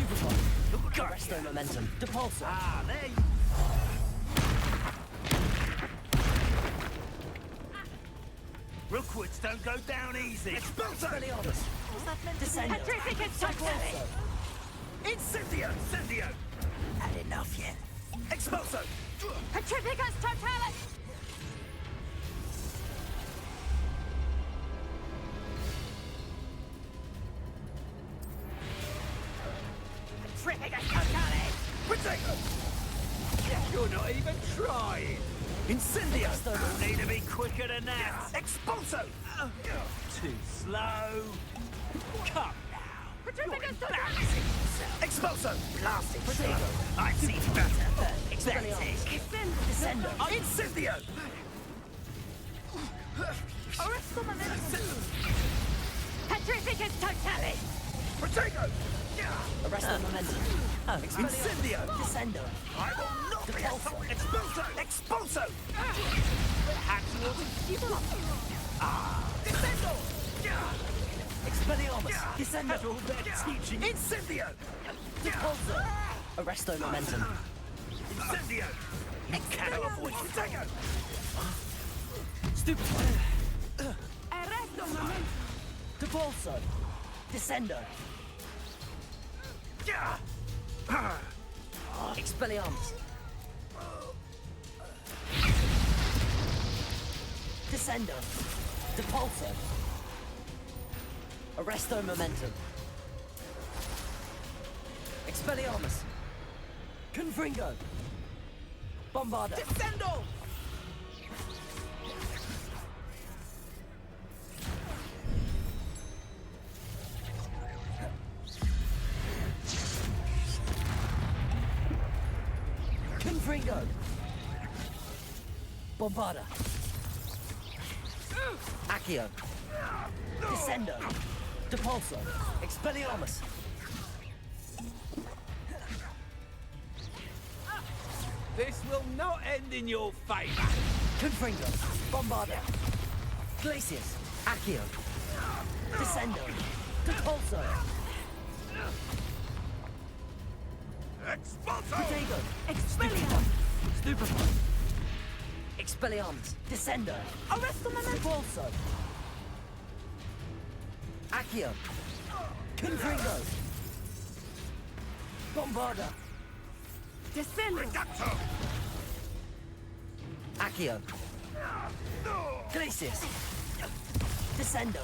Superpod! Arresto momentum! Depulso! Ah, there you... Rookwoods don't go down easy. Expulso! Expelliarmus! Descendo! Petrificus Depulso! Incendio! Incendio! Had enough yet? Expulso! Petrificus totalis! Petrificus totalis! Potato! You're not even trying. Incendio! External. Need to be quicker than that. Expulso! Too slow. Come now. Petrificus You're totalis! embarrassing yourself. Expulso! Blasting Potato. I've seen better. Expelliarmus! Descendo! Incendio! Arresto momentum! Petrificus totalis! Potato! Arresto momentum! Incendio! Descendo! I will not be Depulso! Expulso! Expulso! Descendo! Expelliarmus! Descendo! Had all their teaching. Incendio! Depulso! Arresto momentum! Incendio! You cannot avoid Potato! Stupid! Arresto momentum! Depulso! Descendo! Expelliarmus! Descendo! Depulso! Arresto momentum! Expelliarmus! Confringo! Bombarda! Descendo! Confringo! Bombarda! Accio! Descendo! Depulso! Expelliarmus! This will not end in your favour. Confringo! Bombarda! Glacius! Accio! Descendo! Depulso! Expulso! Potato! Expelliarmus! Stupefy! Expelliarmus! Descendo! Arresto momentum! Depulso! Accio! Confringo! Bombarda! Descendo! Reducto! Accio! Glacius! Descendo!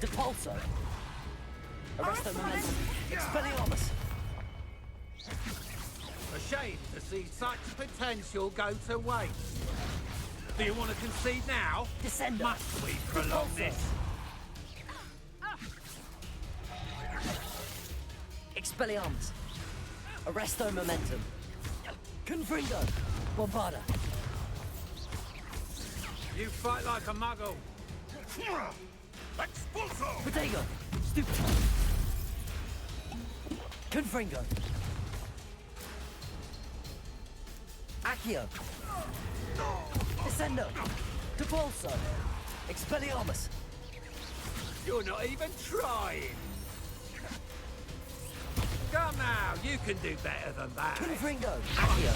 Depulso! Arresto momentum! Expelliarmus! A shame to see such potential go to waste. Do you want to concede now? Descendo! Must we prolong Depulso! this? Expelliarmus! Arresto momentum! Confringo! Bombarda! You fight like a muggle. Expulso! Protego! Stupid! Confringo! Accio! Descendo! Depulso! Expelliarmus! You're not even trying. Come now, you can do better than that. Confringo! Accio!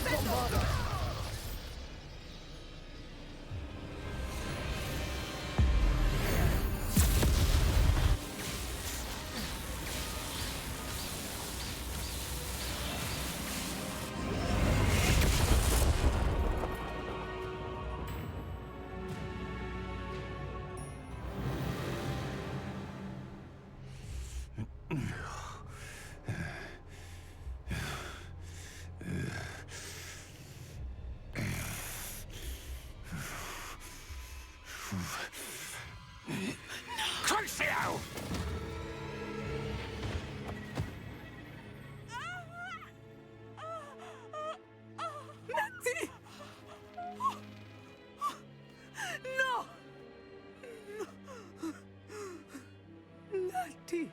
Bombarda! Crucio! Natty! No! Natty!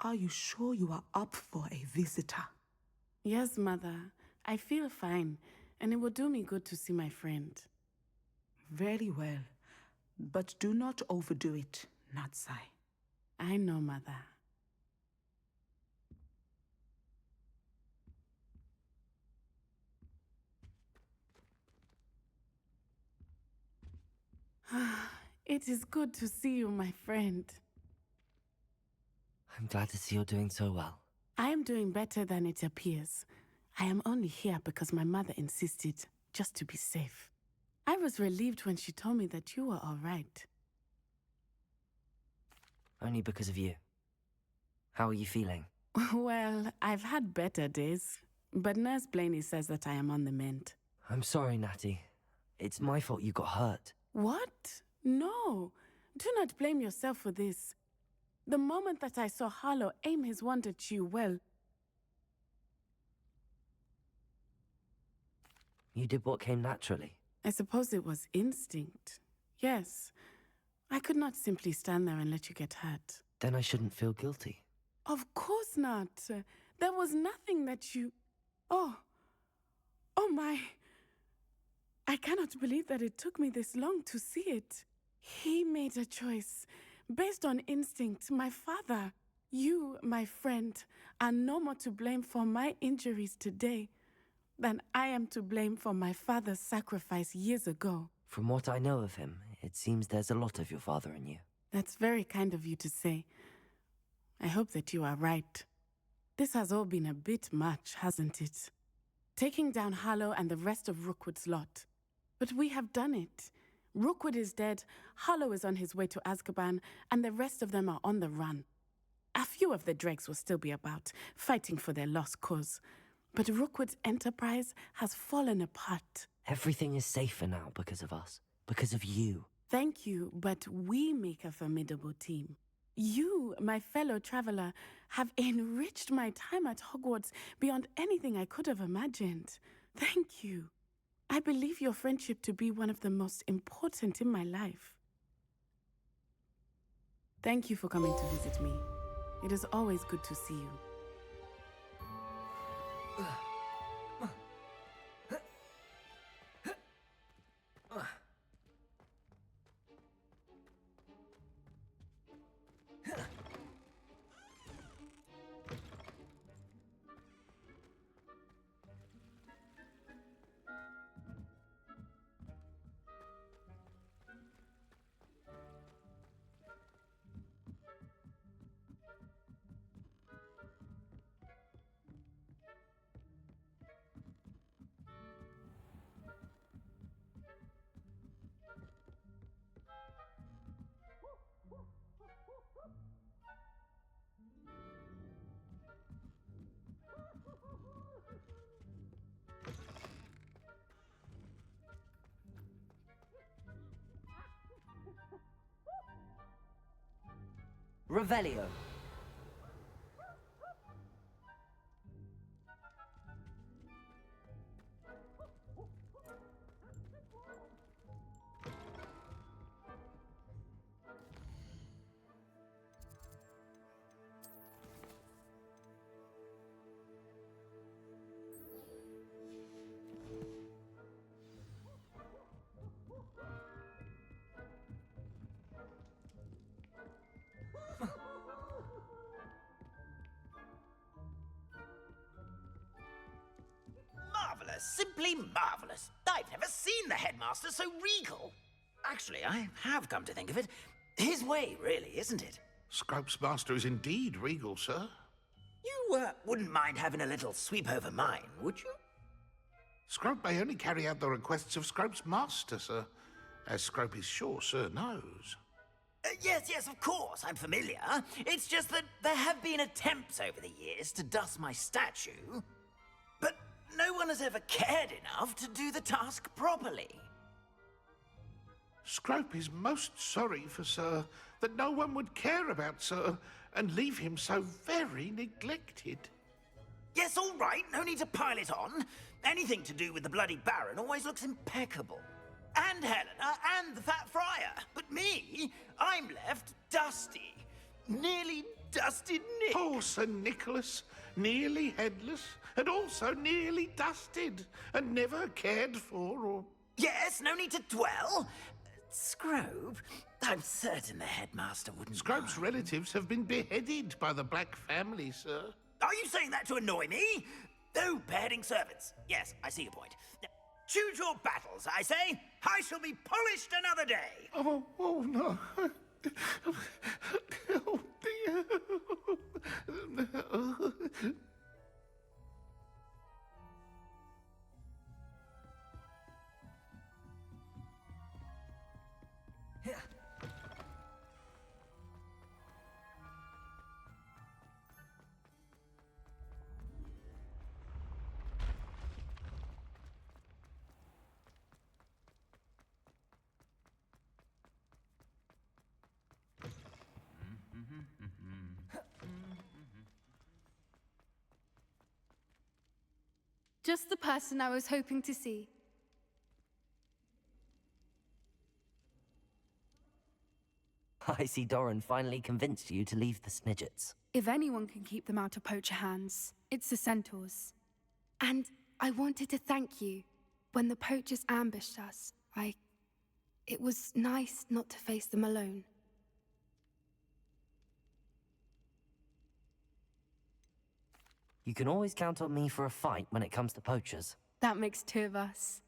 Are you sure you are up for a visitor? Yes, Mother. I feel fine, and it will do me good to see my friend. Very well. But do not overdo it, Natsai. I know, Mother. It is good to see you, my friend. I'm glad to see you're doing so well. I am doing better than it appears. I am only here because my mother insisted, just to be safe. I was relieved when she told me that you were all right. Only because of you. How are you feeling? Well, I've had better days, but Nurse Blaney says that I am on the mend. I'm sorry, Natty. It's my fault you got hurt. What? No. Do not blame yourself for this. The moment that I saw Harlow aim his wand at you, well... You did what came naturally. I suppose it was instinct. Yes. I could not simply stand there and let you get hurt. Then I shouldn't feel guilty. Of course not. There was nothing that you... Oh. Oh my. I cannot believe that it took me this long to see it. He made a choice. Based on instinct, my father. You, my friend, are no more to blame for my injuries today than I am to blame for my father's sacrifice years ago. From what I know of him, it seems there's a lot of your father in you. That's very kind of you to say. I hope that you are right. This has all been a bit much, hasn't it? Taking down Harlow and the rest of Rookwood's lot. But we have done it. Rookwood is dead, Harlow is on his way to Azkaban, and the rest of them are on the run. A few of the dregs will still be about, fighting for their lost cause. But Rookwood's enterprise has fallen apart. Everything is safer now because of us. Because of you. Thank you, but we make a formidable team. You, my fellow traveler, have enriched my time at Hogwarts beyond anything I could have imagined. Thank you. I believe your friendship to be one of the most important in my life. Thank you for coming to visit me. It is always good to see you. Revelio. Marvelous, simply marvelous. I've never seen the headmaster so regal. Actually, I have come to think of it. His way, really, isn't it? Scrope's master is indeed regal, sir. You wouldn't mind having a little sweep over mine, would you? Scrope may only carry out the requests of Scrope's master, sir, as Scrope is sure sir knows. Yes, of course, I'm familiar. It's just that there have been attempts over the years to dust my statue, but no one has ever cared enough to do the task properly. Scrope is most sorry for sir that no one would care about sir and leave him so very neglected. Yes, all right, no need to pile it on. Anything to do with the bloody Baron always looks impeccable. And Helena, and the Fat Friar. But me, I'm left dusty. Nearly dusted Nick. Poor Sir Nicholas, nearly headless, and also nearly dusted, and never cared for or... Yes, no need to dwell. Scrope, I'm certain the headmaster wouldn't Scrope's mind. relatives have been beheaded by the Black family, sir. Are you saying that to annoy me? Oh, beheading servants. Yes, I see your point. Choose your battles, I say. I shall be polished another day. Oh no. Oh, dear. Just the person I was hoping to see. I see Doran finally convinced you to leave the Snidgets. If anyone can keep them out of poacher hands, it's the centaurs. And I wanted to thank you. When the poachers ambushed us, it was nice not to face them alone. You can always count on me for a fight when it comes to poachers. That makes two of us.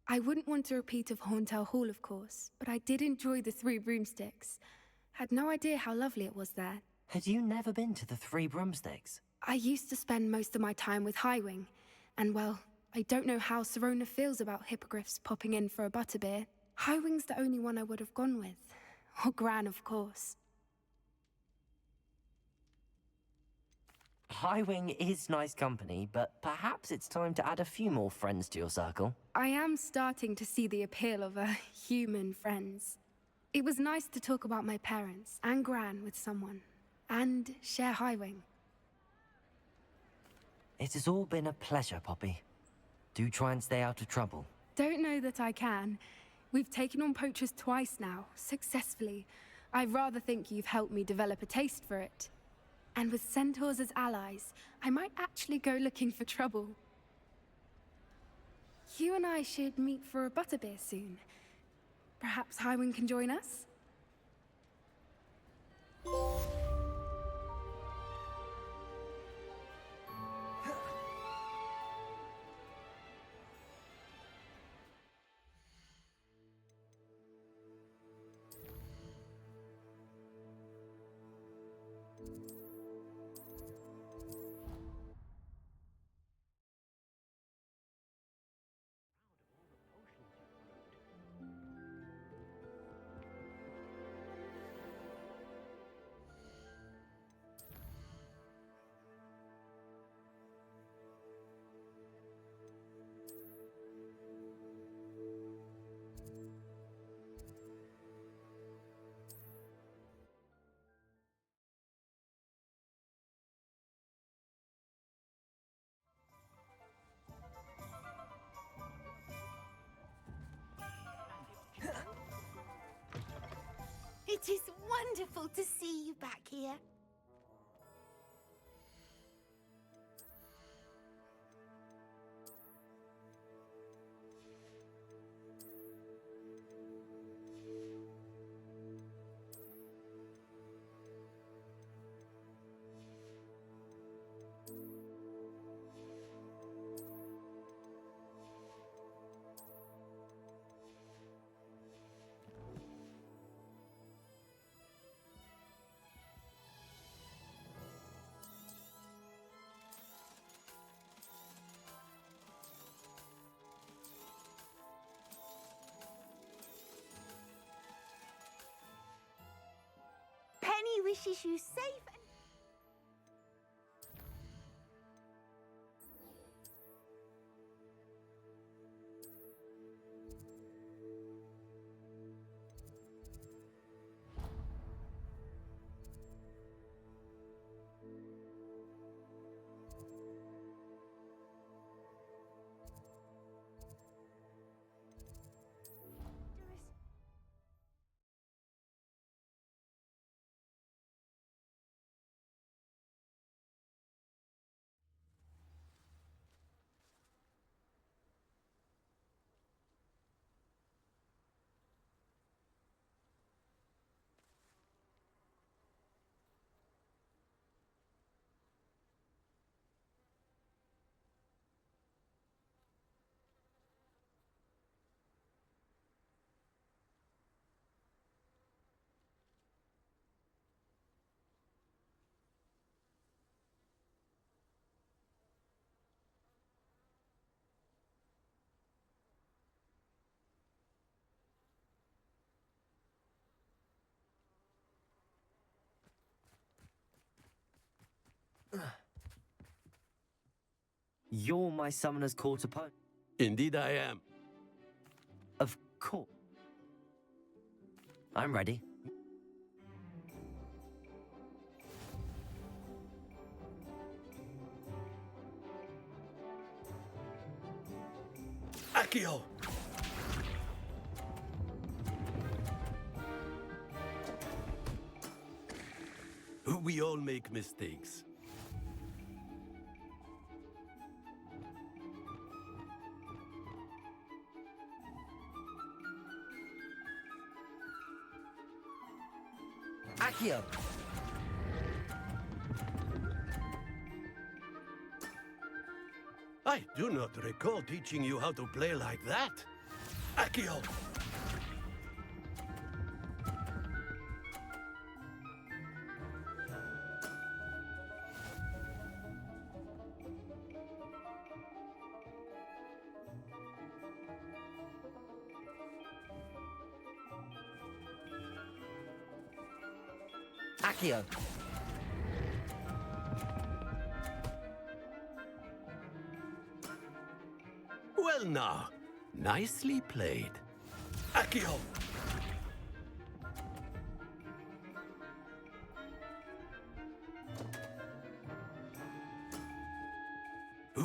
I wouldn't want a repeat of Horntail Hall, of course, but I did enjoy the Three Broomsticks. Had no idea how lovely it was there. Had you never been to the Three Broomsticks? I used to spend most of my time with Highwing, and well, I don't know how Serona feels about hippogriffs popping in for a butterbeer. Highwing's the only one I would have gone with. Or Gran, of course. Highwing is nice company, but perhaps it's time to add a few more friends to your circle. I am starting to see the appeal of human friends. It was nice to talk about my parents and Gran with someone, and share Highwing. It has all been a pleasure, Poppy. Do try and stay out of trouble. Don't know that I can. We've taken on poachers twice now, successfully. I rather think you've helped me develop a taste for it. And with centaurs as allies, I might actually go looking for trouble. You and I should meet for a butterbeer soon. Perhaps Highwing can join us? It is wonderful to see you back here. Penny wishes you safe and... You're my summoner's court opponent. Indeed I am. Of course. I'm ready. Accio! We all make mistakes. Accio! I do not recall teaching you how to play like that. Accio! Accio! Well now, nicely played. Accio!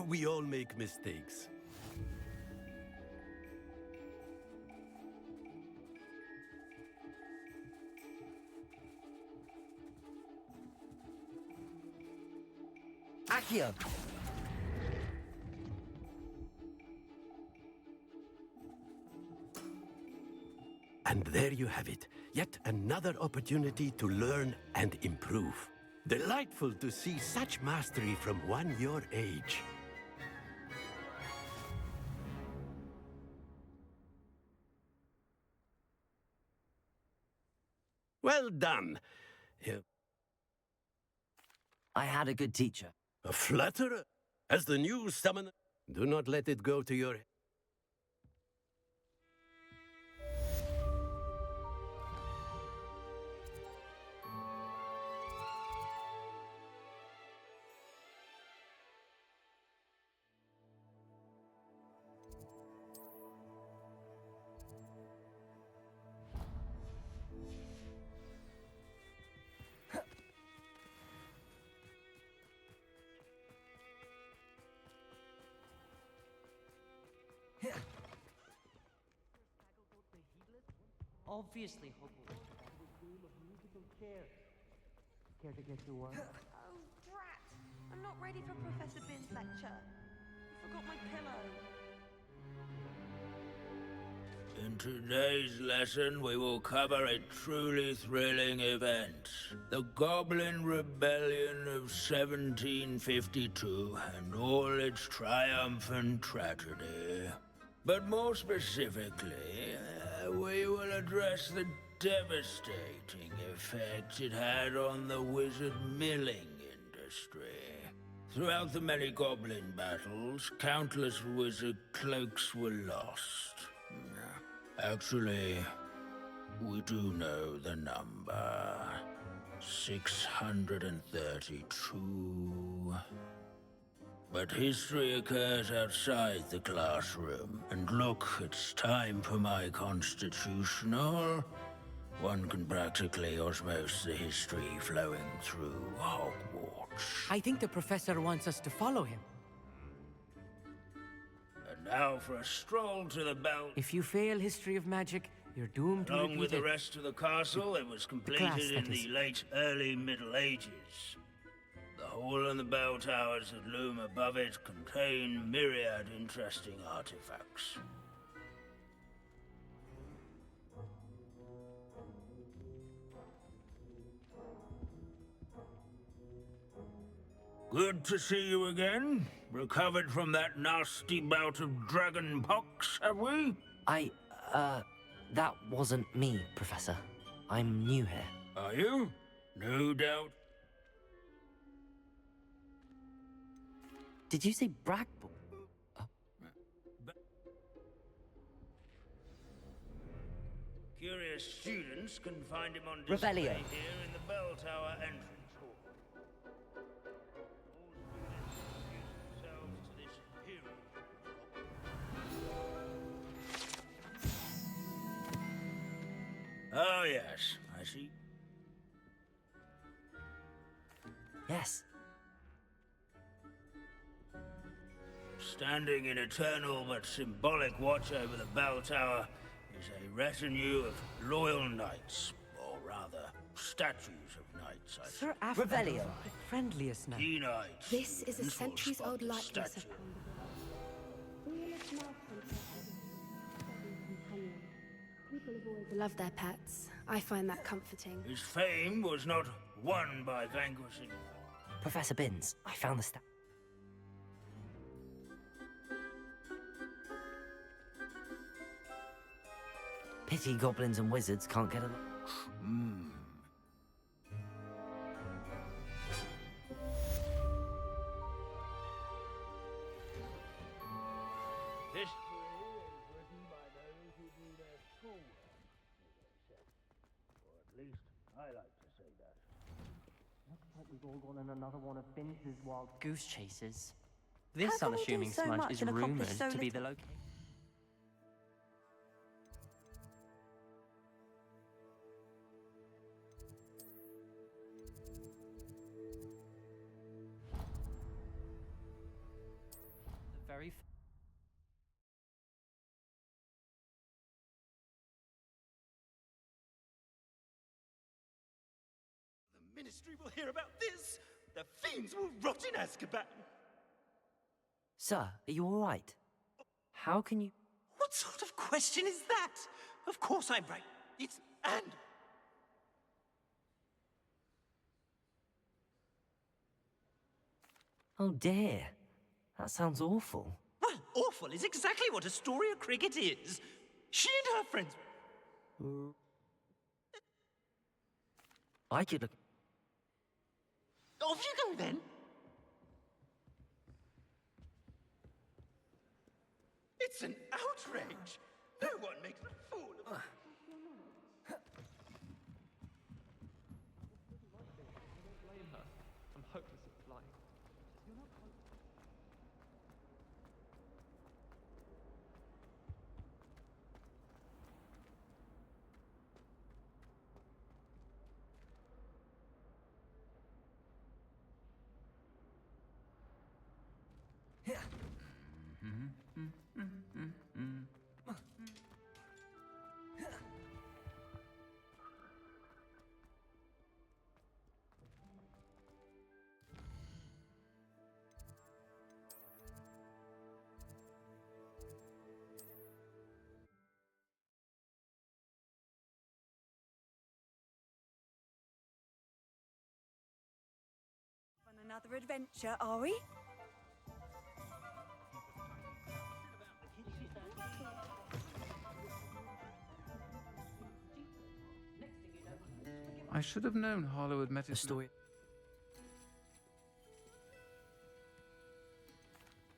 We all make mistakes. Accio! And there you have it. Yet another opportunity to learn and improve. Delightful to see such mastery from one your age. Well done. I had a good teacher. A flatterer? As the new summoner, do not let it go to your... Obviously, Hogwarts. Care to get to work? Oh, brat! I'm not ready for Professor Bin's lecture. I forgot my pillow. In today's lesson, we will cover a truly thrilling event. The Goblin Rebellion of 1752 and all its triumphant tragedy. But more specifically, we will address the devastating effect it had on the wizard milling industry. Throughout the many goblin battles, countless wizard cloaks were lost. Actually, we do know the number. 632. But history occurs outside the classroom. And look, it's time for my constitutional. One can practically osmose the history flowing through Hogwarts. I think the professor wants us to follow him. And now for a stroll to the belt. If you fail History of Magic, you're doomed to repeat it. Along with the rest of the castle, it was completed in the late early Middle Ages. The hall and the bell towers that loom above it contain myriad interesting artifacts. Good to see you again. Recovered from that nasty bout of dragon pox, have we? That wasn't me, Professor. I'm new here. Are you? No doubt. Did you say Bragg? Curious students can find him on display Rebellion. here in the bell tower entrance hall. All students introduce themselves to this hero. Oh yes, I see. Yes. Standing in eternal but symbolic watch over the bell tower is a retinue of loyal knights, or rather, statues of knights. Sir Rebellion, the friendliest knight. Key knights. This is a centuries-old likeness of... People have always loved their pets. I find that comforting. His fame was not won by vanquishing. Professor Binns, I found the Pity goblins and wizards can't get along. History is written by those who do their schoolwork, or at least I like to say that. Looks like we've all gone on another one of Binns' wild goose chases. How This can we do unassuming so smudge much is and accomplish rumored so to be the little? location. Very The Ministry will hear about this. The fiends will rot in Azkaban. Sir, are you all right? How can you... What sort of question is that? Of course I'm right. It's and. Oh dear. That sounds awful. Well, awful is exactly what Astoria Cricket is. She and her friends. I could... Off you go then. It's an outrage. No one makes a fool of I'm hopeless at flying. You're not another adventure, are we? I should have known Harlow had met his story.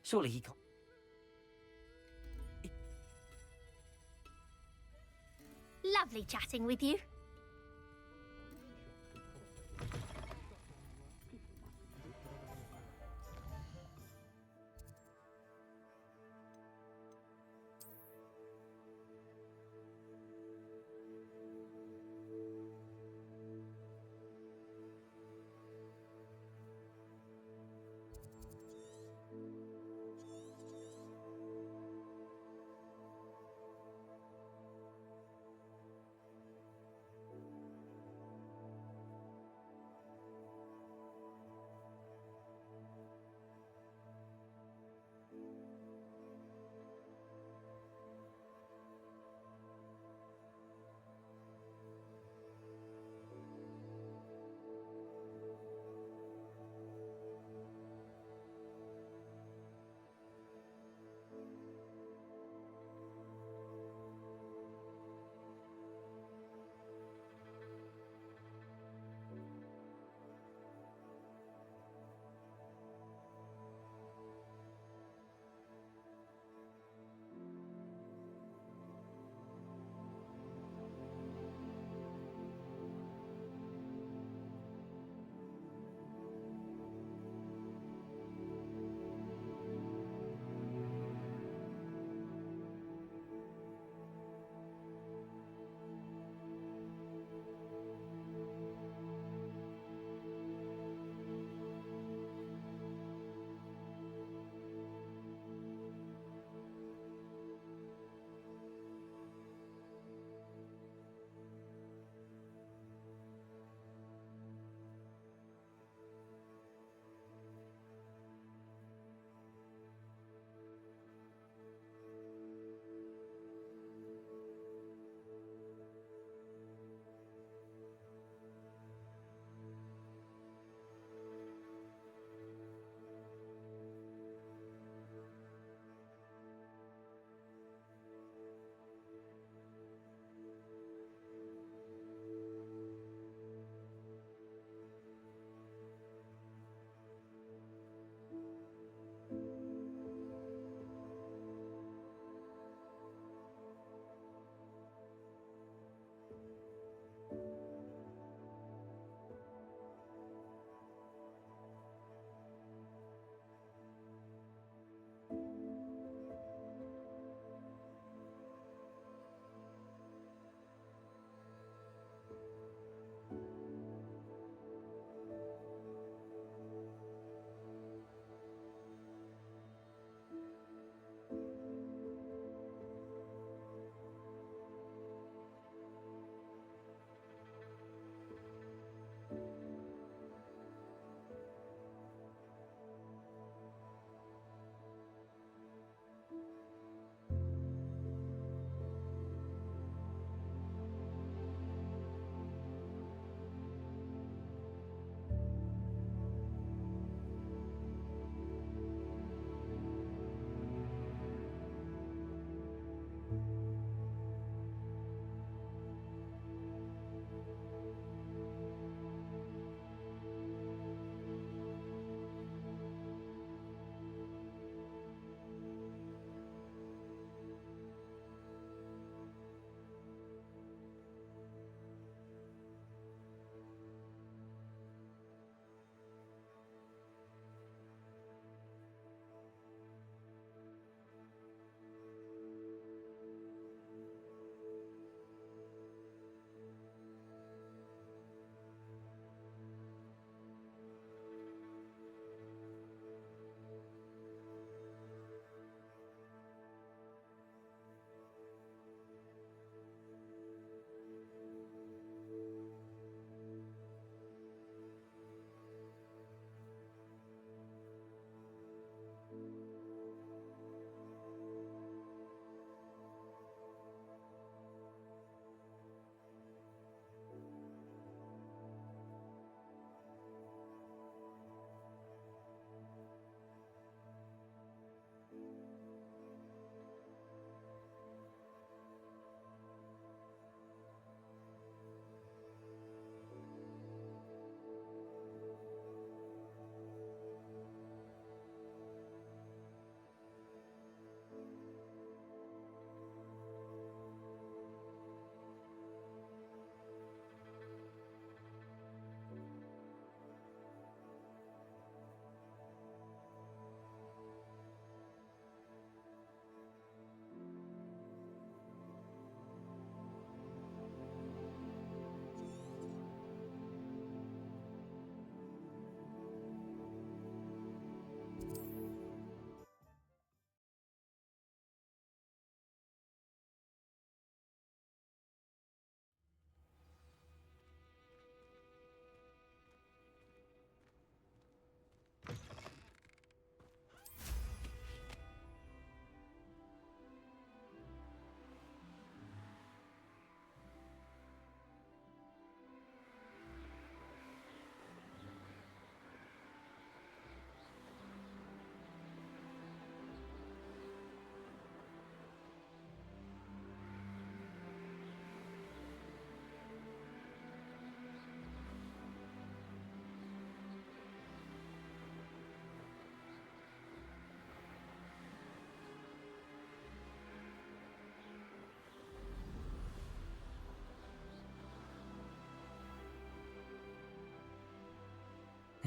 Surely he can't. Lovely chatting with you.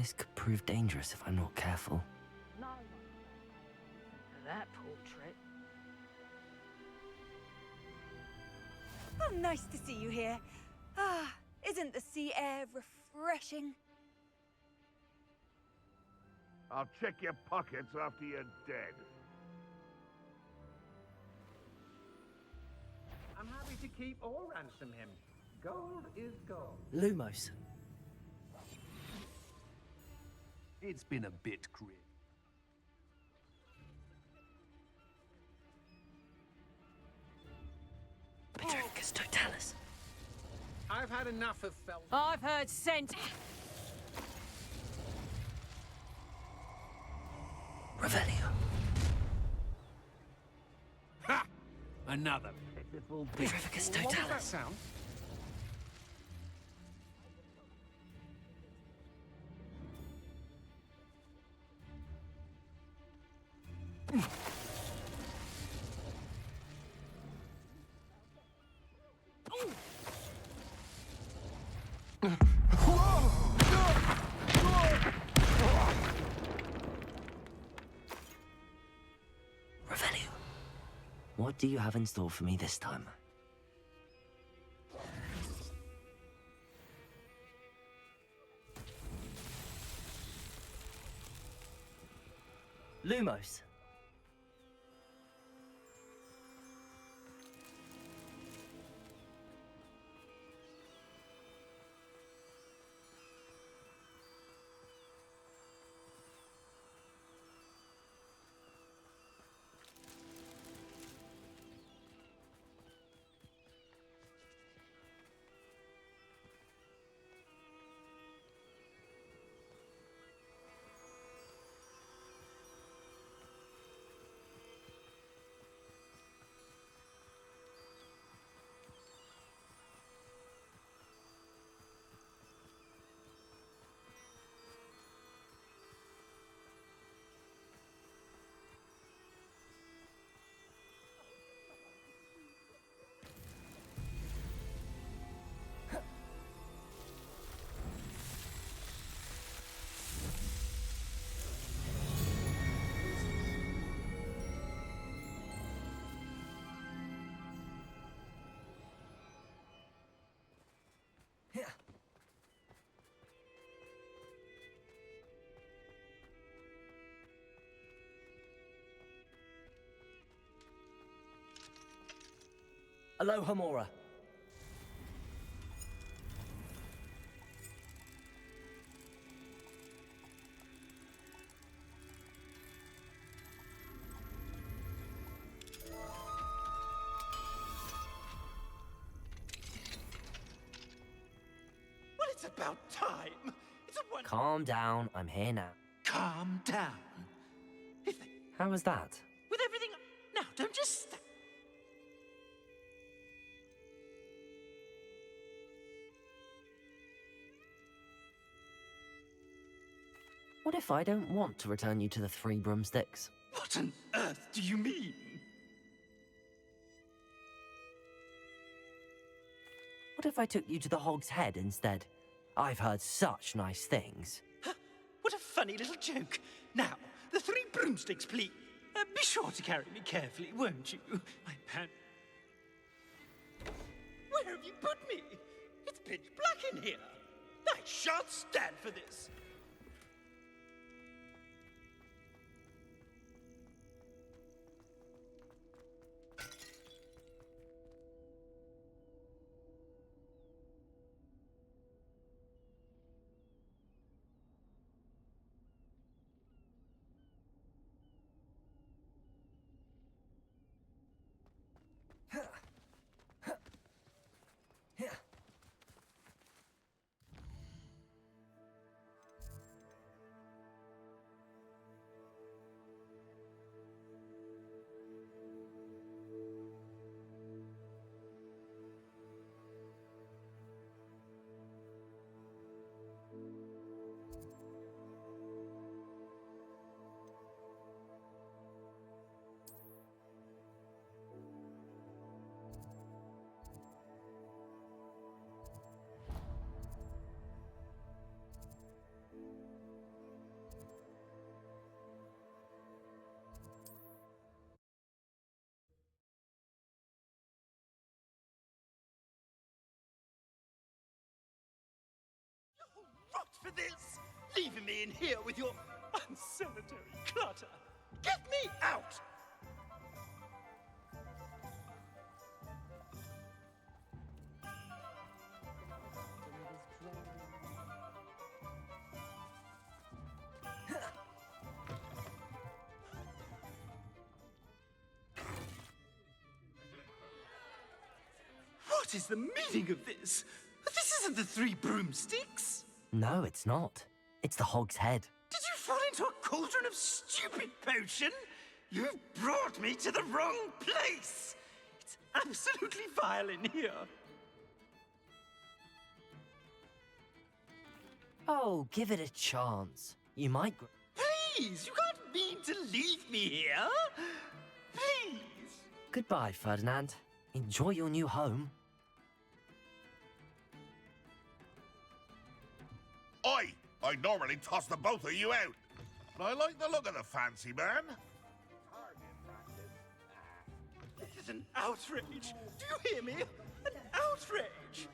This could prove dangerous if I'm not careful. No one for that portrait. Oh, nice to see you here. Ah, isn't the sea air refreshing? I'll check your pockets after you're dead. I'm happy to keep or ransom him. Gold is gold. Lumos. It's been a bit grim. Petrificus totalis. I've had enough of felt. I've heard scent. Revelio. Ha! Another pitiful beast. Petrificus What was that totalis. sound? Revelio. What do you have in store for me this time? Lumos. Aloha Mora. Well, it's about time. It's a one. Calm down, I'm here now. Calm down. How was that? With everything. Now, don't just. What if I don't want to return you to the Three Broomsticks? What on earth do you mean? What if I took you to the Hog's Head instead? I've heard such nice things. What a funny little joke. Now, the Three Broomsticks, please. Be sure to carry me carefully, won't you? My pan. Where have you put me? It's pitch black in here. I shan't stand for this. for this? Leaving me in here with your unsanitary clutter. Get me out! What is the meaning of this? This isn't the Three Broomsticks! No, it's not. It's the Hog's Head. Did you fall into a cauldron of stupid potion? You've brought me to the wrong place! It's absolutely vile in here. Oh, give it a chance. You might... Please, you can't mean to leave me here. Please. Goodbye, Ferdinand. Enjoy your new home. I normally toss the both of you out. But I like the look of the fancy man. This is an outrage. Do you hear me? An outrage.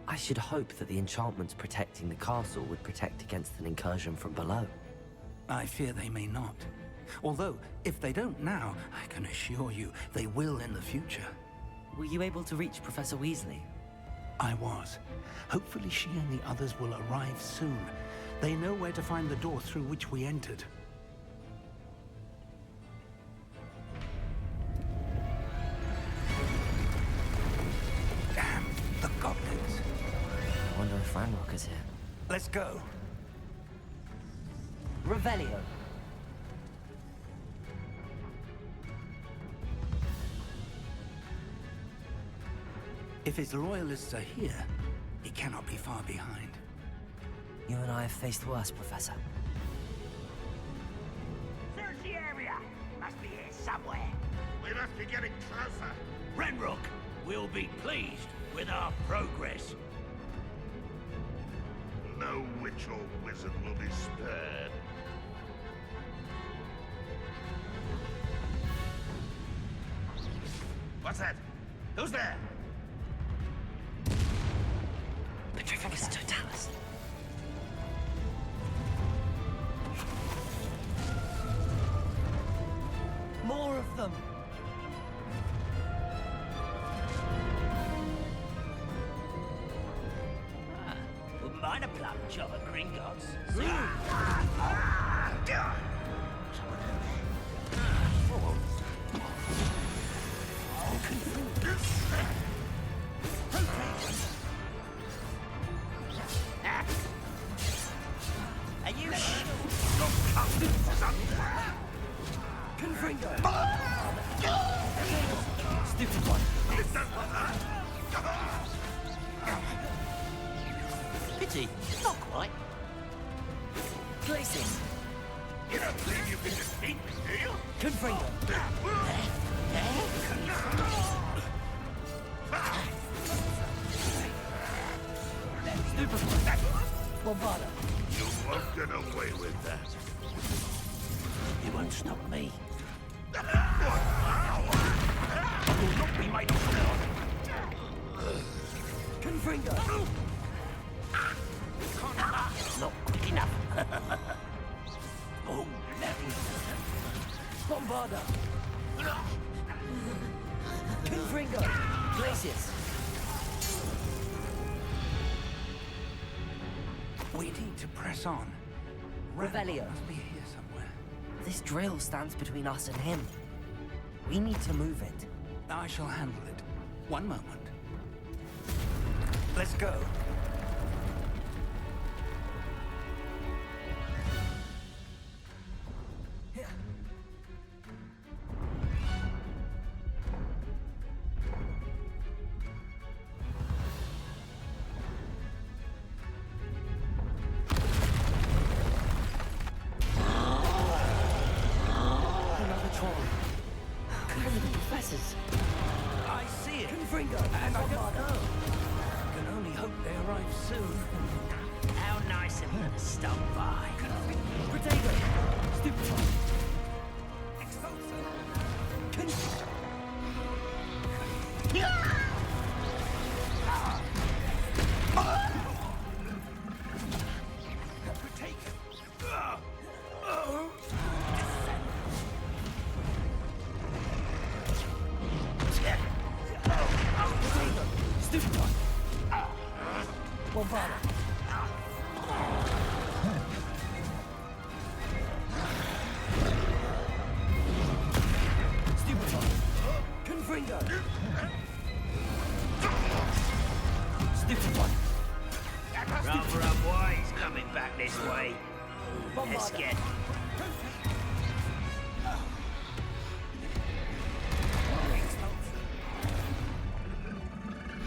I should hope that the enchantments protecting the castle would protect against an incursion from below. I fear they may not. Although, if they don't now, I can assure you they will in the future. Were you able to reach Professor Weasley? I was. Hopefully she and the others will arrive soon. They know where to find the door through which we entered. Damn, the goblins. I wonder if Ranrock is here. Let's go. Revelio. If his loyalists are here, he cannot be far behind. You and I have faced worse, Professor. Search the area! Must be here somewhere. We must be getting closer. Ranrock will be pleased with our progress. No witch or wizard will be spared. What's that? Who's there? Petrificus Totalis. More of them. Wouldn't mind a plum job at Gringotts. Are you Confringo. Stupid one. Pity, not quite. Glacius. You don't believe you can defeat me, do you? Confringo. Bombarda. You won't get away with that. You won't stop me. Will not be made of Confringo! Not quick enough. Oh, level. Bombarda! Confringo! Glacius! We need to press on. Revelio. Must be here somewhere. This drill stands between us and him. We need to move it. I shall handle it. One moment. Let's go. Another troll. Clearly the professors. I see it! Confringo! And I don't know. Can only hope they arrive soon. How nice of you to stop by. Protego! Stupefy! Expulso! Stupefy! Bombarda! Stupefy! Confringo! Stupefy! Rather unwise coming back this way. Let's Bombarda! get...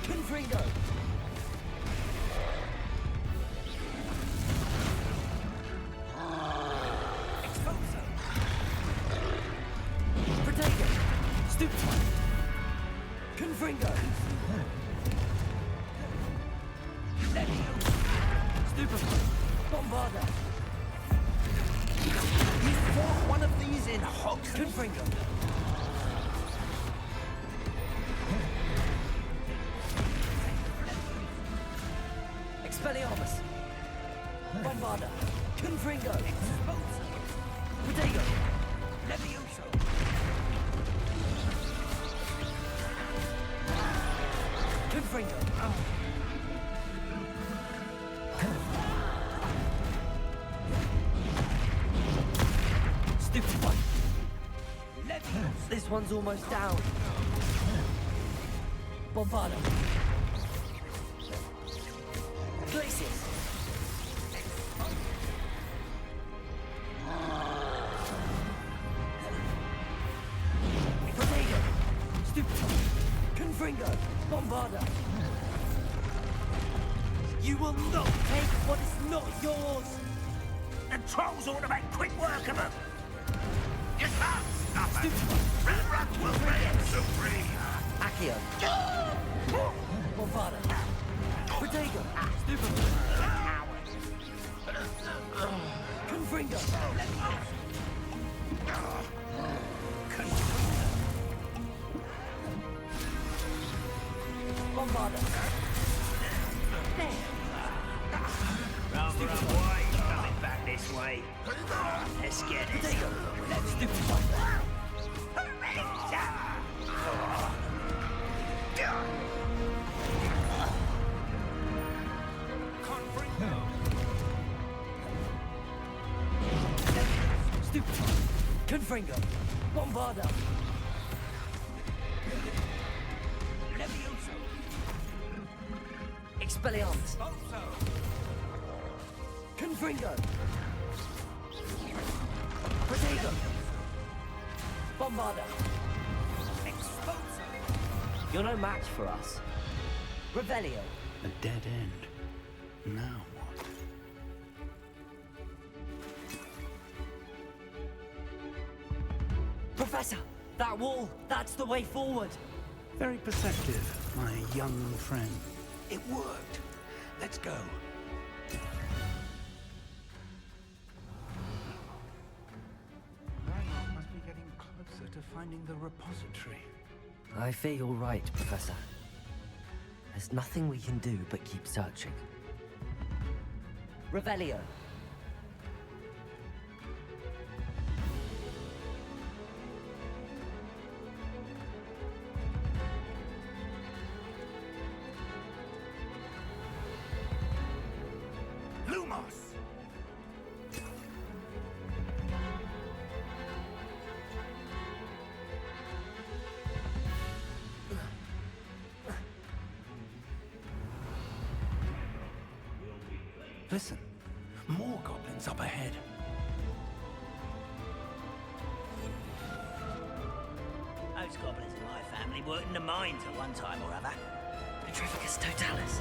Confringo! Expulso! Protego! Stupefy! Confringo! Levio! Stupefy! Bombarda! You fought one of these in Hogwarts? Confringo! Expelliarmus! Bombarda! Confringo! Expulso! Protego! Levioso! Confringo! Stupefy! Levioso! This one's almost down. Bombarda! Glacius! Protego! Stupefy! Confringo! Bombarda! You will not take what is not yours! The trolls ought to make quick work of them. You can't stop it. Stupefy! Redruck will reign supreme. Accio. Bombarda! Protego! Stupefy! Confringo! Bombarda! Rather unwise coming back this way. Let's get it. Protego! Stupefy! Stupefy! Confringo! Bombarda! Levioso! Expelliarmus. Confringo! Protego! Bombarda! Expulso! You're no match for us. Revelio. A dead end. Now what? Professor, that wall, that's the way forward. Very perceptive, my young friend. It worked. Let's go. finding the repository. I fear you're right, Professor. There's nothing we can do but keep searching. Revelio. Lumos! Listen, more goblins up ahead. Those goblins in my family worked in the mines at one time or other. Petrificus totalis.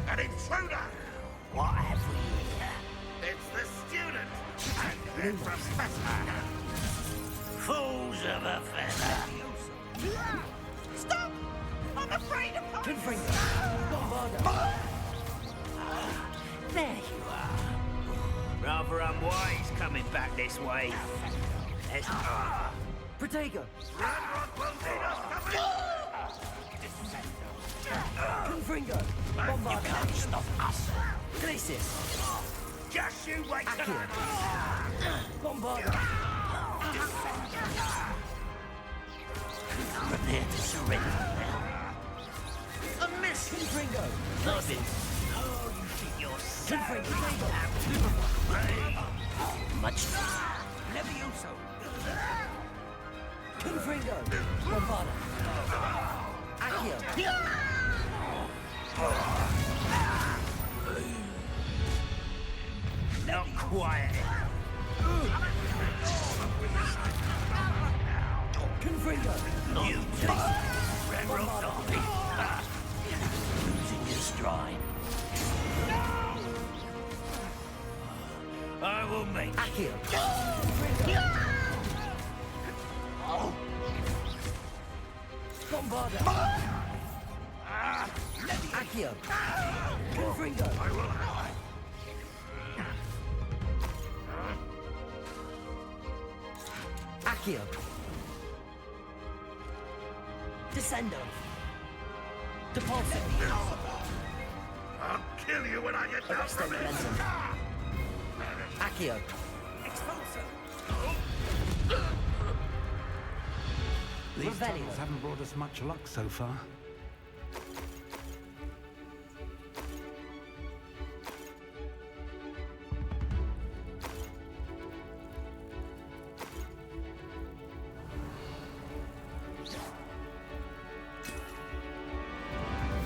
An intruder! What have we here? It's the student and their professor. Fools of a feather. Stop! I'm afraid of heights! Confringo! There you are. Rather unwise coming back this way. Let's... Protego! Ranrock will need us Confringo! You can't stop us. Glacius! Just you wait till Accio! Bombarda! Prepare to surrender now. A miss! Confringo! Glacius! Oh, you think you're so Confringo! much... Levioso! Confringo! Bombarda! Accio! Not quiet. Confringo! You Ranrock army. Losing your stride. I will make Accio! Bombarda! Accio! Confringo! Accio! Descendo! Depulso! I'll kill you when I get down Arresto from it. momentum! Accio! These Revelio. tunnels haven't brought us much luck so far.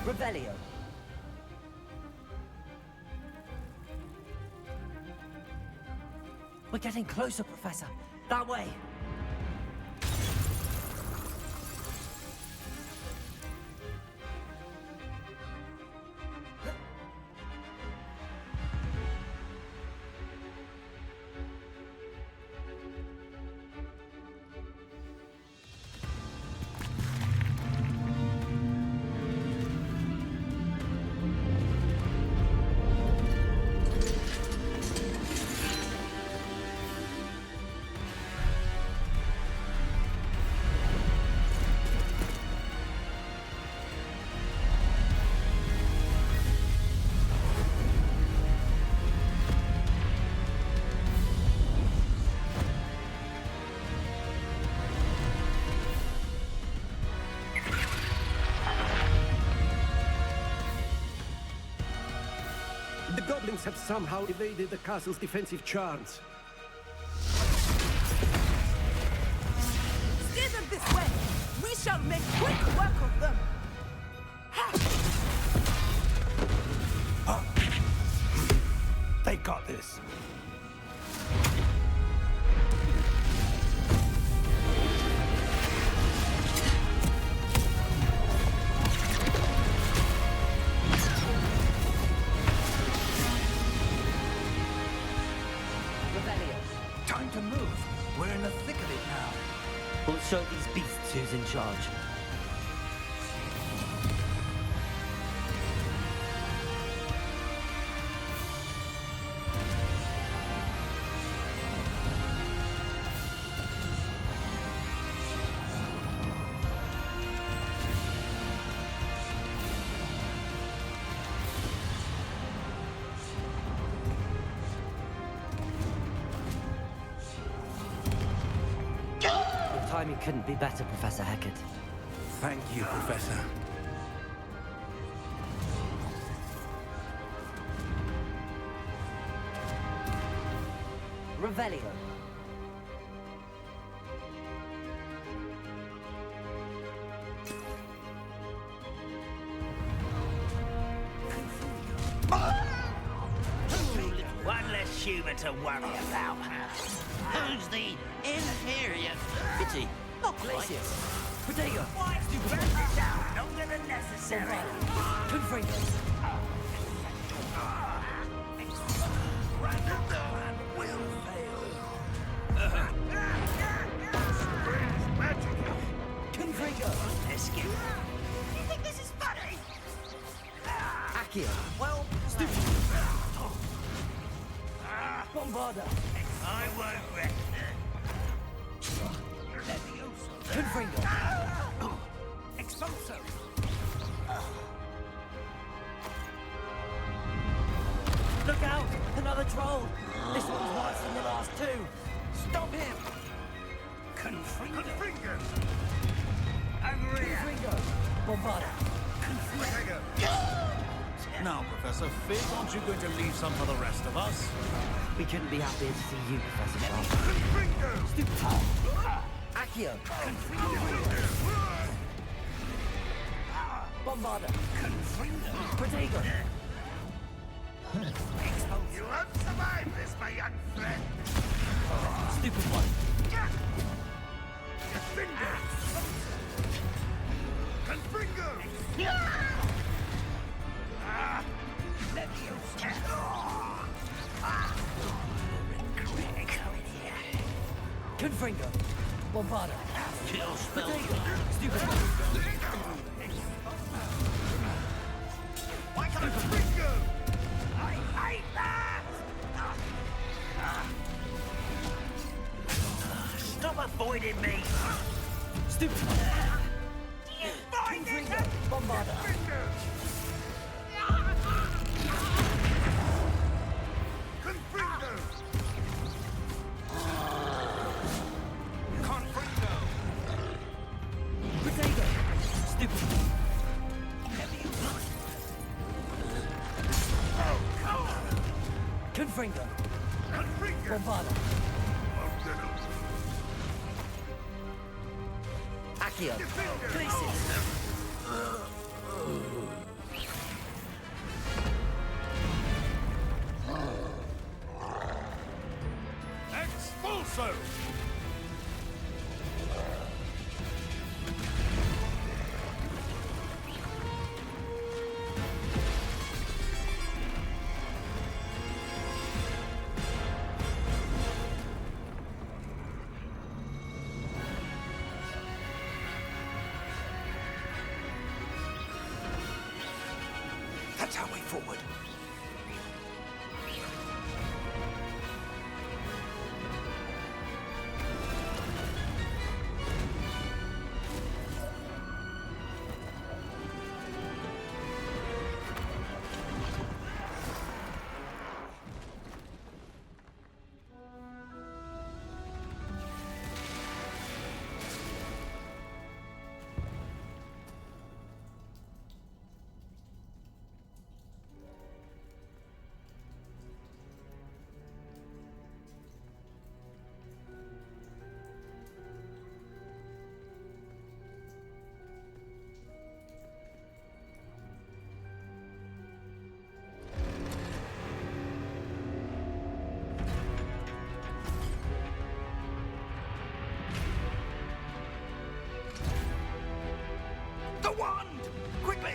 Revelio! We're getting closer, Professor. That way! The goblins have somehow evaded the castle's defensive charms. Steer them this way! We shall make quick work of them! They got this. Time to move. We're in the thick of it now. We'll show these beasts who's in charge. timing couldn't be better, Professor Hecat. Thank you, Professor. Revelio. One less human to worry about. Who's the inferior? Pity. Not Glacius. Protego. Why do you burn this out longer than necessary? Confringo. Will fail. Confringo. Let's get. You think this is funny? Accio. Well, Stupid. Bombarda. I won't rest. Confringo. Expulso. Look out! Another troll! This one's worse than the last two! Stop him! Confringo. Agria. Confringo! Bombarda! Now, Professor, fear aren't you going to leave some for the rest of us? We couldn't be happier to see you, Professor Sharp. Stupid! Accio! Bombarda! Protego! You won't survive this, my young friend. Stupid one! Confringo! Confringo! Bombarda! Kill spell. Stupid one! Why can't I Confringo? I hate that! Stop avoiding me! Stupid one! You find it! Bombarda! Confringo! Protego! Stupid one! Confringo! Bombarda! Accio! Glacius! Expulso! That's our way forward. The wand! Quickly!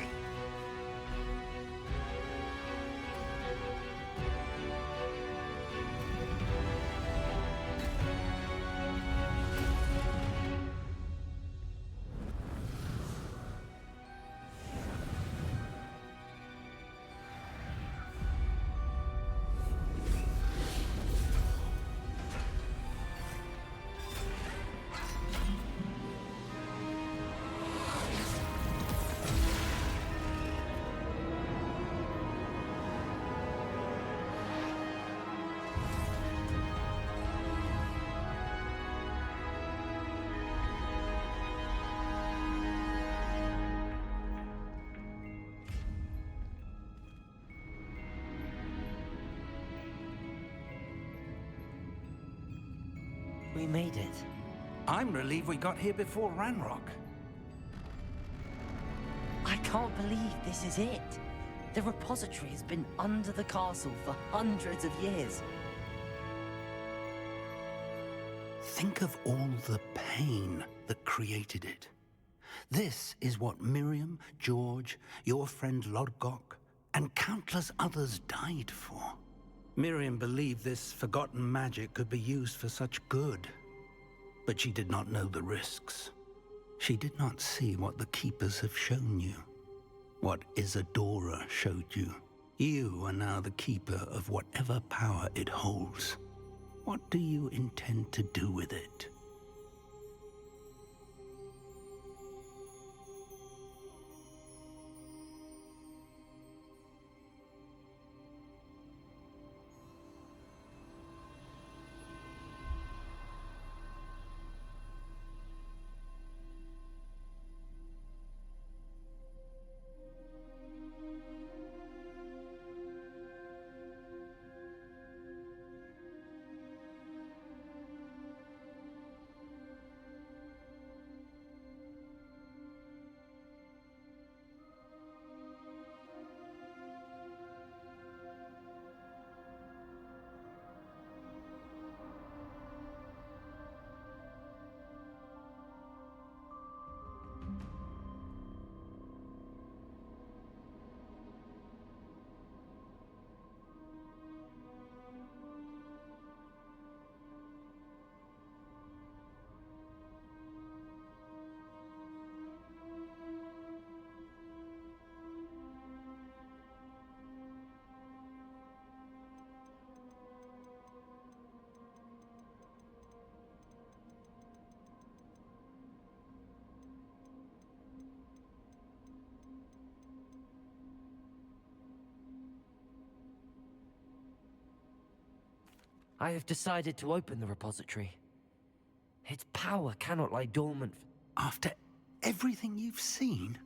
we made it. I'm relieved we got here before Ranrock. I can't believe this is it. The repository has been under the castle for hundreds of years. Think of all the pain that created it. This is what Miriam, George, your friend Lodgok, and countless others died for. Miriam believed this forgotten magic could be used for such good. But she did not know the risks. She did not see what the Keepers have shown you. What Isadora showed you. You are now the Keeper of whatever power it holds. What do you intend to do with it? I have decided to open the repository. Its power cannot lie dormant. After everything you've seen,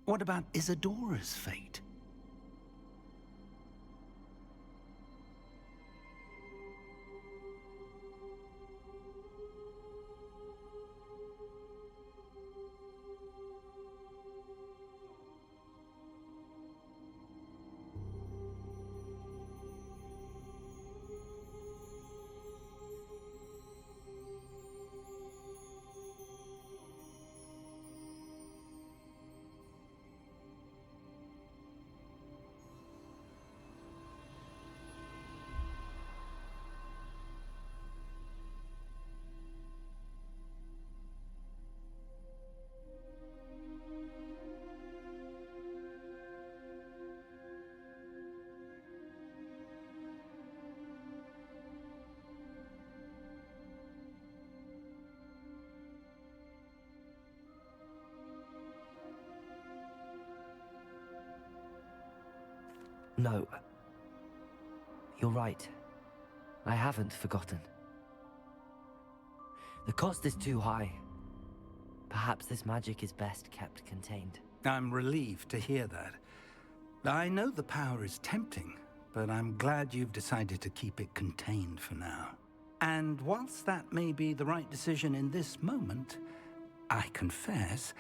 what about Isadora's fate? No. You're right. I haven't forgotten. The cost is too high. Perhaps this magic is best kept contained. I'm relieved to hear that. I know the power is tempting, but I'm glad you've decided to keep it contained for now. And whilst that may be the right decision in this moment, I confess,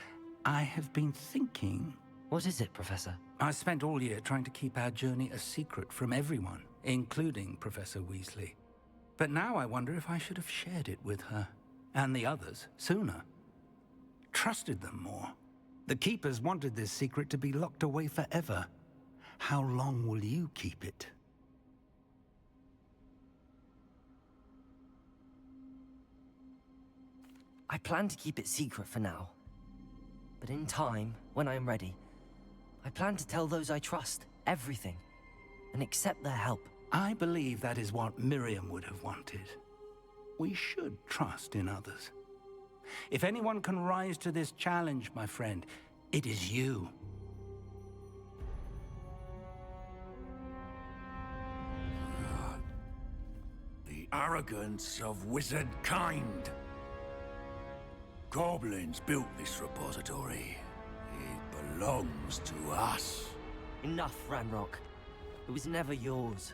I have been thinking... What is it, Professor? I spent all year trying to keep our journey a secret from everyone, including Professor Weasley. But now I wonder if I should have shared it with her, and the others, sooner. Trusted them more. The Keepers wanted this secret to be locked away forever. How long will you keep it? I plan to keep it secret for now. But in time, when I'm ready, I plan to tell those I trust everything, and accept their help. I believe that is what Miriam would have wanted. We should trust in others. If anyone can rise to this challenge, my friend, it is you. The arrogance of wizard kind. Goblins built this repository. It belongs to us. Enough, Ranrock. It was never yours.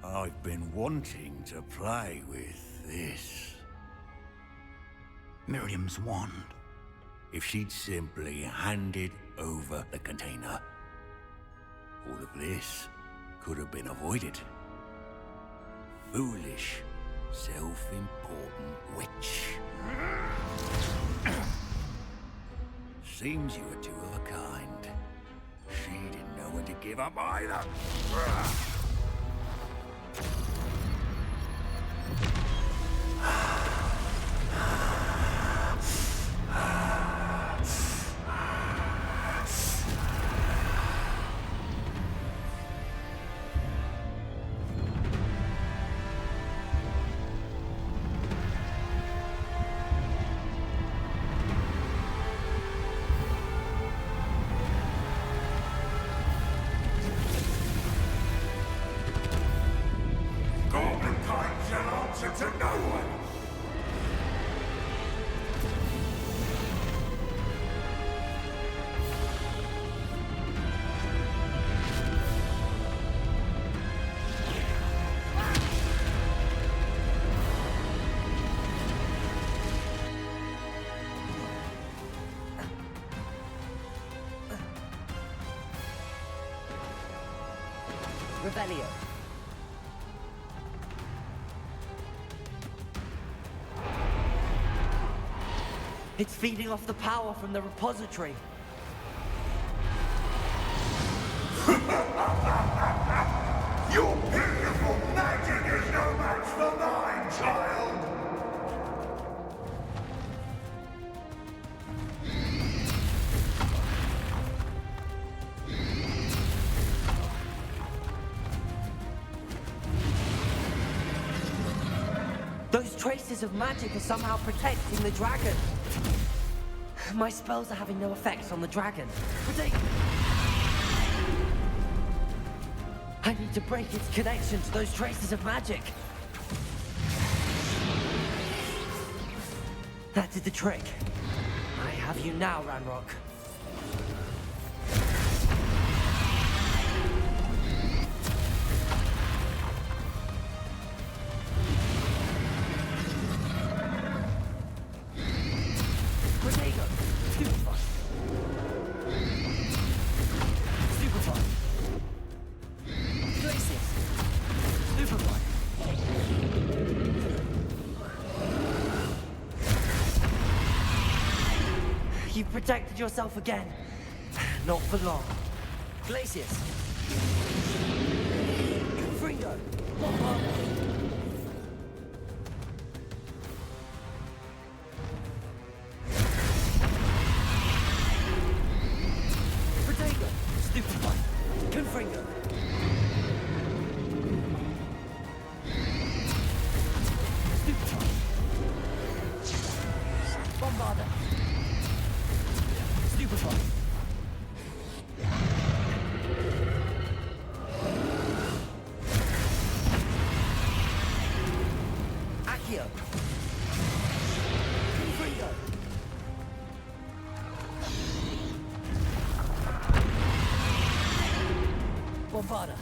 I've been wanting to play with this. Miriam's wand. If she'd simply handed over the container, all of this could have been avoided. Foolish, self-important witch. Seems you were two of a kind. She didn't know when to give up either. To no one! Revelio. It's feeding off the power from the repository. Your beautiful magic is no match for mine, child! Those traces of magic are somehow protecting the dragon. My spells are having no effect on the dragon. I need to break its connection to those traces of magic. That did the trick. I have you now, Ranrock. You've protected yourself again. Not for long. Glacius. Fringo. Protego. Stupefy. Confringo. Stupefy. Bombarda. Stupefy. Accio. Confringo. Bombarda.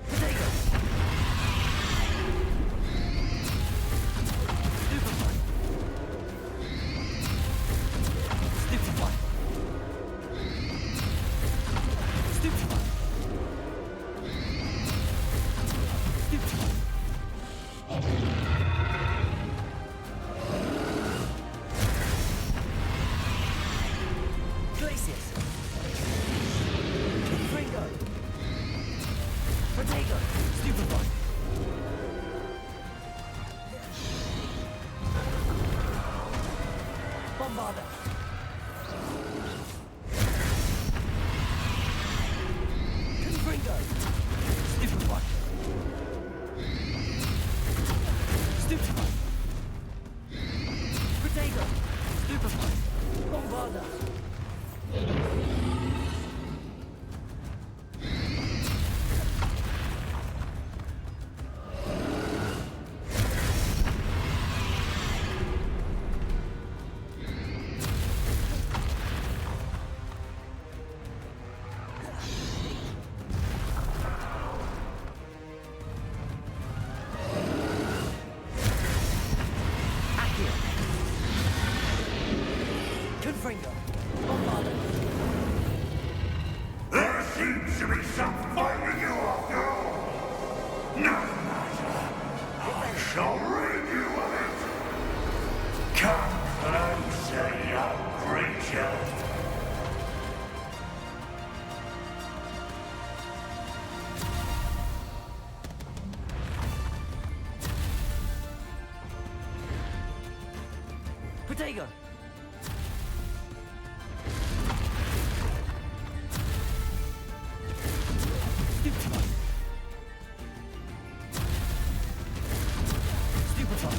Protego. Stupefy. Stupefy. Stupefy. Stupefy. Glacius. Fringo. Protego. Stupefy. Bombarda. Confringo. Stupefy. Stupefy. Protego. Stupefy. Bombarda. Protego! Stupefy! Stupefy!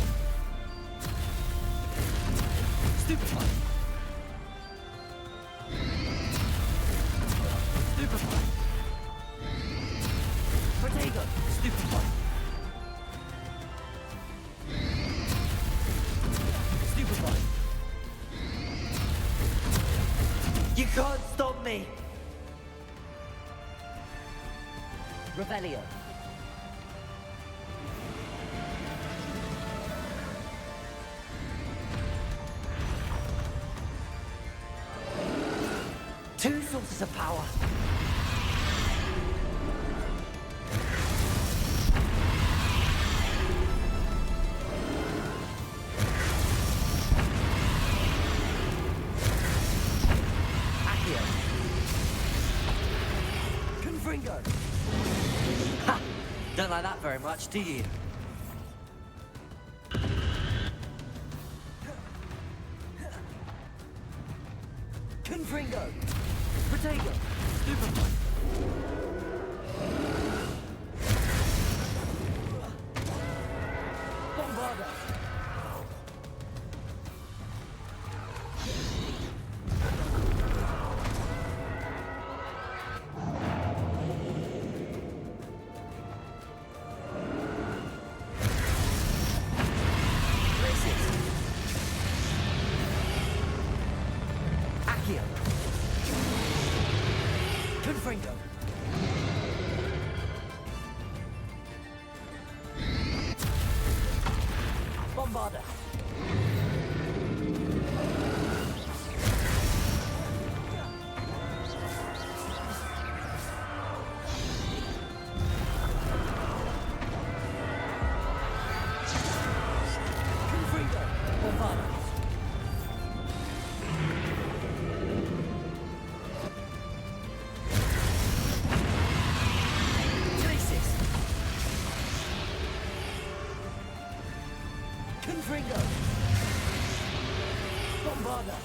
Stupefy! Stupefy! Protego! Stupefy! Stupefy! You can't stop me! Revelio. Two sources of power. Accio. Confringo. Ha! Don't like that very much, do you? Confringo! Protego! Stupefy! Bombarda! Glacius! Accio! Confringo! Bombarda! Confringo! Bombarda! Glacius! Confringo! Bombarda!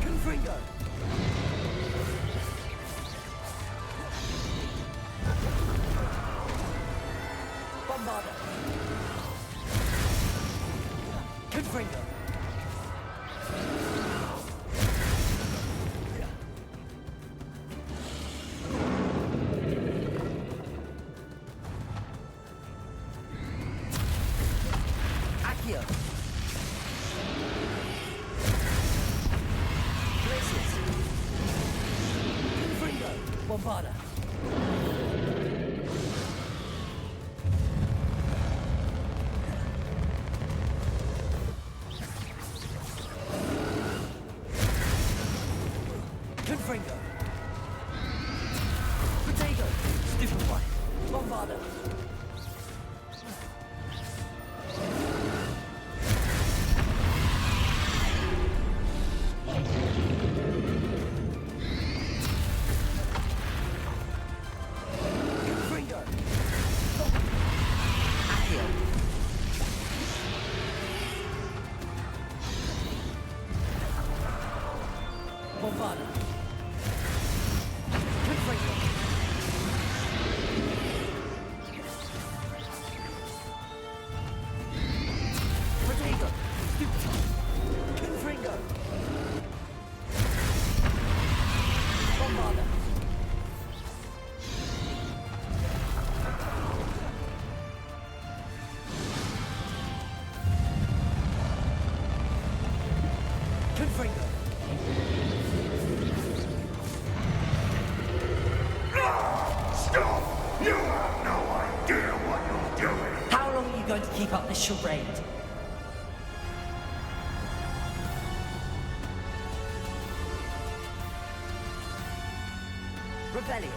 Confringo! Bombarda! Confringo! Accio! Glacius! Confringo! Bombarda! Confringo! Protego! Stupefy! Bombarda! Confringo! Accio! Bombarda! Confringo! Protego! Stupefy! Confringo! Bombarda! Confringo! Stop! You have no idea what you're doing! How long are you going to keep up this charade? Revelio.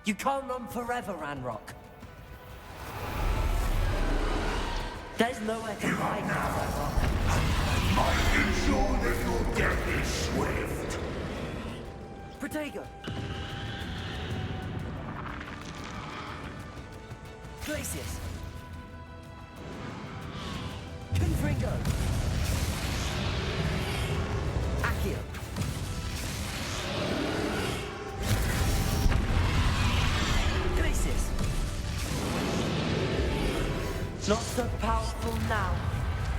You can't run forever, Ranrock. There's nowhere to hide now, Ranrock. Might ensure that your death is swift. Protego! Glacius! Confringo! Accio! Glacius! Not so powerful now,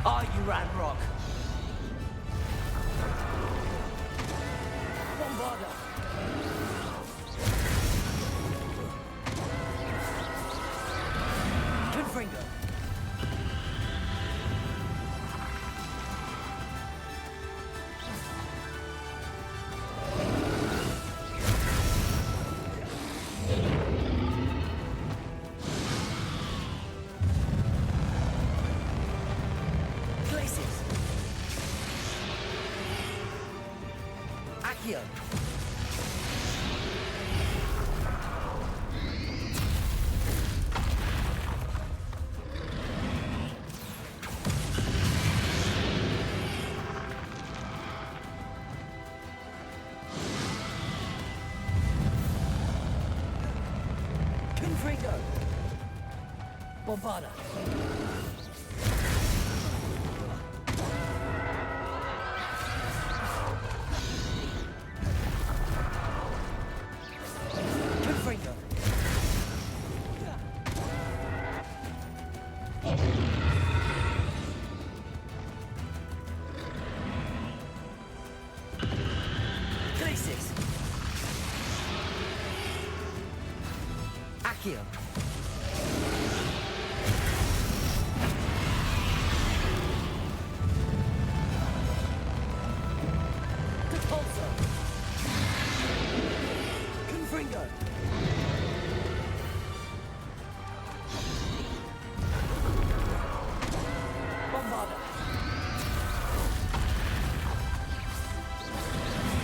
are you, Ranrock? Bombarda! Confringo! Glacius! Accio! Confringo! Bombarda! Confringo! Glacius! Accio! Repulsor! Confringo! Bombarda!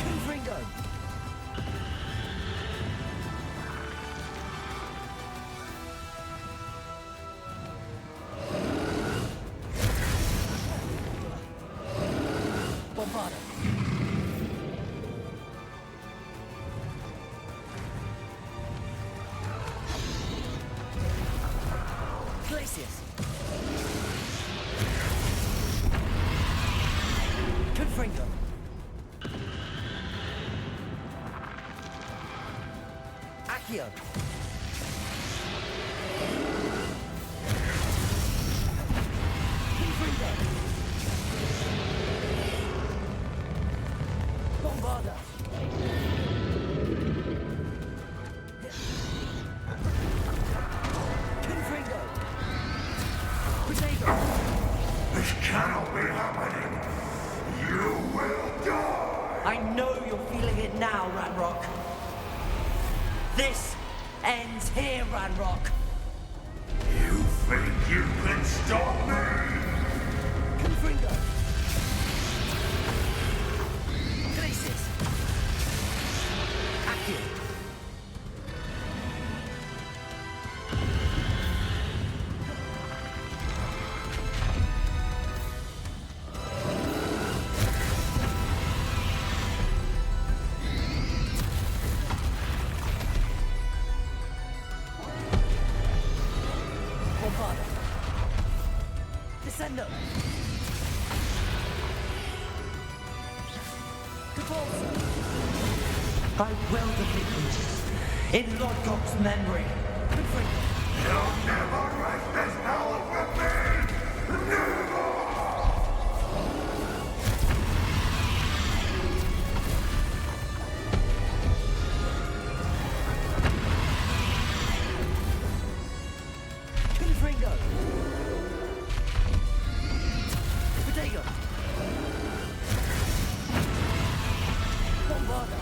Confringo! Bombarda! Glacius! Confringo! Accio! Confringo! Bombarda! Confringo! Protego! This cannot be happening. You will die. I know you're feeling it now, Ranrock. This ends here, Ranrock. You think you can stop me? Confringo! Glacius! Accio! Bombarda! Descendo! Repulsor! I will defeat you in Lodgok's memory. Confringo! You'll never write this power from me! Never! Confringo! Protego! Bombarda!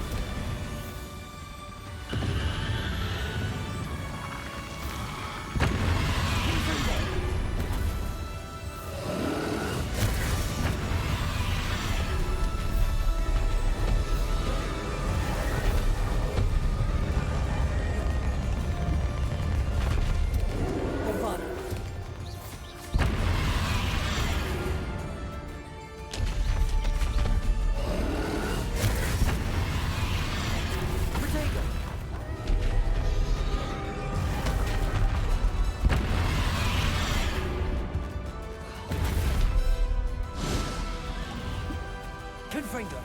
Confringo.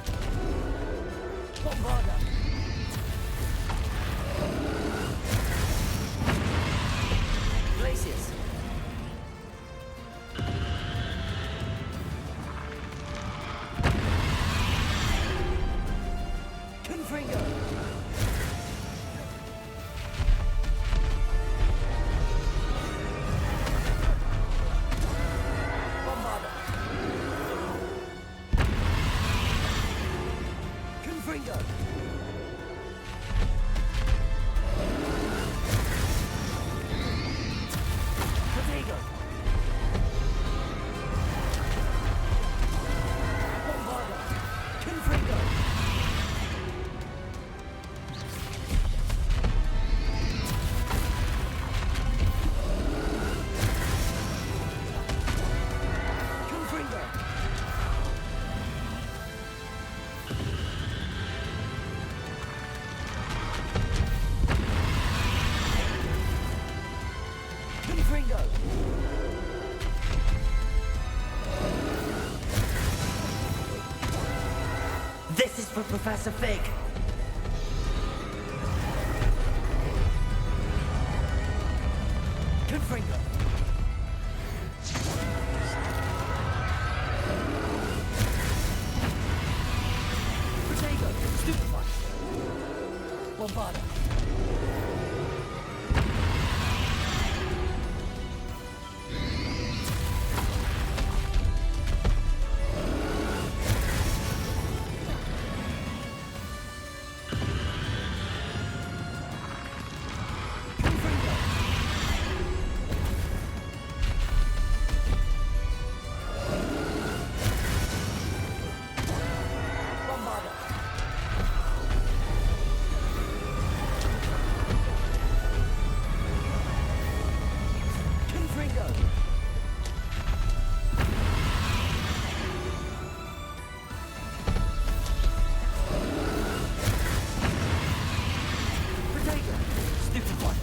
Bombarda. Glacius. Confringo. Bombarda. Confringo. Protego. Bombarda. Confringo. Confringo. Confringo. This is for Professor Fig. Confringo. Protego. Stupefy. Bombarda. Bombarda. Confringo. Protego. Stupefy.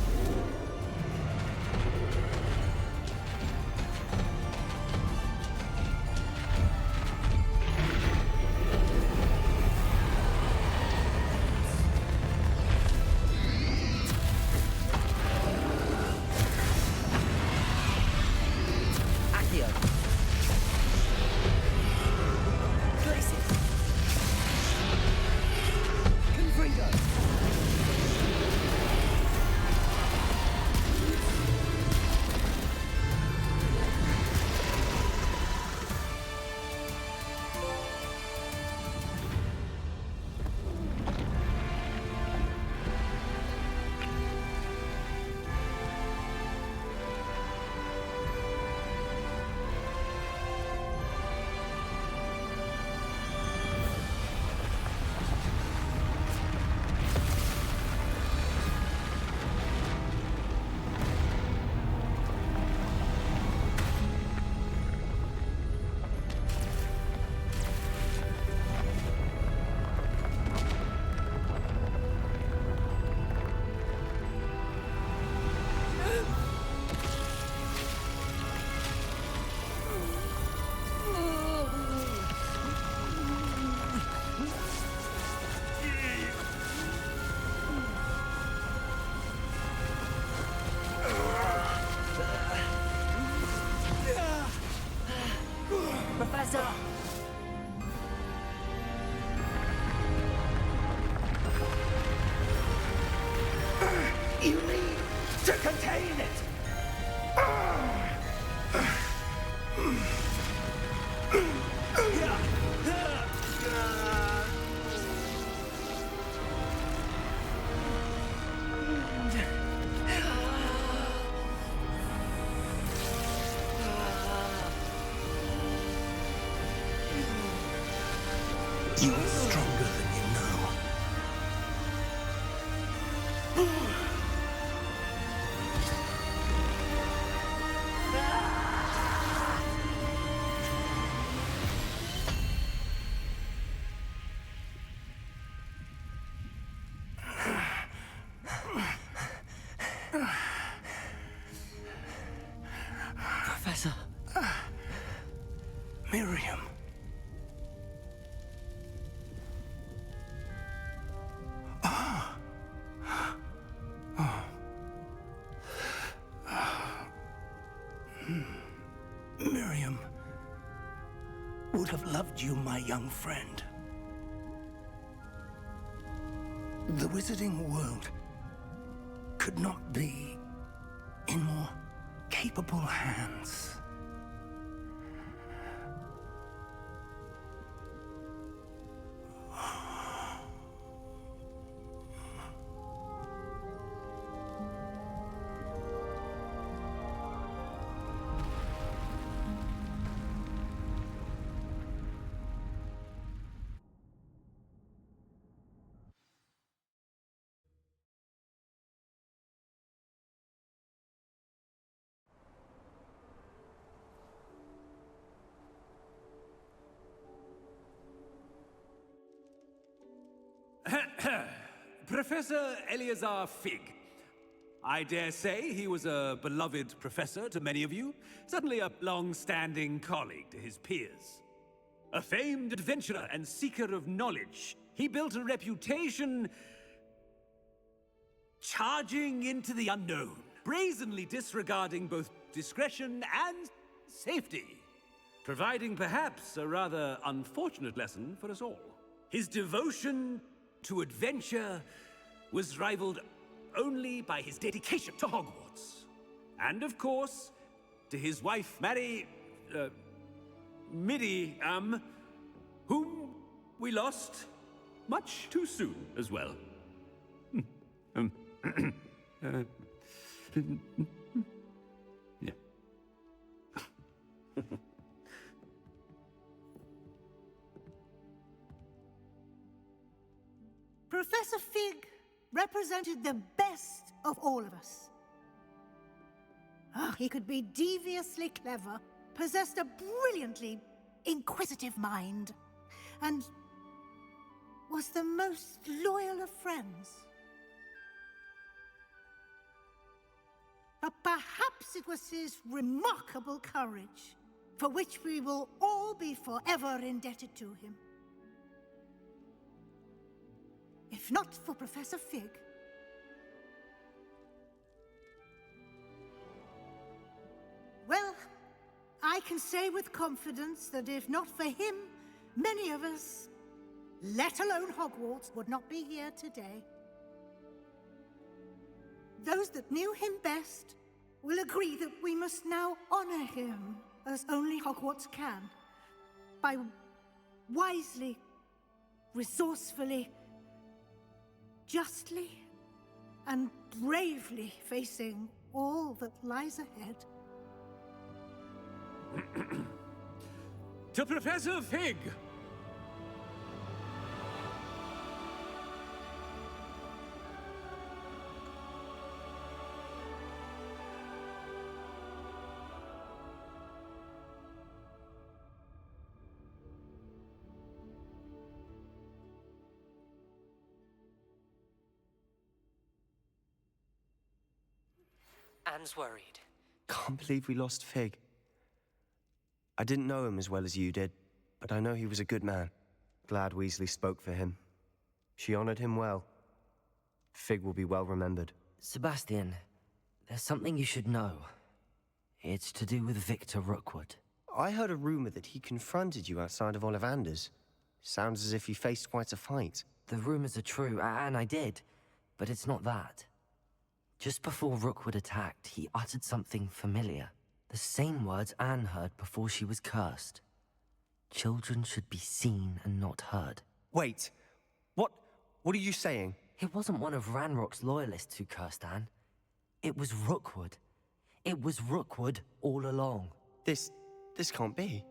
Accio. Glacius. Confringo. Professor! You need to contain it! You are stronger than you know. Professor. Miriam. Miriam would have loved you, my young friend. The wizarding world could not be in more capable hands. Professor Eleazar Fig. I dare say he was a beloved professor to many of you, certainly a long-standing colleague to his peers. A famed adventurer and seeker of knowledge, he built a reputation charging into the unknown, brazenly disregarding both discretion and safety, providing perhaps a rather unfortunate lesson for us all. His devotion to adventure was rivaled only by his dedication to Hogwarts. And of course, to his wife, Midi, whom we lost much too soon as well. Yeah. Professor Fig represented the best of all of us. He could be deviously clever, possessed a brilliantly inquisitive mind, and was the most loyal of friends. But perhaps it was his remarkable courage, for which we will all be forever indebted to him. If not for Professor Fig, well, I can say with confidence that if not for him, many of us, let alone Hogwarts, would not be here today. Those that knew him best will agree that we must now honor him as only Hogwarts can, by wisely, resourcefully, justly and bravely facing all that lies ahead. To Professor Fig! Anne's worried. Can't believe we lost Fig. I didn't know him as well as you did, but I know he was a good man. Glad Weasley spoke for him. She honored him well. Fig will be well remembered. Sebastian, there's something you should know. It's to do with Victor Rookwood. I heard a rumor that he confronted you outside of Ollivander's. Sounds as if you faced quite a fight. The rumors are true, and I did, but it's not that. Just before Rookwood attacked, he uttered something familiar. The same words Anne heard before she was cursed. Children should be seen and not heard. Wait, what are you saying? It wasn't one of Ranrock's loyalists who cursed Anne. It was Rookwood. It was Rookwood all along. This can't be.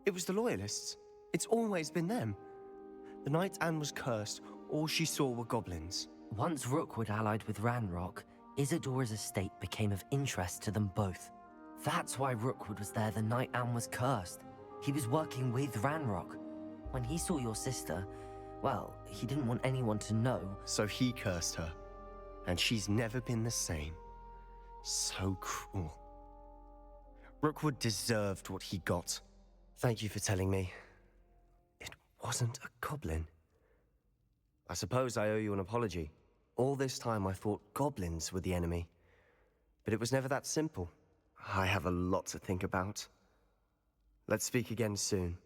It was the loyalists. It's always been them. The night Anne was cursed, all she saw were goblins. Once Rookwood allied with Ranrock, Isadora's estate became of interest to them both. That's why Rookwood was there the night Anne was cursed. He was working with Ranrock. When he saw your sister, well, he didn't want anyone to know. So he cursed her. And she's never been the same. So cruel. Rookwood deserved what he got. Thank you for telling me. It wasn't a goblin. I suppose I owe you an apology. All this time I thought goblins were the enemy. But it was never that simple. I have a lot to think about. Let's speak again soon.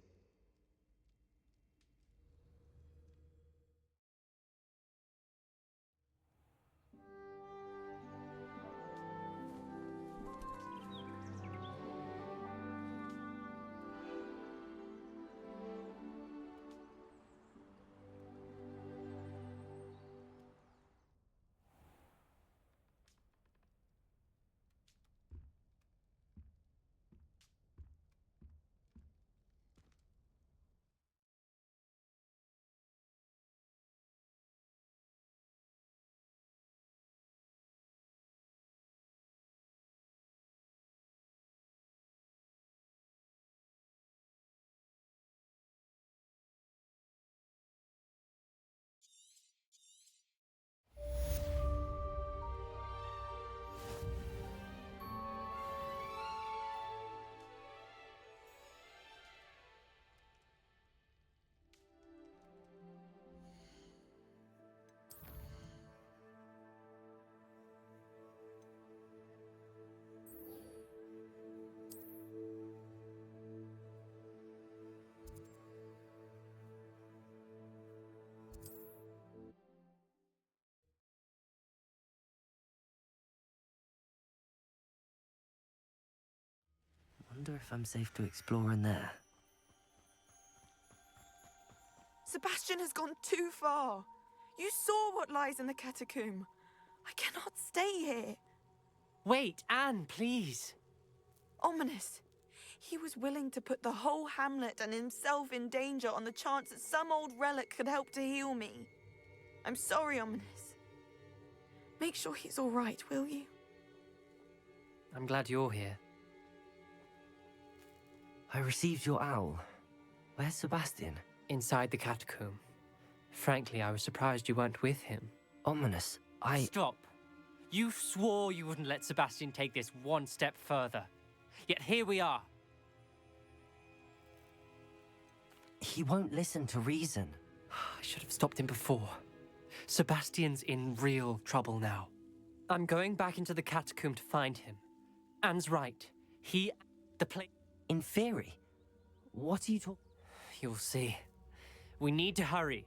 Wonder if I'm safe to explore in there. Sebastian has gone too far. You saw what lies in the catacomb. I cannot stay here. Wait, Anne, please. Ominous. He was willing to put the whole hamlet and himself in danger on the chance that some old relic could help to heal me. I'm sorry, Ominous. Make sure he's all right, will you? I'm glad you're here. I received your owl. Where's Sebastian? Inside the catacomb. Frankly, I was surprised you weren't with him. Ominous, Stop. You swore you wouldn't let Sebastian take this one step further. Yet here we are. He won't listen to reason. I should have stopped him before. Sebastian's in real trouble now. I'm going back into the catacomb to find him. Anne's right. The place... In theory? What are you talking... You'll see. We need to hurry.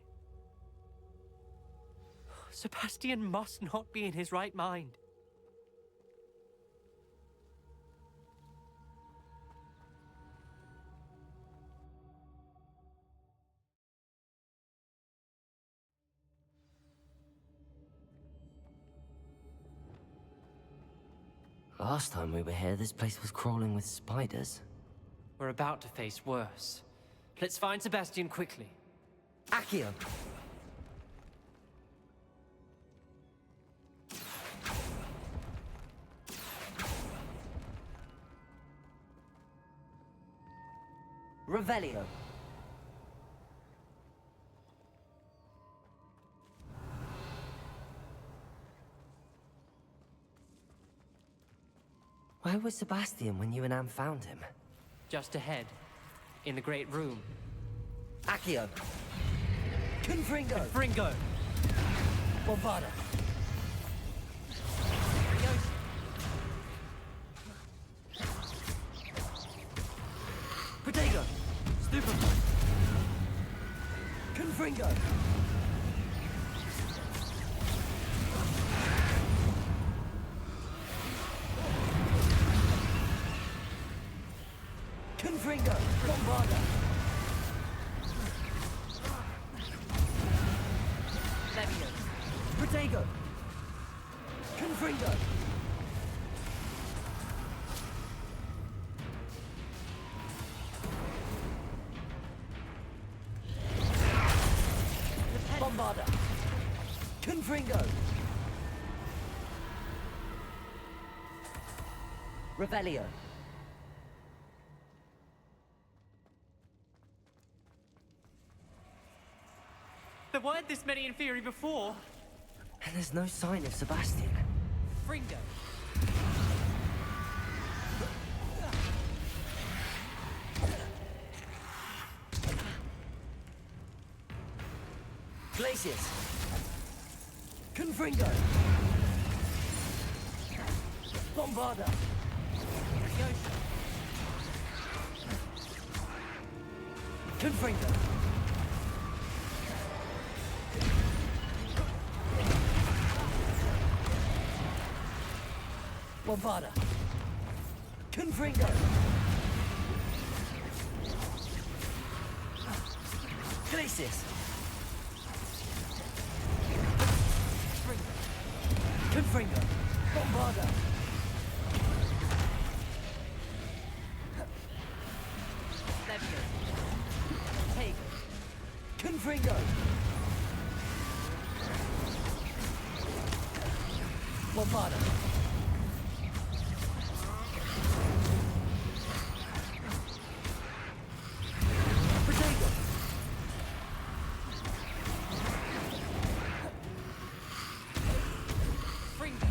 Sebastian must not be in his right mind. Last time we were here, this place was crawling with spiders. We're about to face worse. Let's find Sebastian quickly. Accio! Revelio. Where was Sebastian when you and Anne found him? Just ahead, in the great room. Accio. Confringo. Confringo. Bombarda. Protego. Stupefy. Confringo. Confringo. Bombarda. Protego. Confringo. Bombarda. Confringo. Revelio. There weren't this many Inferi before. And there's no sign of Sebastian. Fringo. Glacius. Confringo. Bombarda. Leviosa. Confringo. Bombarda. Confringo. Glacis. Confringo. Bombarda. Levio. Take. Confringo. Bombarda. Protego. Fringo.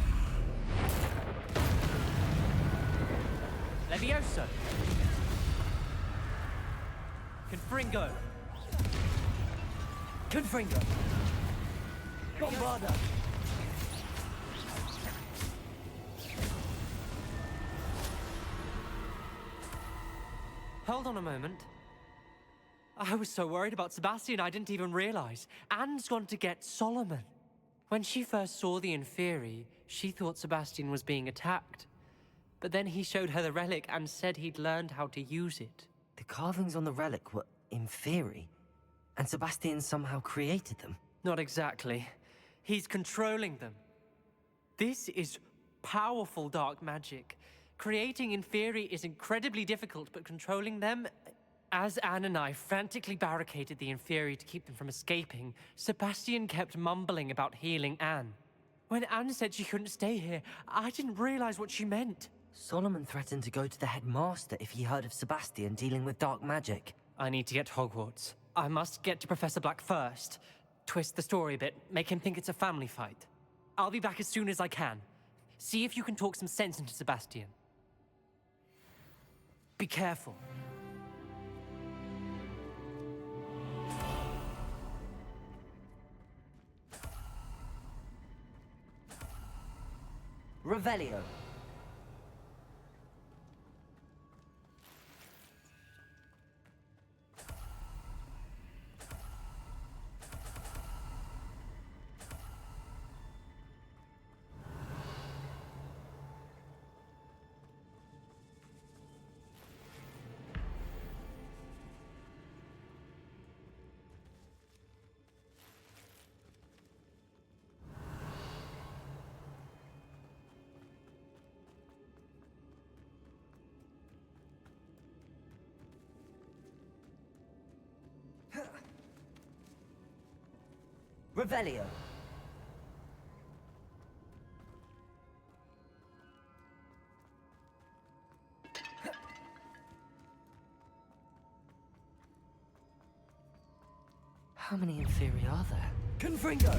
Levioso. Confringo. Confringo. Bombarda. Hold on a moment. I was so worried about Sebastian I didn't even realize. Anne's gone to get Solomon. When she first saw the Inferi, she thought Sebastian was being attacked. But then he showed her the relic and said he'd learned how to use it. The carvings on the relic were Inferi, and Sebastian somehow created them. Not exactly. He's controlling them. This is powerful dark magic. Creating Inferi is incredibly difficult, but controlling them... As Anne and I frantically barricaded the Inferi to keep them from escaping, Sebastian kept mumbling about healing Anne. When Anne said she couldn't stay here, I didn't realize what she meant. Solomon threatened to go to the headmaster if he heard of Sebastian dealing with dark magic. I need to get to Hogwarts. I must get to Professor Black first. Twist the story a bit, make him think it's a family fight. I'll be back as soon as I can. See if you can talk some sense into Sebastian. Be careful. Revelio. Revelio. How many Inferi are there? Confringo!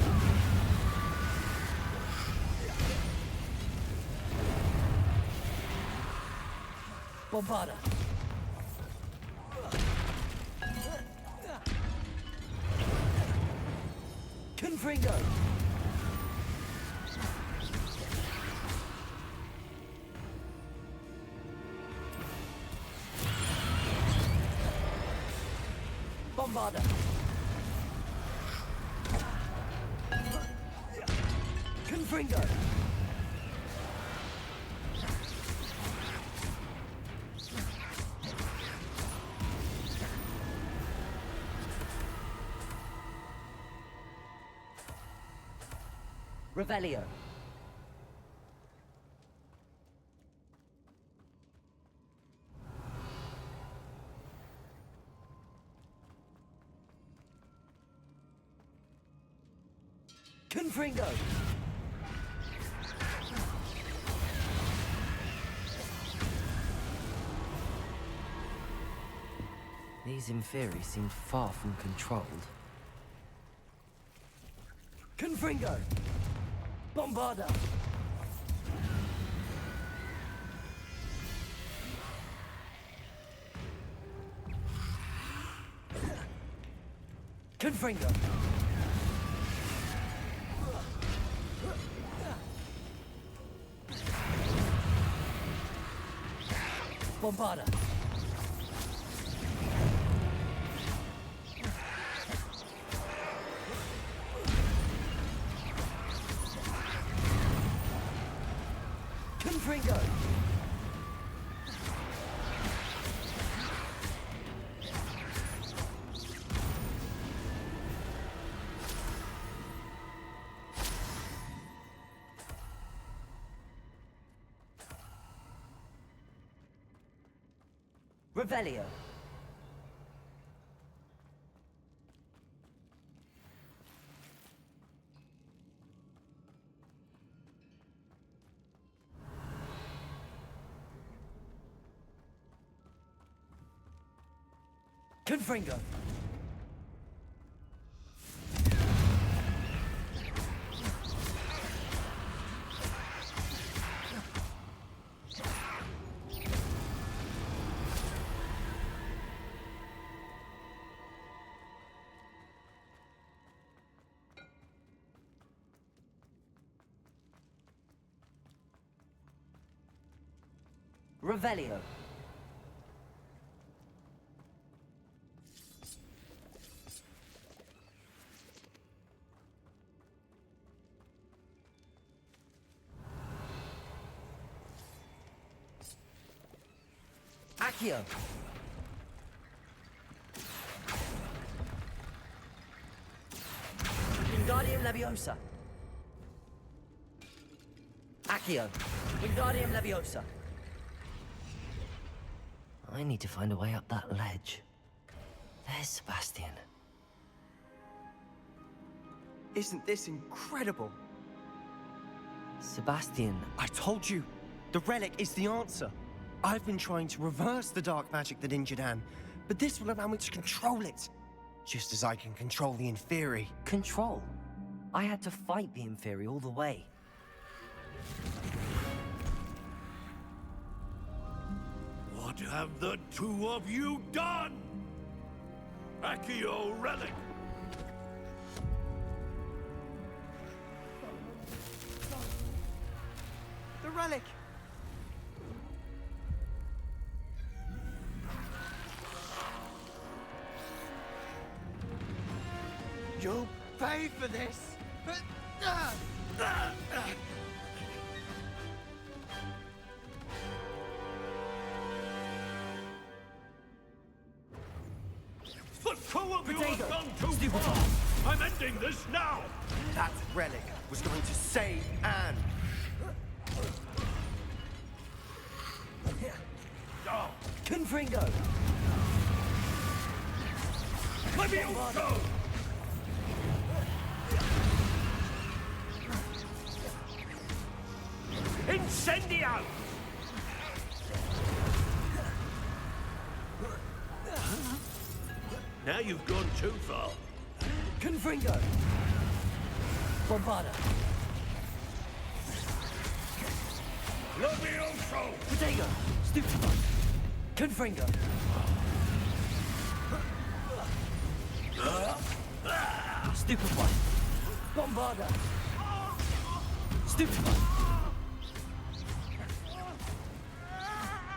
Bombarda! Confringo! Bombarda! Confringo! Revelio. Confringo! These Inferi seemed far from controlled. Confringo! Bombarda! Confringo! Bombarda. Confringo. Revelio. Confringo. Revelio. Accio. Wingardium Leviosa. Accio. Wingardium Leviosa. I need to find a way up that ledge. There's Sebastian. Isn't this incredible? Sebastian. I told you, the relic is the answer. I've been trying to reverse the dark magic that injured Anne, but this will allow me to control it. Just as I can control the Inferi. Control? I had to fight the Inferi all the way. What have the two of you done? Accio Relic! The relic! You'll pay for this! The two of you have gone too far! I'm ending this now! That relic was going to save Anne. Confringo! Let me go! Incendio! Now you've gone too far. Confringo! Bombarda! Levioso! Protego! Stupefy! Confringo! Stupefy! Bombarda! Stupefy!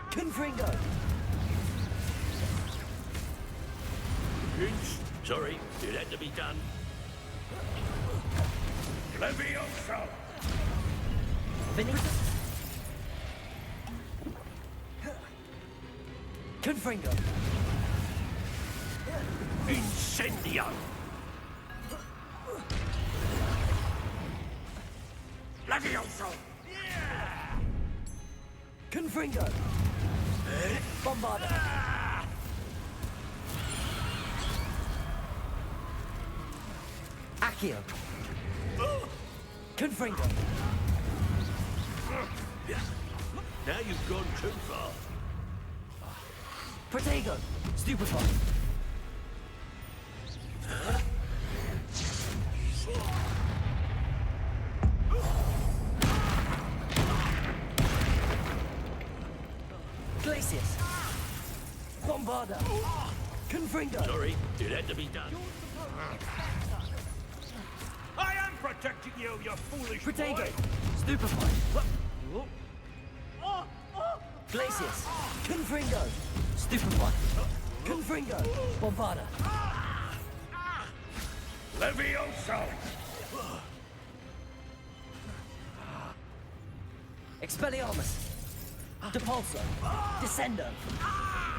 Confringo! Sorry, it had to be done. Levioso! Vinny? Confringo! Incendio! Levioso! Confringo! Bombarda! Accio! Confringo! Now you've gone too far. Protego! Stupefy! Glacius! Bombarda! Confringo! Sorry, it had to be done. I am protecting you, you foolish Protego! boy! Stupefy! Glacius! Confringo! Stupefy! Confringo! Bombarda! Levioso! Expelliarmus! Depulso! Descendo!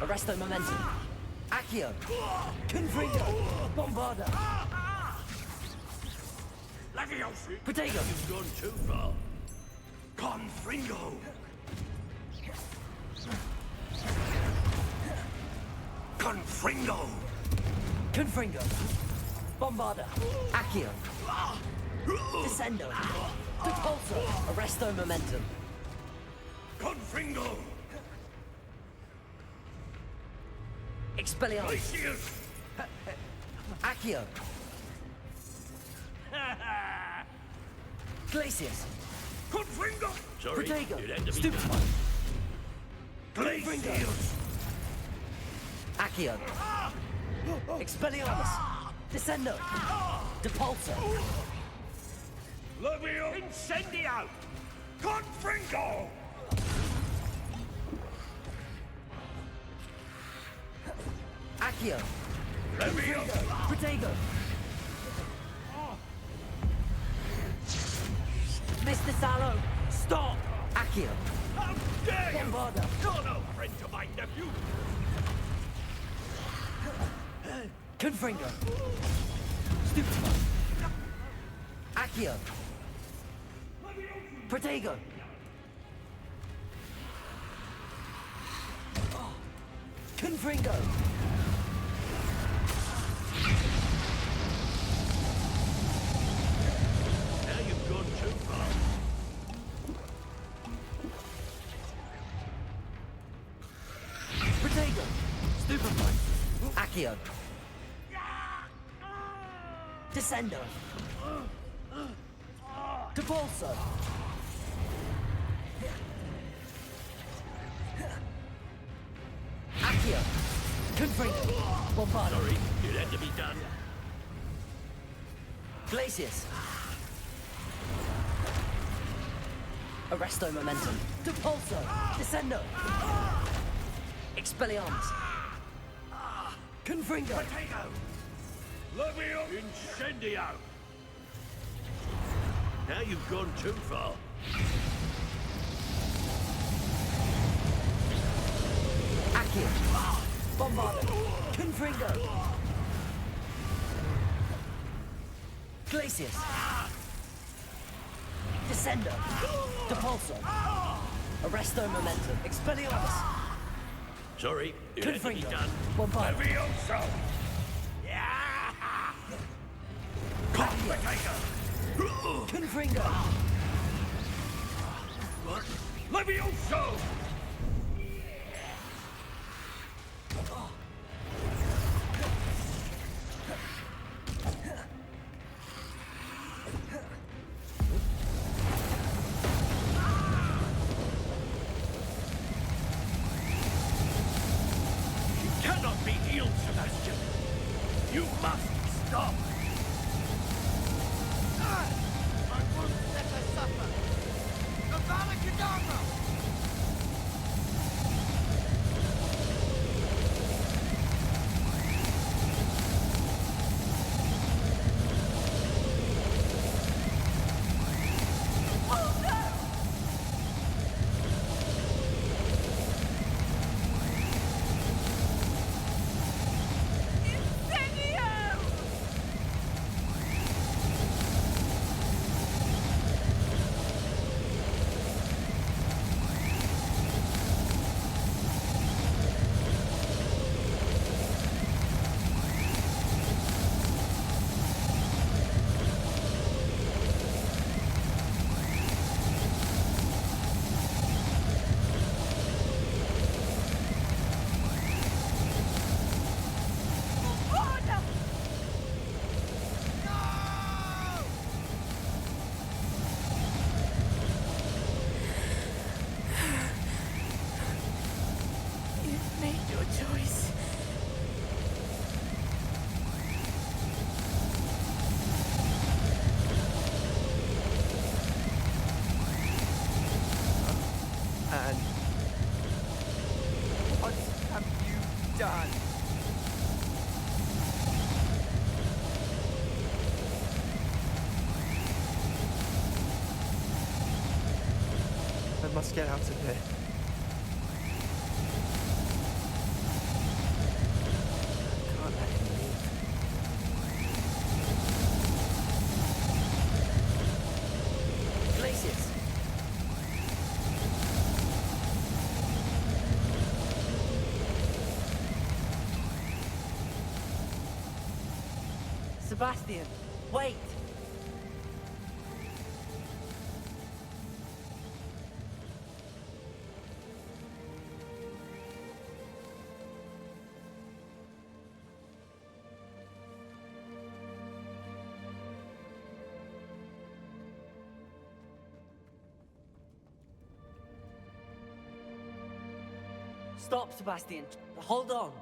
Arresto Momentum! Accio! Confringo! Bombarda! Levioso! Protego! You've gone too far. Confringo! Confringo! Confringo! Bombarda! Accio! Descendo! Depulso! Arresto Momentum! Confringo! Expelliarmus! Glacius! Accio! Glacius! Confringo! Sorry, Protego! it had to be Stupefy! Glacius! Accio! Expelliarmus! Descendo! Depulso! Levio! Incendio! Confringo! Accio! Levio! Protego! Mr. Sallow! Stop! Accio! How dare you! Bombarda! You're no friend to my nephew! Confringo! Stupefy! Accio! Protego! Confringo! Now you've gone too far. Protego! Stupefy! Accio! Descendo! Depulso! Accio! Confringo! Bombarda! Sorry, it had to be done. Glacius! Arresto Momentum! Depulso! Descendo! Expelliarmus! Confringo! Protego! Levio! Incendio! Now you've gone too far. Accio! Bombarda! Confringo! Glacius! Descendo! Depulso! Arresto Momentum! Expelliarmus! Sorry, it had to be Confringo! done. Bombarda! Levioso! Confringo! Confringo! Levioso! You cannot be healed, Sebastian. You must stop. My wounds let her suffer. Avada Kedavra! done? I must get out of here. I can't let him leave. Glacius! Sebastian, wait! Stop, Sebastian. Hold on.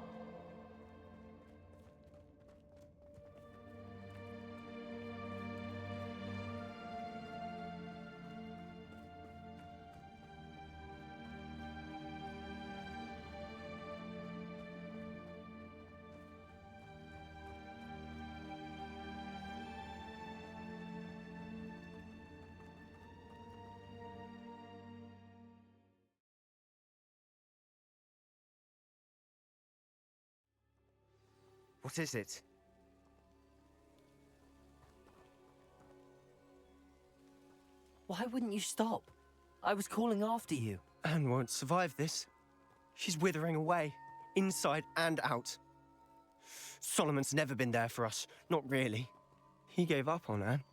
What is it? Why wouldn't you stop? I was calling after you. Anne won't survive this. She's withering away, inside and out. Solomon's never been there for us, not really. He gave up on Anne.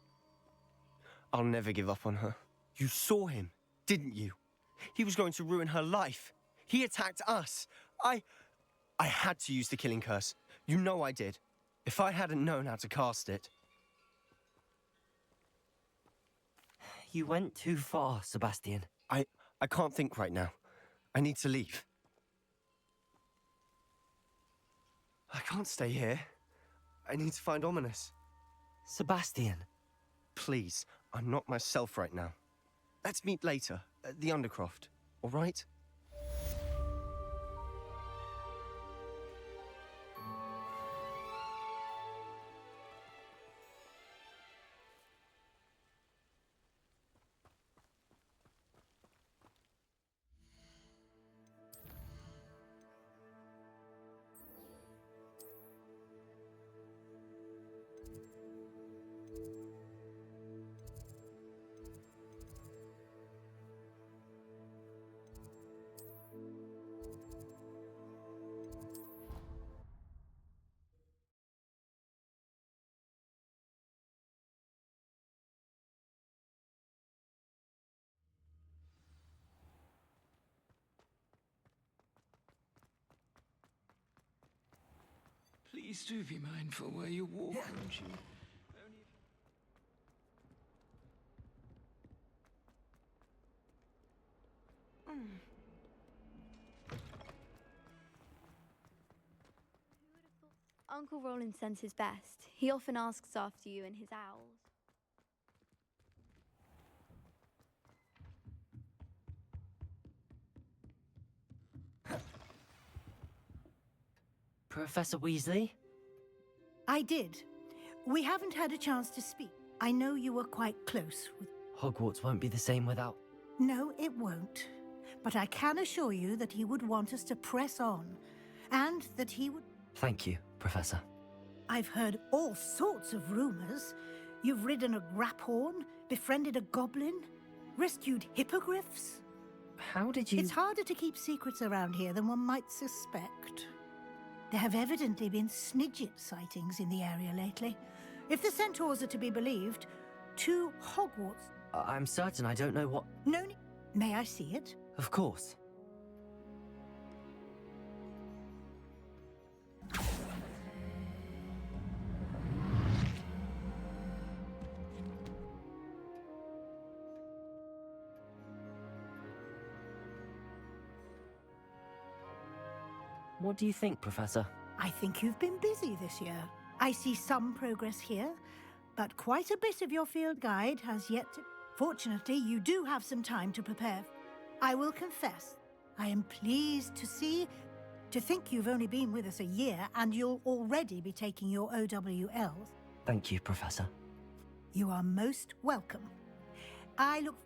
I'll never give up on her. You saw him, didn't you? He was going to ruin her life. He attacked us. I had to use the killing curse. You know I did. If I hadn't known how to cast it... You went too far, Sebastian. I can't think right now. I need to leave. I can't stay here. I need to find Ominous. Sebastian. Please, I'm not myself right now. Let's meet later, at the Undercroft, all right? Please do be mindful where you walk, won't you? Uncle Roland sends his best. He often asks after you and his owls. Professor Weasley? I did. We haven't had a chance to speak. I know you were quite close with... Hogwarts won't be the same without... No, it won't. But I can assure you that he would want us to press on. And that he would... Thank you, Professor. I've heard all sorts of rumors. You've ridden a graphorn, befriended a goblin, rescued hippogriffs. How did you... It's harder to keep secrets around here than one might suspect. There have evidently been Snidget sightings in the area lately. If the centaurs are to be believed, 2 Hogwarts... I'm certain I don't know what... No, may I see it? Of course. What do you think, Professor? I think you've been busy this year. I see some progress here, but quite a bit of your field guide has yet to... Fortunately, you do have some time to prepare. I will confess, I am pleased to see To think you've only been with us a year and you'll already be taking your OWLs. Thank you, Professor. You are most welcome. I look...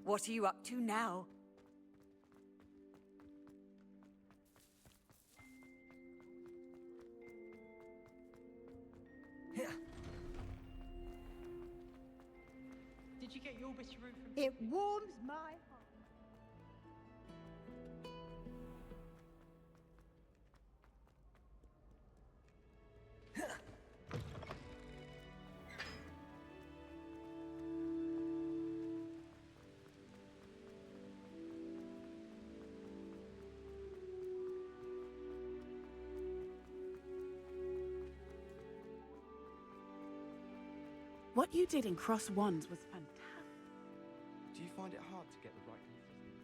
What are you up to now? Did you get your bit of root from... It warms my heart. What you did in Cross Wands was fantastic. Do you find it hard to get the right consistency?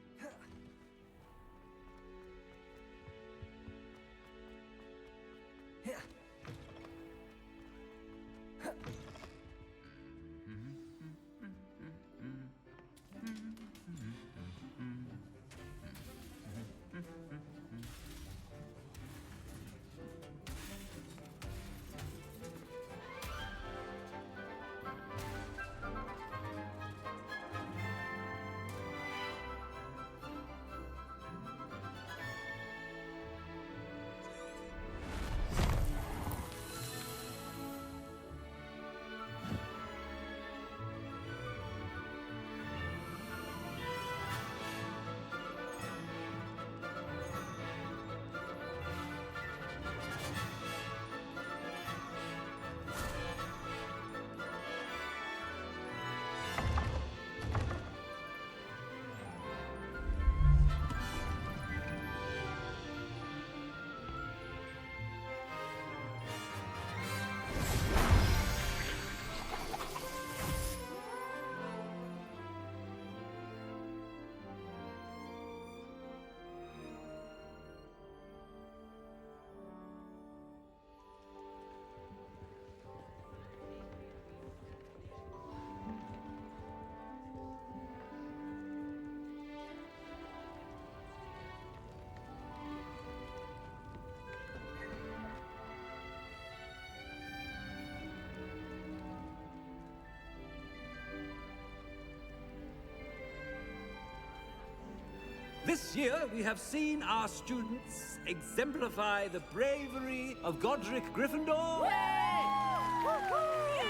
This year, we have seen our students exemplify the bravery of Godric Gryffindor.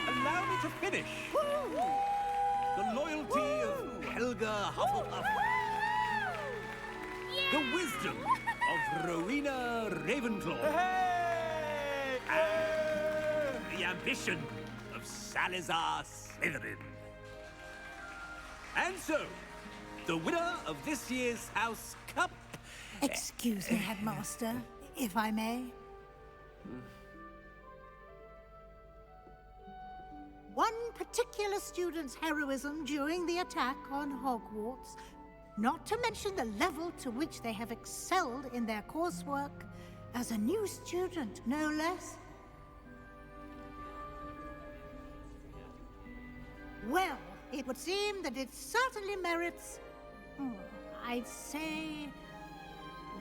Allow me to finish. The loyalty of Helga Hufflepuff. The wisdom of Rowena Ravenclaw. And the ambition of Salazar Slytherin. And so, the winner of this year's House Cup... Excuse me, Headmaster, if I may. One particular student's heroism during the attack on Hogwarts, not to mention the level to which they have excelled in their coursework, as a new student, no less. Well, it would seem that it certainly merits, I'd say,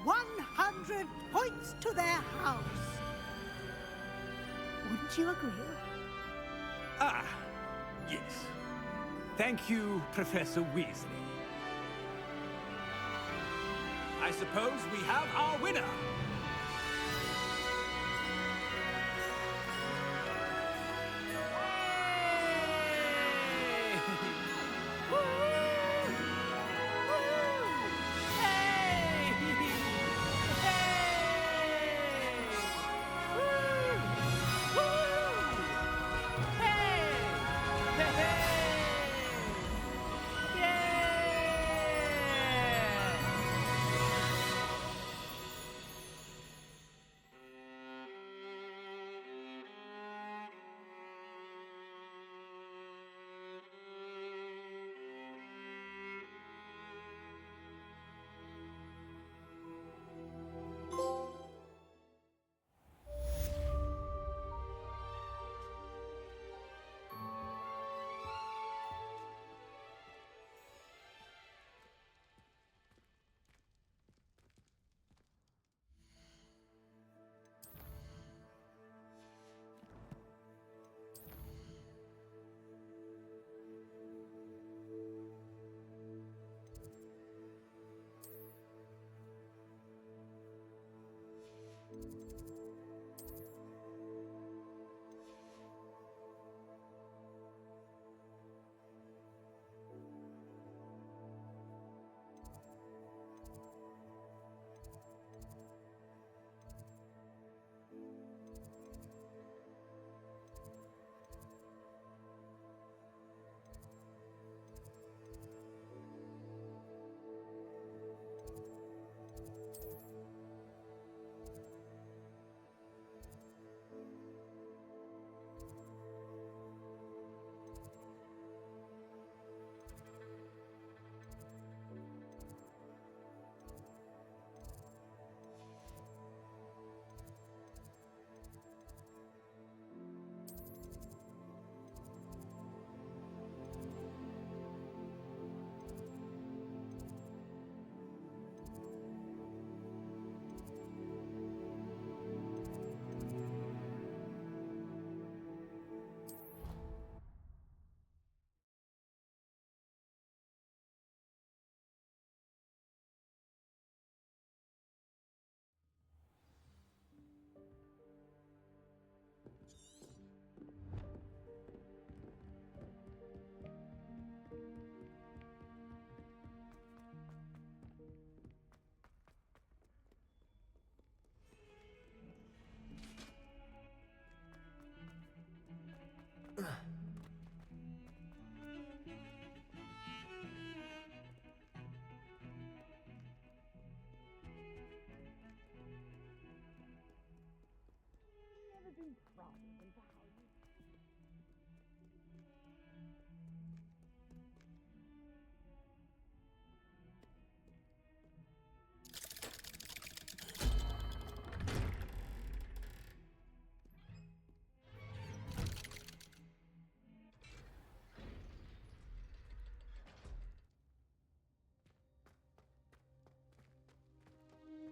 100 points to their house. Wouldn't you agree? Ah, yes. Thank you, Professor Weasley. I suppose we have our winner.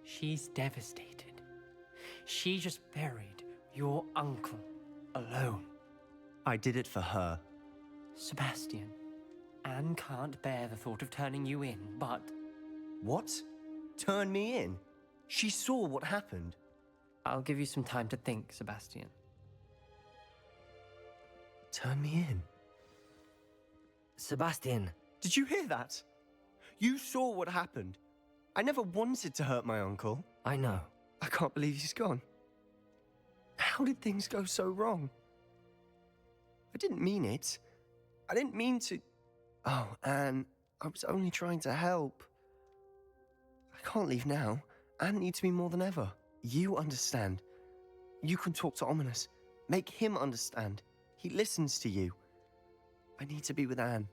She's devastated. She just buried your uncle alone. I did it for her. Sebastian, Anne can't bear the thought of turning you in, but... What? Turn me in? She saw what happened. I'll give you some time to think, Sebastian. Turn me in? Sebastian. Did you hear that? You saw what happened. I never wanted to hurt my uncle. I know. I can't believe he's gone. How did things go so wrong? I didn't mean it. I didn't mean to... Oh, Anne, I was only trying to help. I can't leave now. Anne needs me more than ever. You understand. You can talk to Ominous. Make him understand. He listens to you. I need to be with Anne.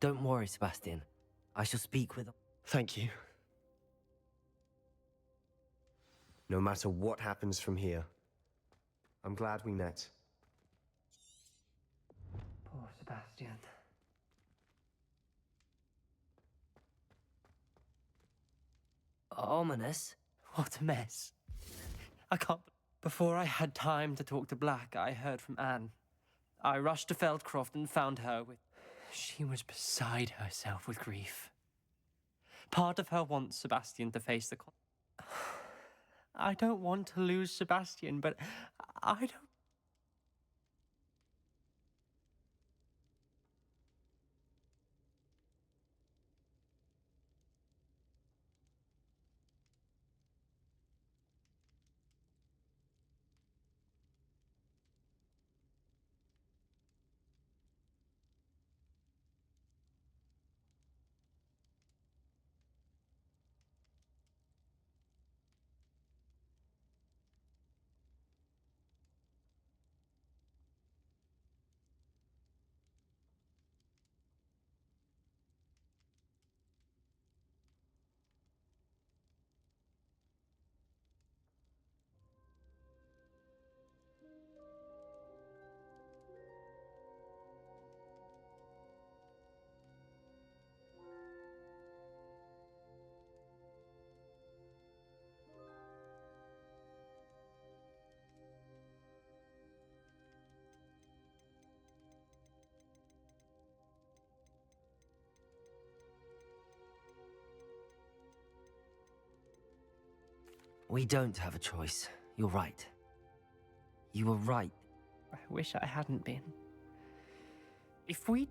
Don't worry, Sebastian. I shall speak with... Thank you. No matter what happens from here, I'm glad we met. Poor Sebastian. Ominous? What a mess. I can't... Before I had time to talk to Black, I heard from Anne. I rushed to Feldcroft and found her with... She was beside herself with grief. Part of her wants Sebastian to face the... I don't want to lose Sebastian, but I don't... We don't have a choice. You're right. You were right. I wish I hadn't been. If we...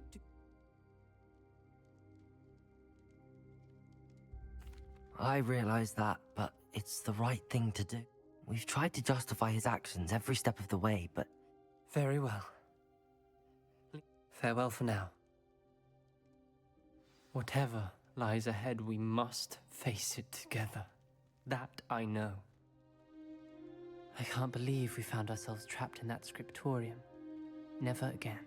I realize that, but it's the right thing to do. We've tried to justify his actions every step of the way, but... Very well. Farewell for now. Whatever lies ahead, we must face it together. That I know. I can't believe we found ourselves trapped in that scriptorium. Never again.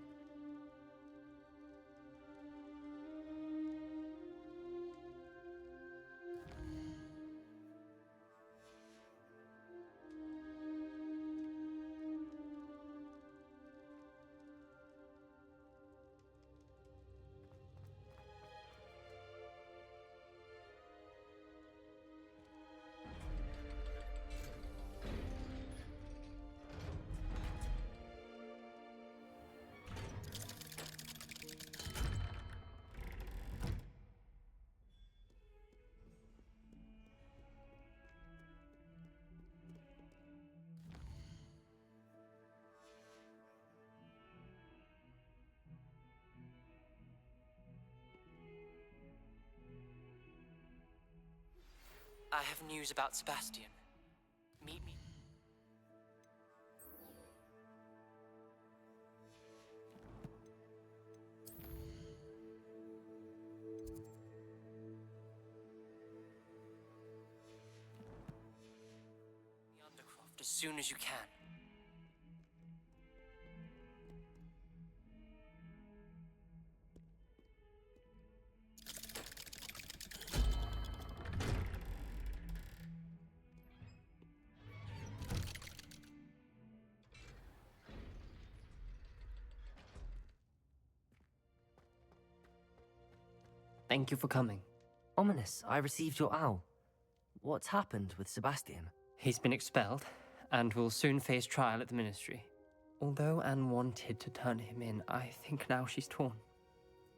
I have news about Sebastian. Meet me. The Undercroft as soon as you can. Thank you for coming. Ominous, I received your owl. What's happened with Sebastian? He's been expelled, and will soon face trial at the Ministry. Although Anne wanted to turn him in, I think now she's torn.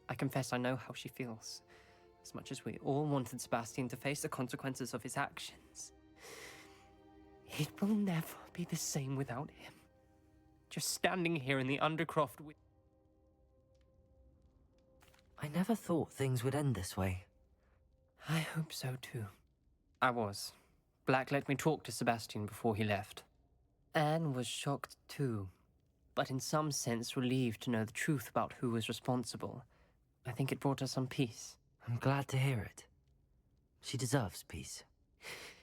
I confess I know how she feels. As much as we all wanted Sebastian to face the consequences of his actions. It will never be the same without him. Just standing here in the Undercroft with... I never thought things would end this way. I hope so too. I was. Black let me talk to Sebastian before he left. Anne was shocked too, but in some sense relieved to know the truth about who was responsible. I think it brought her some peace. I'm glad to hear it. She deserves peace.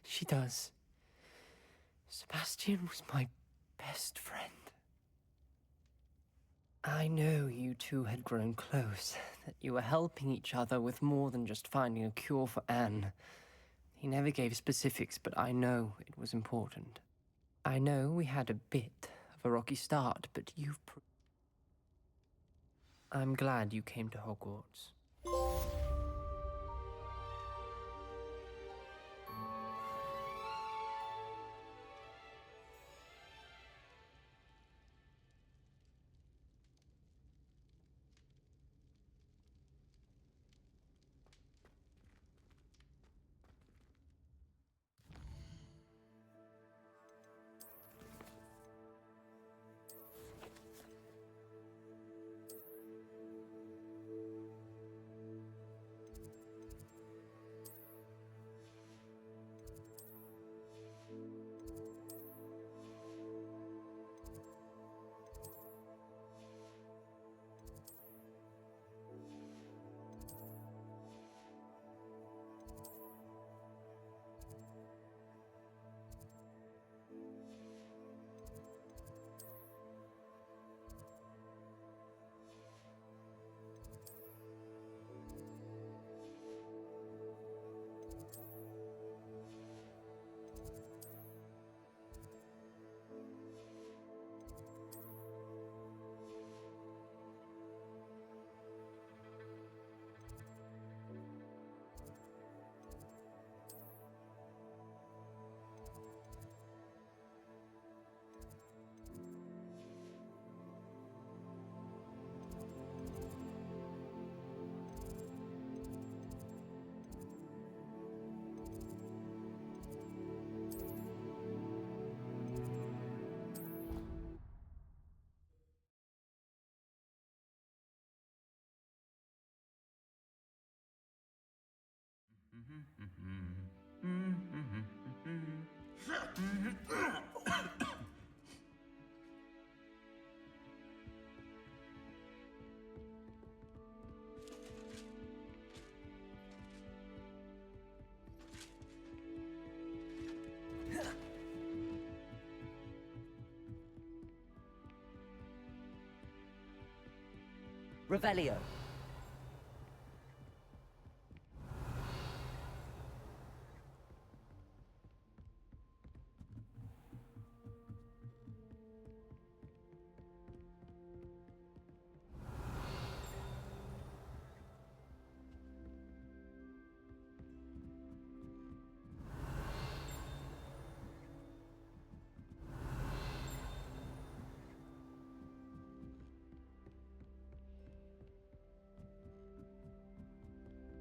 She does. Sebastian was my best friend. I know you two had grown close, that you were helping each other with more than just finding a cure for Anne. He never gave specifics, but I know it was important. I know we had a bit of a rocky start, but you've... I'm glad you came to Hogwarts. Revelio.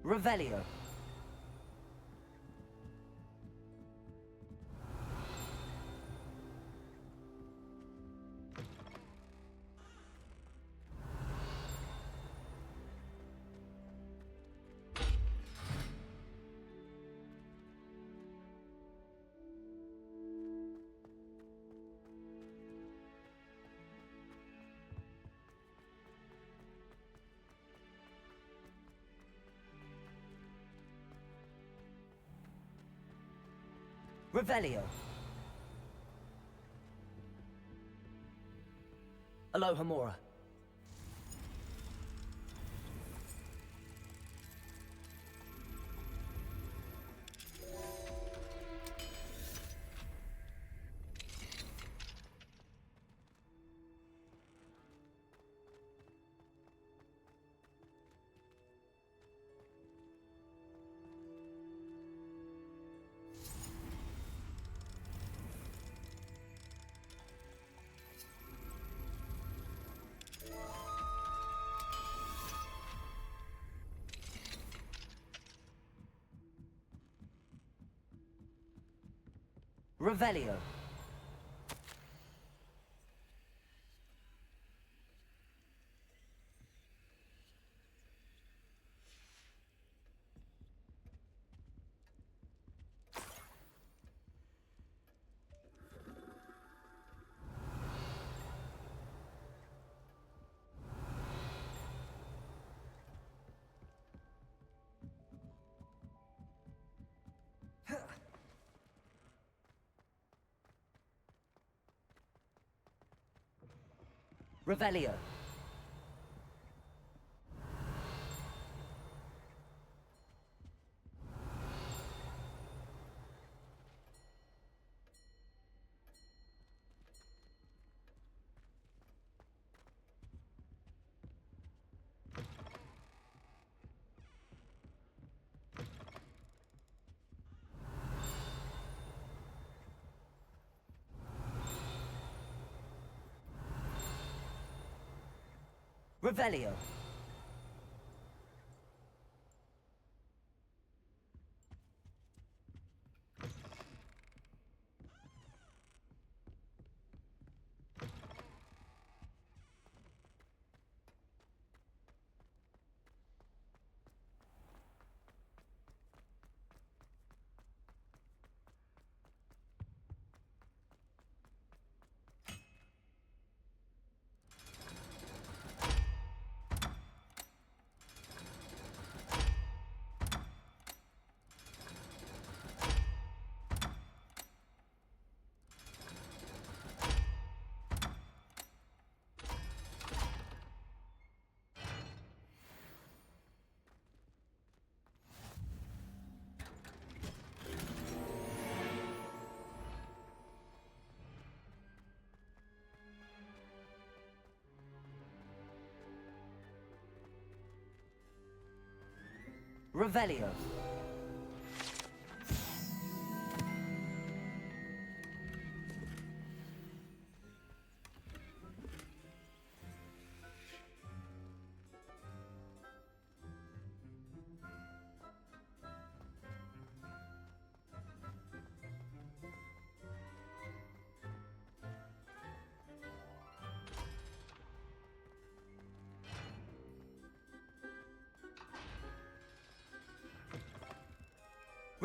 Revelio. Revelio. Alohomora. Revelio. Revelio. Revelio. Revelio.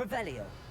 Revelio.